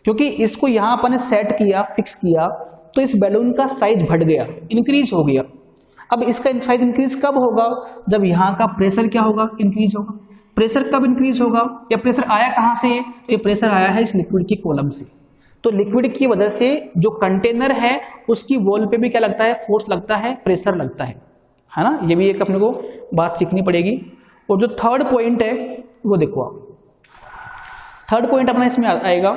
क्योंकि इसको यहां अपन ने सेट किया, फिक्स किया, तो इस बैलून का साइज बढ़ गया, इंक्रीज हो गया। अब इसका साइज इंक्रीज कब होगा, जब यहाँ का प्रेशर क्या होगा, इंक्रीज होगा। प्रेशर कब इंक्रीज होगा, या प्रेशर आया कहां से, तो ये प्रेशर आया है इस लिक्विड की कॉलम से। तो लिक्विड की वजह से जो कंटेनर है उसकी वॉल पे भी क्या लगता है, फोर्स लगता है, प्रेशर लगता है ना। ये भी एक अपने को बात सीखनी पड़ेगी। और जो थर्ड पॉइंट है वो देखो आप, थर्ड पॉइंट अपना इसमें आएगा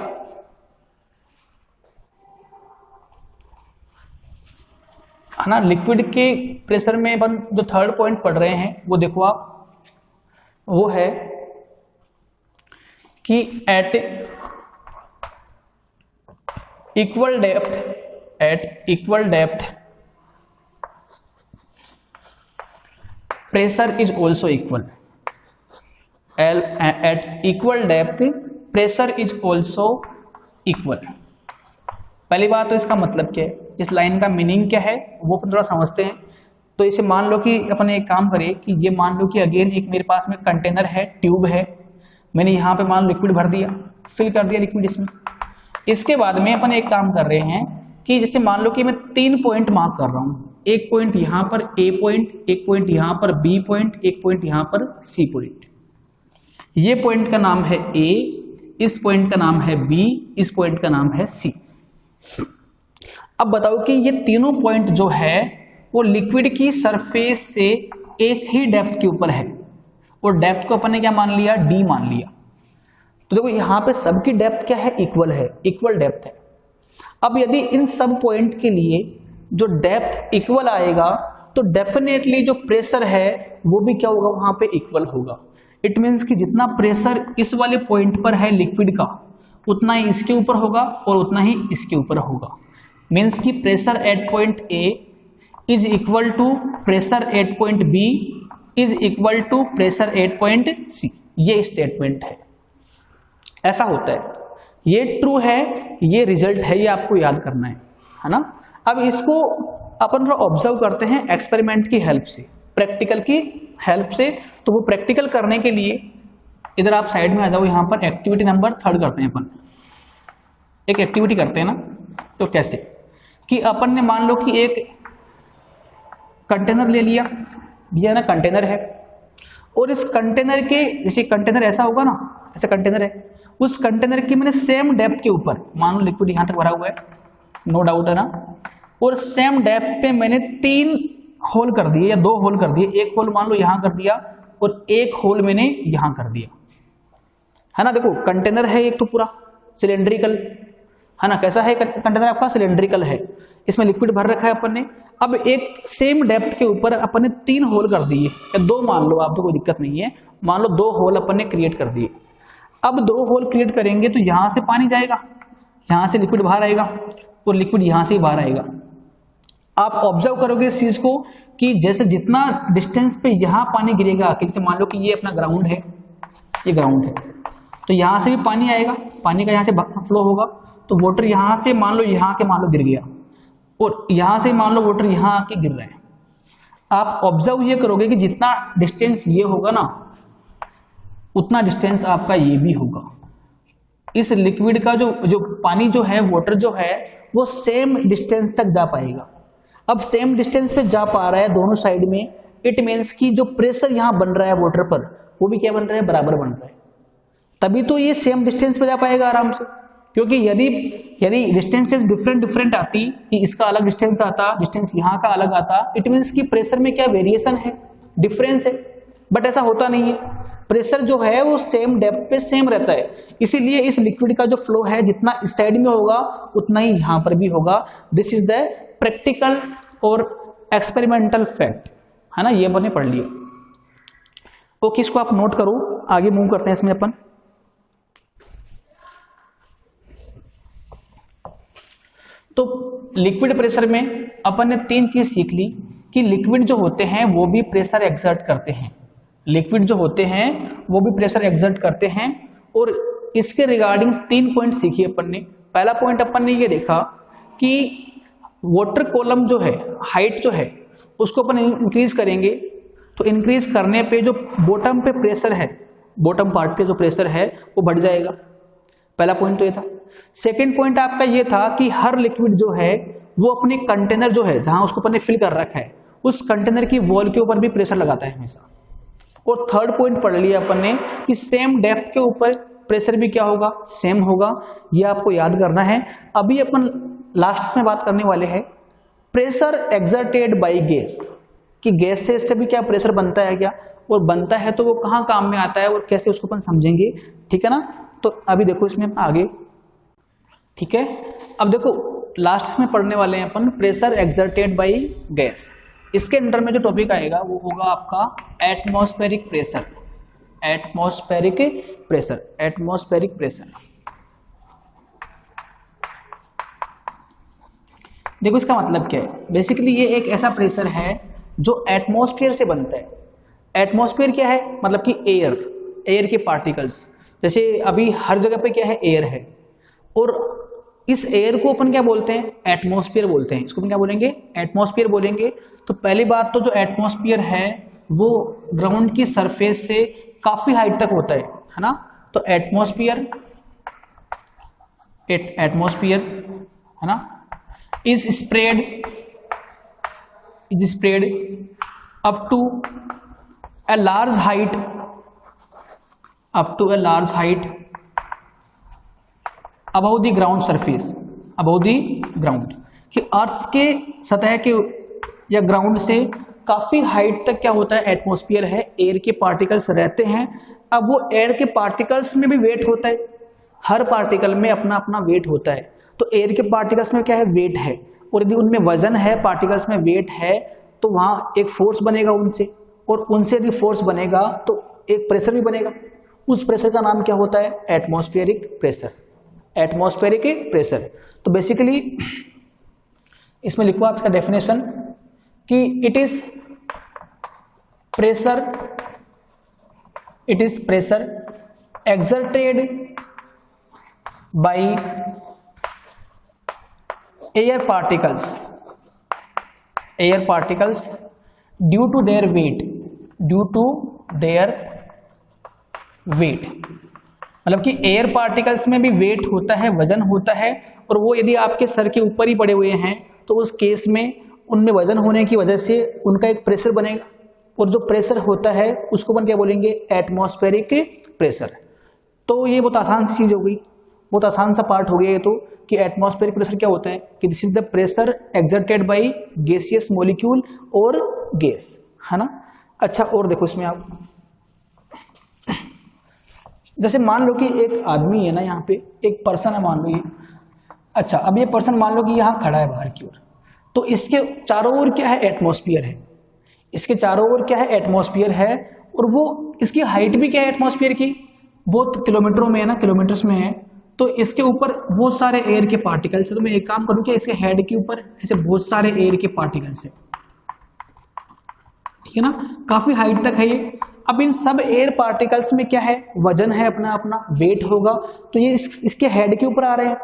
है ना। लिक्विड के प्रेशर में अपन जो थर्ड पॉइंट पढ़ रहे हैं वो देखो आप, वो है कि at equal depth pressure is also equal. At equal depth pressure is also equal. पहली बात तो इसका मतलब क्या है, इस लाइन का मीनिंग क्या है वो अपन थोड़ा समझते हैं। तो इसे मान लो कि अपन एक काम करें कि ये मान लो कि अगेन एक मेरे पास में कंटेनर है, ट्यूब है, मैंने यहाँ पे मान लो लिक्विड भर दिया, फिल कर दिया लिक्विड इसमें। इसके बाद में अपन एक काम कर रहे हैं कि जैसे मान लो कि मैं 3 पॉइंट मार्क कर रहा हूँ, एक पॉइंट यहाँ पर ए पॉइंट, एक पॉइंट यहाँ पर बी पॉइंट, एक पॉइंट यहाँ पर सी पॉइंट। ये पॉइंट का नाम है ए, इस पॉइंट का नाम है बी, इस पॉइंट का नाम है सी। अब बताओ कि ये तीनों पॉइंट जो है वो लिक्विड की सरफेस से एक ही डेप्थ के ऊपर है, और डेप्थ को अपन ने क्या मान लिया, डी मान लिया। तो देखो यहाँ पे सबकी डेप्थ क्या है, इक्वल है, इक्वल डेप्थ है। अब यदि इन सब पॉइंट के लिए जो डेप्थ इक्वल आएगा तो डेफिनेटली जो प्रेशर है वो भी क्या होगा, वहां पे इक्वल होगा। इट मीन्स कि जितना प्रेशर इस वाले पॉइंट पर है लिक्विड का, उतना ही इसके ऊपर होगा और उतना ही इसके ऊपर होगा। मीन्स कि pressure at point A is equal to pressure at point B is equal to pressure at point C. ये स्टेटमेंट है, ऐसा होता है, ये ट्रू है, ये रिजल्ट है, ये आपको याद करना है ना। अब इसको अपन ऑब्जर्व करते हैं एक्सपेरिमेंट की हेल्प से, प्रैक्टिकल की हेल्प से। तो वो प्रैक्टिकल करने के लिए इधर आप साइड में आ जाओ, यहां पर एक्टिविटी नंबर 3 करते हैं अपन। एक एक्टिविटी करते हैं ना, तो कैसे कि अपन ने मान लो कि एक कंटेनर ले लिया, ये ना कंटेनर है, और इस कंटेनर के जैसे कंटेनर ऐसा होगा ना, ऐसा कंटेनर है, उस कंटेनर की मैंने सेम डेप्थ के ऊपर, मान लो लिक्विड यहां तक भरा हुआ है, नो डाउट है ना, और सेम डेप्थ पे मैंने 3 होल कर दिए या 2 होल कर दिए। एक होल मान लो यहां कर दिया और एक होल मैंने यहां कर दिया, है ना। देखो कंटेनर है एक तो पूरा सिलेंड्रिकल, है ना। कैसा है कंटेनर आपका? सिलेंड्रिकल है, इसमें लिक्विड भर रखा है अपन ने। अब एक सेम डेप्थ के ऊपर अपन ने 3 होल कर दिए, या 2 मान लो आप, तो कोई दिक्कत नहीं है, मान लो 2 होल अपन ने क्रिएट कर दिए। अब 2 होल क्रिएट करेंगे तो यहां से पानी जाएगा, यहां से लिक्विड बाहर आएगा, और लिक्विड यहां से ही बाहर आएगा। आप ऑब्जर्व करोगे इस चीज को कि जैसे जितना डिस्टेंस पे यहां पानी गिरेगा, जैसे मान लो कि ये अपना ग्राउंड है, ये ग्राउंड है, तो यहां से भी पानी आएगा, पानी का यहां से फ्लो होगा, तो वाटर यहां से मान लो यहां के मान लो गिर गया, और यहां से मान लो वाटर यहां आके गिर रहा है। आप ऑब्जर्व ये करोगे कि जितना डिस्टेंस ये होगा ना, उतना डिस्टेंस आपका ये भी होगा। इस लिक्विड का जो पानी जो है, वाटर जो है, वो सेम डिस्टेंस तक जा पाएगा। अब सेम डिस्टेंस पे जा पा रहा है दोनों साइड में, इट मीन्स कि जो प्रेशर यहां बन रहा है वाटर पर, वो भी क्या बन रहा है? बराबर बन रहा है। तभी तो ये सेम डिस्टेंस पे जा पाएगा आराम से। क्योंकि यदि डिस्टेंसेस डिफरेंट आती, कि इसका अलग डिस्टेंस आता, डिस्टेंस यहाँ का अलग आता, इट मीन्स कि प्रेशर में क्या वेरिएशन है, डिफरेंस है। बट ऐसा होता नहीं है, प्रेशर जो है वो सेम डेप्थ पे सेम रहता है। इसीलिए इस लिक्विड का जो फ्लो है, जितना इस साइड में होगा उतना ही यहाँ पर भी होगा। दिस इज द प्रैक्टिकल और एक्सपेरिमेंटल फैक्ट, है ना। ये मैंने पढ़ लिया। ओके, इसको आप नोट करो, आगे मूव करते हैं इसमें अपन। तो लिक्विड प्रेशर में अपन ने 3 चीज सीख ली कि लिक्विड जो होते हैं वो भी प्रेशर एक्सर्ट करते हैं, लिक्विड जो होते हैं वो भी प्रेशर एक्सर्ट करते हैं। और इसके रिगार्डिंग 3 पॉइंट सीखी अपन ने। पहला पॉइंट अपन ने ये देखा कि वाटर कॉलम जो है, हाइट जो है, उसको अपन इंक्रीज करेंगे, तो इंक्रीज करने पे जो बॉटम पे प्रेशर है, बॉटम पार्ट पे जो प्रेशर है वो बढ़ जाएगा। पहला पॉइंट तो ये था। सेकेंड पॉइंट आपका ये था कि हर लिक्विड जो है वो अपने कंटेनर जो है, जहां उसको अपन ने फिल कर रखा है, उस कंटेनर की वॉल के ऊपर भी प्रेशर लगाता है हमेशा। और थर्ड पॉइंट पढ़ लिया अपन ने कि सेम डेप्थ के ऊपर प्रेशर भी क्या होगा? सेम होगा। ये आपको याद करना है। अभी अपन लास्ट में बात करने वाले हैं प्रेशर एक्सर्टेड बाय गैस, कि गैस से इससे भी क्या प्रेशर बनता है क्या, और बनता है तो वो कहाँ काम में आता है और कैसे, उसको अपन समझेंगे, ठीक है ना। तो अभी देखो इसमें आगे, ठीक है। अब देखो लास्ट में पढ़ने वाले हैं अपन प्रेशर एक्सर्टेड बाय गैस। इसके अंदर में जो टॉपिक आएगा वो होगा आपका atmospheric pressure, atmospheric pressure, atmospheric pressure. देखो इसका मतलब क्या है। बेसिकली ये एक ऐसा प्रेशर है जो एटमॉस्फेयर से बनता है। एटमॉस्फेयर क्या है? मतलब कि एयर, एयर के पार्टिकल्स। जैसे अभी हर जगह पे क्या है? एयर है, और इस एयर को अपन क्या बोलते हैं? एटमॉस्फेयर बोलते हैं। इसको अपन क्या बोलेंगे? एटमॉस्फेयर बोलेंगे। तो पहली बात तो जो एटमॉस्फेयर है वो ग्राउंड की सरफेस से काफी हाइट तक होता है ना। तो एटमॉस्फेयर, एटमॉस्फेयर है ना, is spread up to a large height, up to a large height above the ground surface, above the ground, कि अर्थ के सतह के या ग्राउंड से काफी हाइट तक क्या होता है? एटमॉस्फेयर है, एयर के पार्टिकल्स रहते हैं। अब वो एयर के पार्टिकल्स में भी वेट होता है, हर पार्टिकल में अपना अपना वेट होता है। तो एयर के पार्टिकल्स में क्या है? वेट है, और यदि उनमें वजन है, पार्टिकल्स में वेट है, तो वहां एक फोर्स बनेगा उनसे, और उनसे यदि फोर्स बनेगा तो एक प्रेशर भी बनेगा। उस प्रेशर का नाम क्या होता है? Atmospheric pressure, atmospheric pressure. तो बेसिकली इसमें लिखो आप इसका डेफिनेशन कि it is pressure exerted by air particles due to their weight, मतलब कि एयर पार्टिकल्स में भी वेट होता है, वजन होता है, और वो यदि आपके सर के ऊपर ही पड़े हुए हैं तो उस केस में उनमें वजन होने की वजह से उनका एक प्रेशर बनेगा, और जो प्रेशर होता है उसको अपन क्या बोलेंगे? Atmospheric pressure. तो ये बहुत आसान सी चीज हो गई, बहुत आसान सा पार्ट हो गया ये तो, कि एटमॉस्फेरिक प्रेशर क्या होता है, कि this is the pressure exerted bye gaseous molecule और गैस, है ना। अच्छा, और देखो इसमें आप जैसे मान लो कि एक आदमी है ना, यहाँ पे एक पर्सन है, मान लो ये, अच्छा, अब ये पर्सन मान लो कि यहाँ खड़ा है बाहर की ओर, तो इसके चारों ओर क्या है, एटमॉस्फेयर है, इसके चारों ओर क्या है, एटमॉस्फेयर है, और वो इसकी हाइट भी क्या है एटमॉस्फेयर की, बहुत किलोमीटरों में है ना, किलोमीटर्स में है, तो इसके ऊपर बहुत सारे एयर के पार्टिकल्स है। तो मैं एक काम करूँ कि इसके हेड के ऊपर ऐसे बहुत सारे एयर के पार्टिकल्स है, ठीक है ना, काफी हाइट तक है ये। अब इन सब एयर पार्टिकल्स में क्या है, वजन है, अपना अपना वेट होगा, तो ये इसके हेड के ऊपर आ रहे हैं,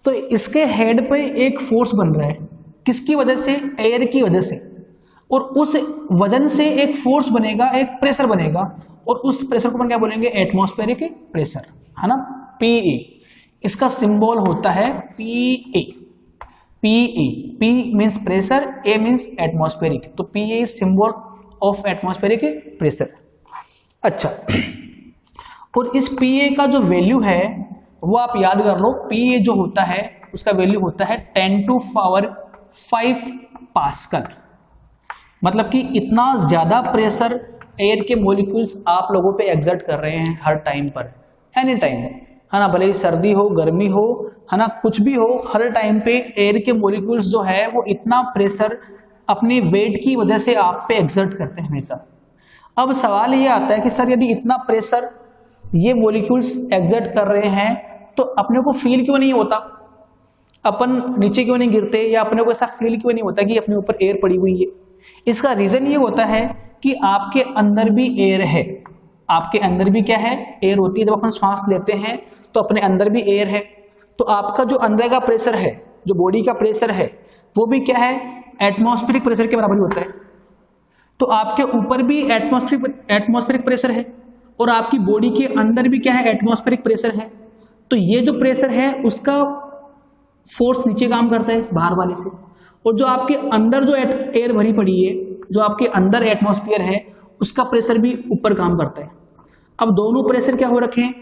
तो इसके हेड पे एक फोर्स बन रहा है, किसकी वजह से, एयर की वजह से, और उस वजन से एक फोर्स बनेगा, एक प्रेशर बनेगा, और उस प्रेशर को अपन क्या बोलेंगे, एटमॉस्फेरिक प्रेशर, है ना, PA। इसका सिंबल होता है PA। PA, P means pressure, A means atmospheric, तो PA is symbol of atmospheric pressure. अच्छा, और इस PA का जो वैल्यू है वो आप याद कर लो, PA जो होता है उसका वैल्यू होता है 10⁵ पास्कल। मतलब कि इतना ज्यादा प्रेशर एयर के मॉलिक्यूल्स आप लोगों पे एग्जर्ट कर रहे हैं हर टाइम पर, एनी टाइम, है ना, भले ही सर्दी हो, गर्मी हो, है ना, कुछ भी हो, हर टाइम पे एयर के मॉलिक्यूल्स जो है वो इतना प्रेशर अपने वेट की वजह से आप पे एग्जर्ट करते हैं हमेशा। अब सवाल ये आता है कि सर यदि इतना प्रेशर ये मॉलिक्यूल्स एग्जर्ट कर रहे हैं तो अपने को फील क्यों नहीं होता, अपन नीचे क्यों नहीं गिरते, या अपने को ऐसा फील क्यों नहीं होता कि अपने ऊपर एयर पड़ी हुई है। इसका रीजन ये होता है कि आपके अंदर भी एयर है, आपके अंदर भी क्या है, एयर होती है। जब अपन सांस लेते हैं तो अपने अंदर भी एयर है, तो आपका जो अंदर का प्रेशर है, जो बॉडी का प्रेशर है, वो भी क्या है, एटमॉस्फेरिक प्रेशर के बराबर होता है। तो आपके ऊपर भी एटमॉस्फेरिक प्रेशर है, और आपकी बॉडी के अंदर भी क्या है, एटमॉस्फेरिक प्रेशर है। तो ये जो प्रेशर है उसका फोर्स नीचे काम करता है बाहर वाले से, और जो आपके अंदर जो एयर भरी पड़ी है, जो आपके अंदर एटमॉस्फेयर है, उसका प्रेशर भी ऊपर काम करता है। अब दोनों प्रेशर क्या हो रखे हैं,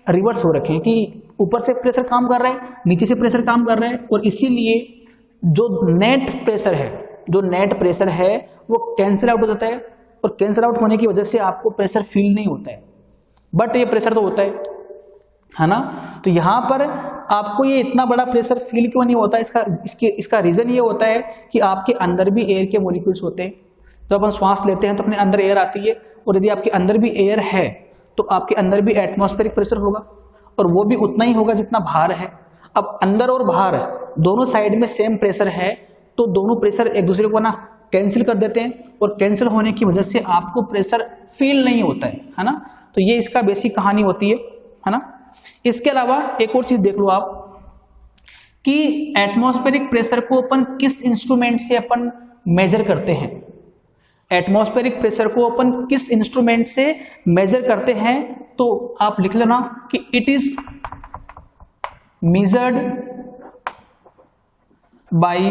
रिवर्स हो रखे हैं, कि ऊपर से प्रेशर काम कर रहा है, नीचे से प्रेशर काम कर रहा है, और इसीलिए जो नेट प्रेशर है, जो नेट प्रेशर है वो कैंसिल आउट हो जाता है, और कैंसिल आउट होने की वजह से आपको प्रेशर फील नहीं होता है, बट ये प्रेशर तो होता है ना। तो यहां पर आपको ये इतना बड़ा प्रेशर फील क्यों नहीं होता, इसका रीजन ये होता है कि आपके अंदर भी एयर के मॉलिक्यूल्स होते हैं। जब अपन श्वास लेते हैं तो अपने अंदर एयर आती है, और यदि आपके अंदर भी एयर है तो आपके अंदर भी एटमॉस्फेरिक प्रेशर होगा, और वो भी उतना ही होगा जितना बाहर है। अब अंदर और बाहर दोनों साइड में सेम प्रेशर है, तो दोनों प्रेशर एक दूसरे को ना कैंसिल कर देते हैं, और कैंसिल होने की वजह से आपको प्रेशर फील नहीं होता है ना। तो ये इसका बेसिक कहानी होती है ना। इसके अलावा एक और चीज देख लो आप कि एटमॉस्फेरिक प्रेशर को अपन किस इंस्ट्रूमेंट से अपन मेजर करते हैं। एटमॉस्फेरिक प्रेशर को अपन किस इंस्ट्रूमेंट से मेजर करते हैं, तो आप लिख लेना कि it is measured by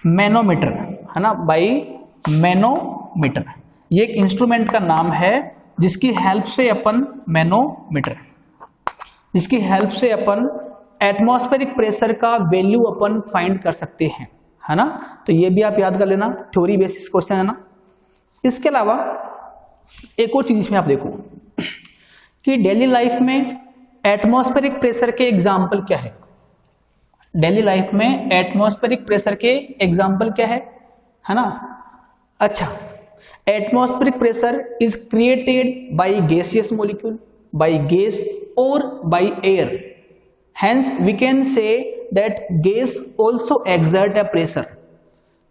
manometer, है ना, बाय मैनोमीटर। ये एक इंस्ट्रूमेंट का नाम है जिसकी हेल्प से अपन मैनोमीटर, जिसकी हेल्प से अपन एटमॉस्फेरिक प्रेशर का वैल्यू अपन फाइंड कर सकते हैं, है ना। तो ये भी आप याद कर लेना, थ्योरी बेसिस क्वेश्चन है ना। इसके अलावा एक और चीज इसमें आप देखो कि डेली लाइफ में एटमॉस्फेरिक प्रेशर के एग्जाम्पल क्या है। डेली लाइफ में एटमॉस्फेरिक प्रेशर के एग्जाम्पल क्या है ना। अच्छा, atmospheric pressure is created by gaseous molecule, by gas or by air. Hence we can say that gas also exert a pressure.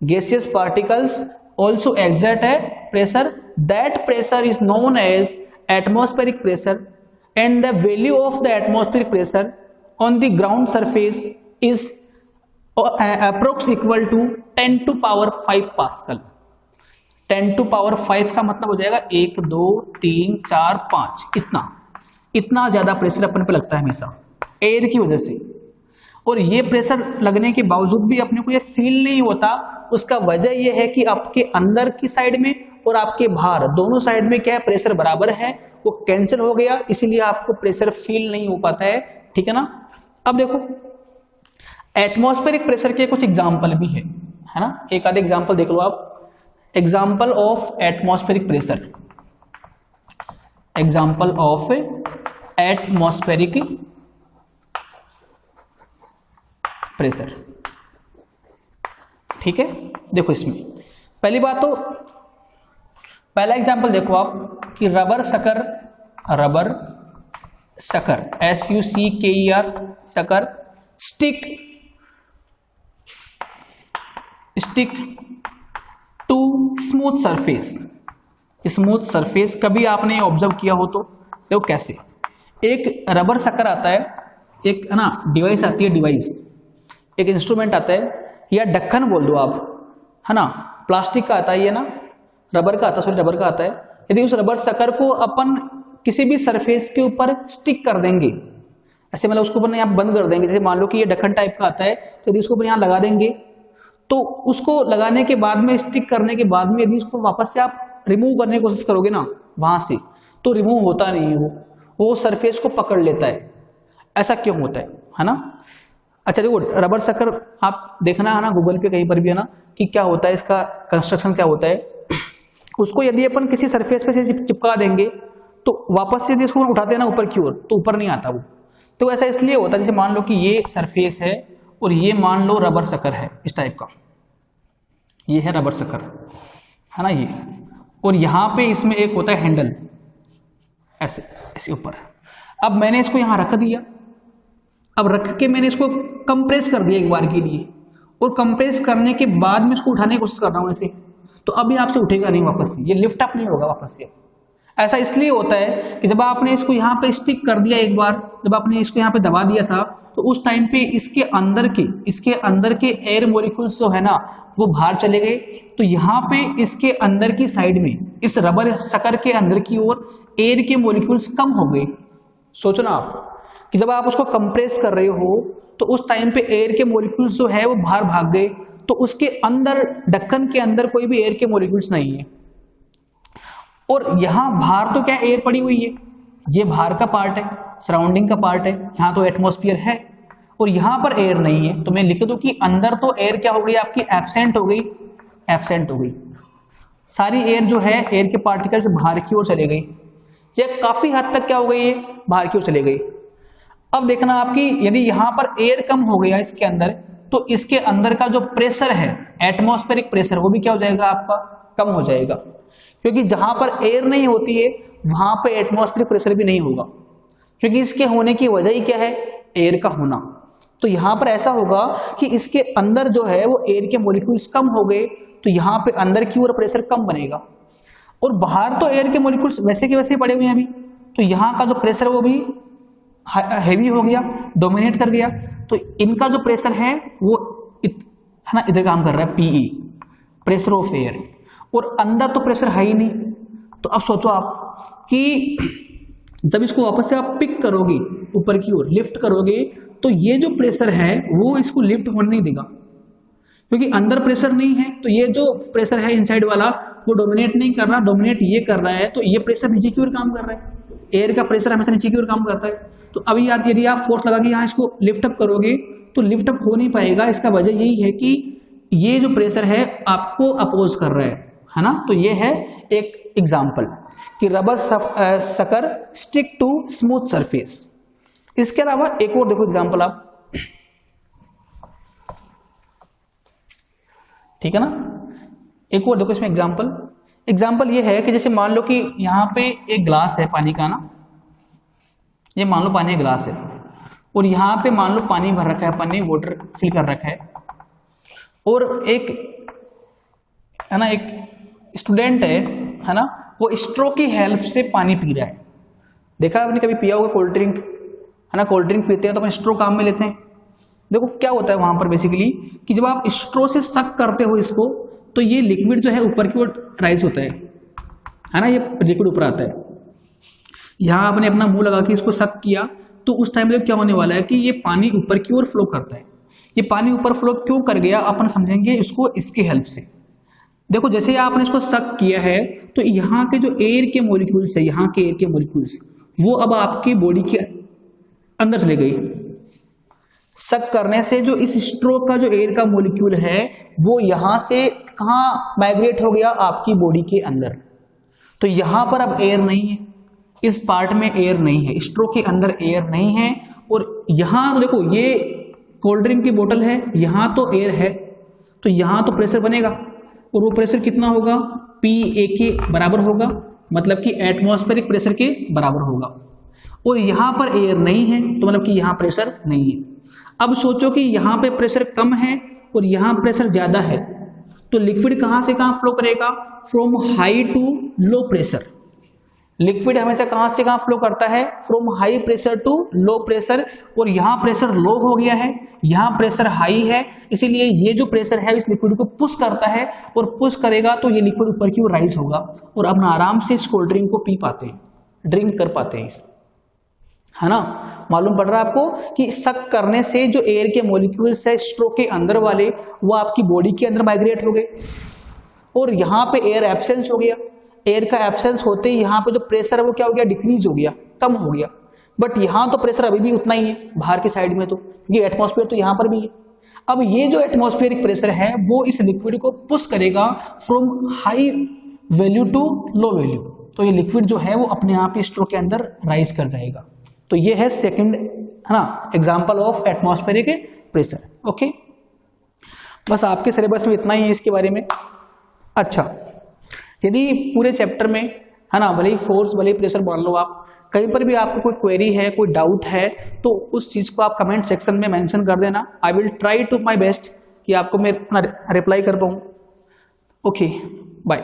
Gaseous particles also exert a pressure. That pressure is known as atmospheric pressure, and the value of the atmospheric pressure on the ground surface is approx equal to 10⁵ Pascal. 10⁵ का मतलब हो जाएगा 1 2 3 4 5, इतना ज्यादा pressure अपन पे लगता है हमेशा एयर की वजह से। और ये प्रेशर लगने के बावजूद भी अपने को ये फील नहीं होता। उसका वजह ये है कि आपके अंदर की साइड में और आपके बाहर दोनों साइड में क्या है, प्रेशर बराबर है, वो कैंसिल हो गया, इसीलिए आपको प्रेशर फील नहीं हो पाता है, ठीक है ना। अब देखो एटमॉस्फेरिक प्रेशर के कुछ एग्जाम्पल भी है ना। एक आधे एग्जाम्पल देख लो आप। Example of atmospheric pressure, example of atmospheric pressure. ठीक है, देखो इसमें पहली बात तो पहला एग्जांपल देखो आप कि rubber sucker SUCKER sucker stick to smooth surface. कभी आपने ऑब्जर्व किया हो तो देखो कैसे एक रबर सकर आता है, एक है ना डिवाइस आती है, एक इंस्ट्रूमेंट आता है या ढक्कन बोल दो आप, है ना, प्लास्टिक का आता है ये ना, रबर का आता है। यदि उस रबर सकर को अपन किसी भी सरफेस के ऊपर स्टिक कर देंगे, ऐसे मतलब उसको अपन यहाँ बंद कर देंगे, जैसे मान लो कि ये ढक्कन टाइप का आता है, तो यदि उसको अपन यहाँ लगा देंगे तो उसको लगाने के बाद में, स्टिक करने के बाद में यदि उसको वापस से आप रिमूव करने की कोशिश करोगे ना वहां से, तो रिमूव होता नहीं है, वो सरफेस को पकड़ लेता है। ऐसा क्यों होता है ना। अच्छा देखो रबर सकर आप देखना है ना गूगल पे कहीं पर भी, है ना, कि क्या होता है इसका कंस्ट्रक्शन क्या होता है। उसको यदि अपन किसी सरफेस पे से चिपका देंगे तो वापस से यदि उसको उठाते हैं ना ऊपर की ओर, तो ऊपर नहीं आता वो। तो ऐसा इसलिए होता है, जैसे मान लो कि ये सरफेस है और ये मान लो रबर सकर है, इस टाइप का, ये है रबर सकर, है ना ये, और यहां पे इसमें एक होता है हैंडल, ऐसे ऐसे ऊपर। अब मैंने इसको यहां रख दिया, अब रख के मैंने इसको कंप्रेस कर दिया एक बार के लिए, और कंप्रेस करने के बाद में इसको उठाने की कोशिश कर रहा हूं ऐसे, तो अभी आपसे उठेगा नहीं वापस से, ये लिफ्ट अप नहीं होगा वापस से। ऐसा इसलिए होता है कि जब आपने इसको यहाँ पे स्टिक कर दिया एक बार, जब आपने इसको यहाँ पे दबा दिया था, तो उस टाइम पे इसके अंदर के एयर मॉलिक्यूल्स जो है ना वो बाहर चले गए। तो यहाँ पे इसके अंदर की साइड में, इस रबर सकर के अंदर की ओर एयर के मॉलिक्यूल्स कम हो गए। सोचो ना आप कि जब आप उसको कंप्रेस कर रहे हो तो उस टाइम पे एयर के मॉलिक्यूल्स जो है वो बाहर भाग गए, तो उसके अंदर, ढक्कन के अंदर कोई भी एयर के मॉलिक्यूल्स नहीं है। और यहां बाहर तो क्या एयर पड़ी हुई है, ये बाहर का पार्ट है, सराउंडिंग का पार्ट है, यहां तो एटमॉस्फेयर है, और यहां पर एयर नहीं है। तो मैं लिख दूं कि अंदर तो एयर क्या हो गई आपकी, एब्सेंट हो गई। सारी एयर जो है, एयर के पार्टिकल्स बाहर की ओर चले गई, ये काफी हद तक क्या हो गई है, बाहर की ओर चले गई। अब देखना आपकी, यदि यहां पर एयर कम हो गया इसके अंदर, तो इसके अंदर का जो प्रेशर है, एटमॉस्फेरिक प्रेशर, वो भी क्या हो जाएगा आपका, कम हो जाएगा। क्योंकि जहां पर एयर नहीं होती है वहां पर एटमॉस्फेरिक प्रेशर भी नहीं होगा, क्योंकि इसके होने की वजह ही क्या है, एयर का होना। तो यहां पर ऐसा होगा कि इसके अंदर जो है वो एयर के मॉलिक्यूल्स कम हो गए, तो यहां पे अंदर की ओर प्रेशर कम बनेगा, और बाहर तो एयर के मॉलिक्यूल्स वैसे के वैसे पड़े हुए हैं अभी, तो यहां का जो प्रेशर वो भी हैवी हो गया, डोमिनेट कर गया। तो इनका जो प्रेशर है वो है ना इधर काम कर रहा है, पीई, प्रेशर ऑफ एयर, और अंदर तो प्रेशर है ही नहीं। तो अब सोचो आप कि जब इसको वापस से आप पिक करोगे ऊपर की ओर, लिफ्ट करोगे, तो ये जो प्रेशर है वो इसको लिफ्ट होने नहीं देगा, क्योंकि अंदर प्रेशर नहीं है। तो ये जो प्रेशर है इनसाइड वाला वो डोमिनेट नहीं कर रहा, डोमिनेट ये कर रहा है, तो ये प्रेशर नीचे की ओर काम कर रहा है। एयर का प्रेशर हमेशा नीचे की ओर काम करता है। तो अभी यार यदि आप फोर्स लगा के यहाँ इसको लिफ्ट अप करोगे तो लिफ्ट अप हो नहीं पाएगा। इसका वजह यही है कि ये जो प्रेशर है आपको अपोज कर रहा है ना। तो ये है एक एग्जाम्पल कि rubber sucker stick to smooth surface. इसके अलावा एक और देखो एग्जाम्पल आप, ठीक है ना, एक और देखो इसमें एग्जाम्पल ये है कि जैसे मान लो कि यहाँ पे एक ग्लास है पानी का ना, ये मान लो पानी का ग्लास है, और यहाँ पे मान लो पानी भर रखा है, पानी वाटर फिल कर रखा है, और एक है ना एक स्टूडेंट है ना, वो स्ट्रो की हेल्प से पानी पी रहा है। देखा आपने कभी पिया होगा कोल्ड ड्रिंक, है ना, कोल्ड ड्रिंक पीते हैं तो अपन स्ट्रो काम में लेते हैं। देखो क्या होता है वहां पर बेसिकली कि जब आप स्ट्रो से सक करते हो इसको, तो ये लिक्विड जो है ऊपर की ओर राइज होता है ना, ये लिक्विड ऊपर आता है। यहां आपने अपना मुंह लगा के इसको सक किया, तो उस टाइम में क्या होने वाला है कि ये पानी ऊपर की ओर फ्लो करता है। ये पानी ऊपर फ्लो क्यों कर गया अपन समझेंगे इसको इसकी हेल्प से। देखो जैसे ही आपने इसको सक किया है, तो यहाँ के जो एयर के मॉलिक्यूल्स है, यहाँ के एयर के मॉलिक्यूल्स वो अब आपकी बॉडी के अंदर चले गई। सक करने से जो इस स्ट्रो का जो एयर का मॉलिक्यूल है वो यहां से कहाँ माइग्रेट हो गया, आपकी बॉडी के अंदर। तो यहां पर अब एयर नहीं है, इस पार्ट में एयर नहीं है, स्ट्रो के अंदर एयर नहीं है। और यहां देखो ये कोल्ड ड्रिंक की बोतल है, यहाँ तो एयर है, तो यहाँ तो प्रेशर बनेगा, और वो प्रेशर कितना होगा, PA के बराबर होगा, मतलब कि एटमॉस्फेरिक प्रेशर के बराबर होगा। और यहाँ पर एयर नहीं है, तो मतलब कि यहाँ प्रेशर नहीं है। अब सोचो कि यहाँ पे प्रेशर कम है और यहाँ प्रेशर ज्यादा है, तो लिक्विड कहाँ से कहाँ फ्लो करेगा, from high to low pressure. Liquid हमेशा कहाँ से कहाँ फ्लो करता है, from high pressure to low pressure, और यहाँ प्रेशर लो हो गया है, यहाँ प्रेशर हाई है, इसीलिए ये जो प्रेशर है इस लिक्विड को पुश करता है, और पुश करेगा तो ये लिक्विड ऊपर की ओर राइज होगा, और अपना आराम से इस कोल्ड ड्रिंक को पी पाते हैं, ड्रिंक कर पाते हैं, है ना। मालूम पड़ रहा है आपको कि सक करने से जो एयर के मॉलिक्यूल्स है स्ट्रो के अंदर वाले, वो आपकी बॉडी के अंदर माइग्रेट हो गए, और यहाँ पे एयर एब्सेंस हो गया। एयर का एब्सेंस होते ही यहाँ पे जो प्रेशर है वो क्या हो गया, डिक्रीज हो गया, कम हो गया। बट यहाँ तो प्रेशर अभी भी उतना ही है, बाहर की साइड में तो, ये एटमॉस्फेयर तो यहाँ पर भी है। अब ये जो एटमॉस्फेरिक प्रेशर है वो इस लिक्विड को पुश करेगा from high value to low value, तो ये लिक्विड जो है वो अपने आप ही स्ट्रो के अंदर राइज कर जाएगा। तो ये है सेकंड, है ना, example of atmospheric pressure. Okay, बस आपके सिलेबस में इतना ही है इसके बारे में। अच्छा, यदि पूरे चैप्टर में, है ना, भले ही फोर्स भले ही प्रेशर मान लो आप, कहीं पर भी आपको कोई क्वेरी है, कोई डाउट है, तो उस चीज को आप कमेंट सेक्शन में मेंशन कर देना। I will try to my best कि आपको मैं रिप्लाई कर पाऊँ। Okay, bye.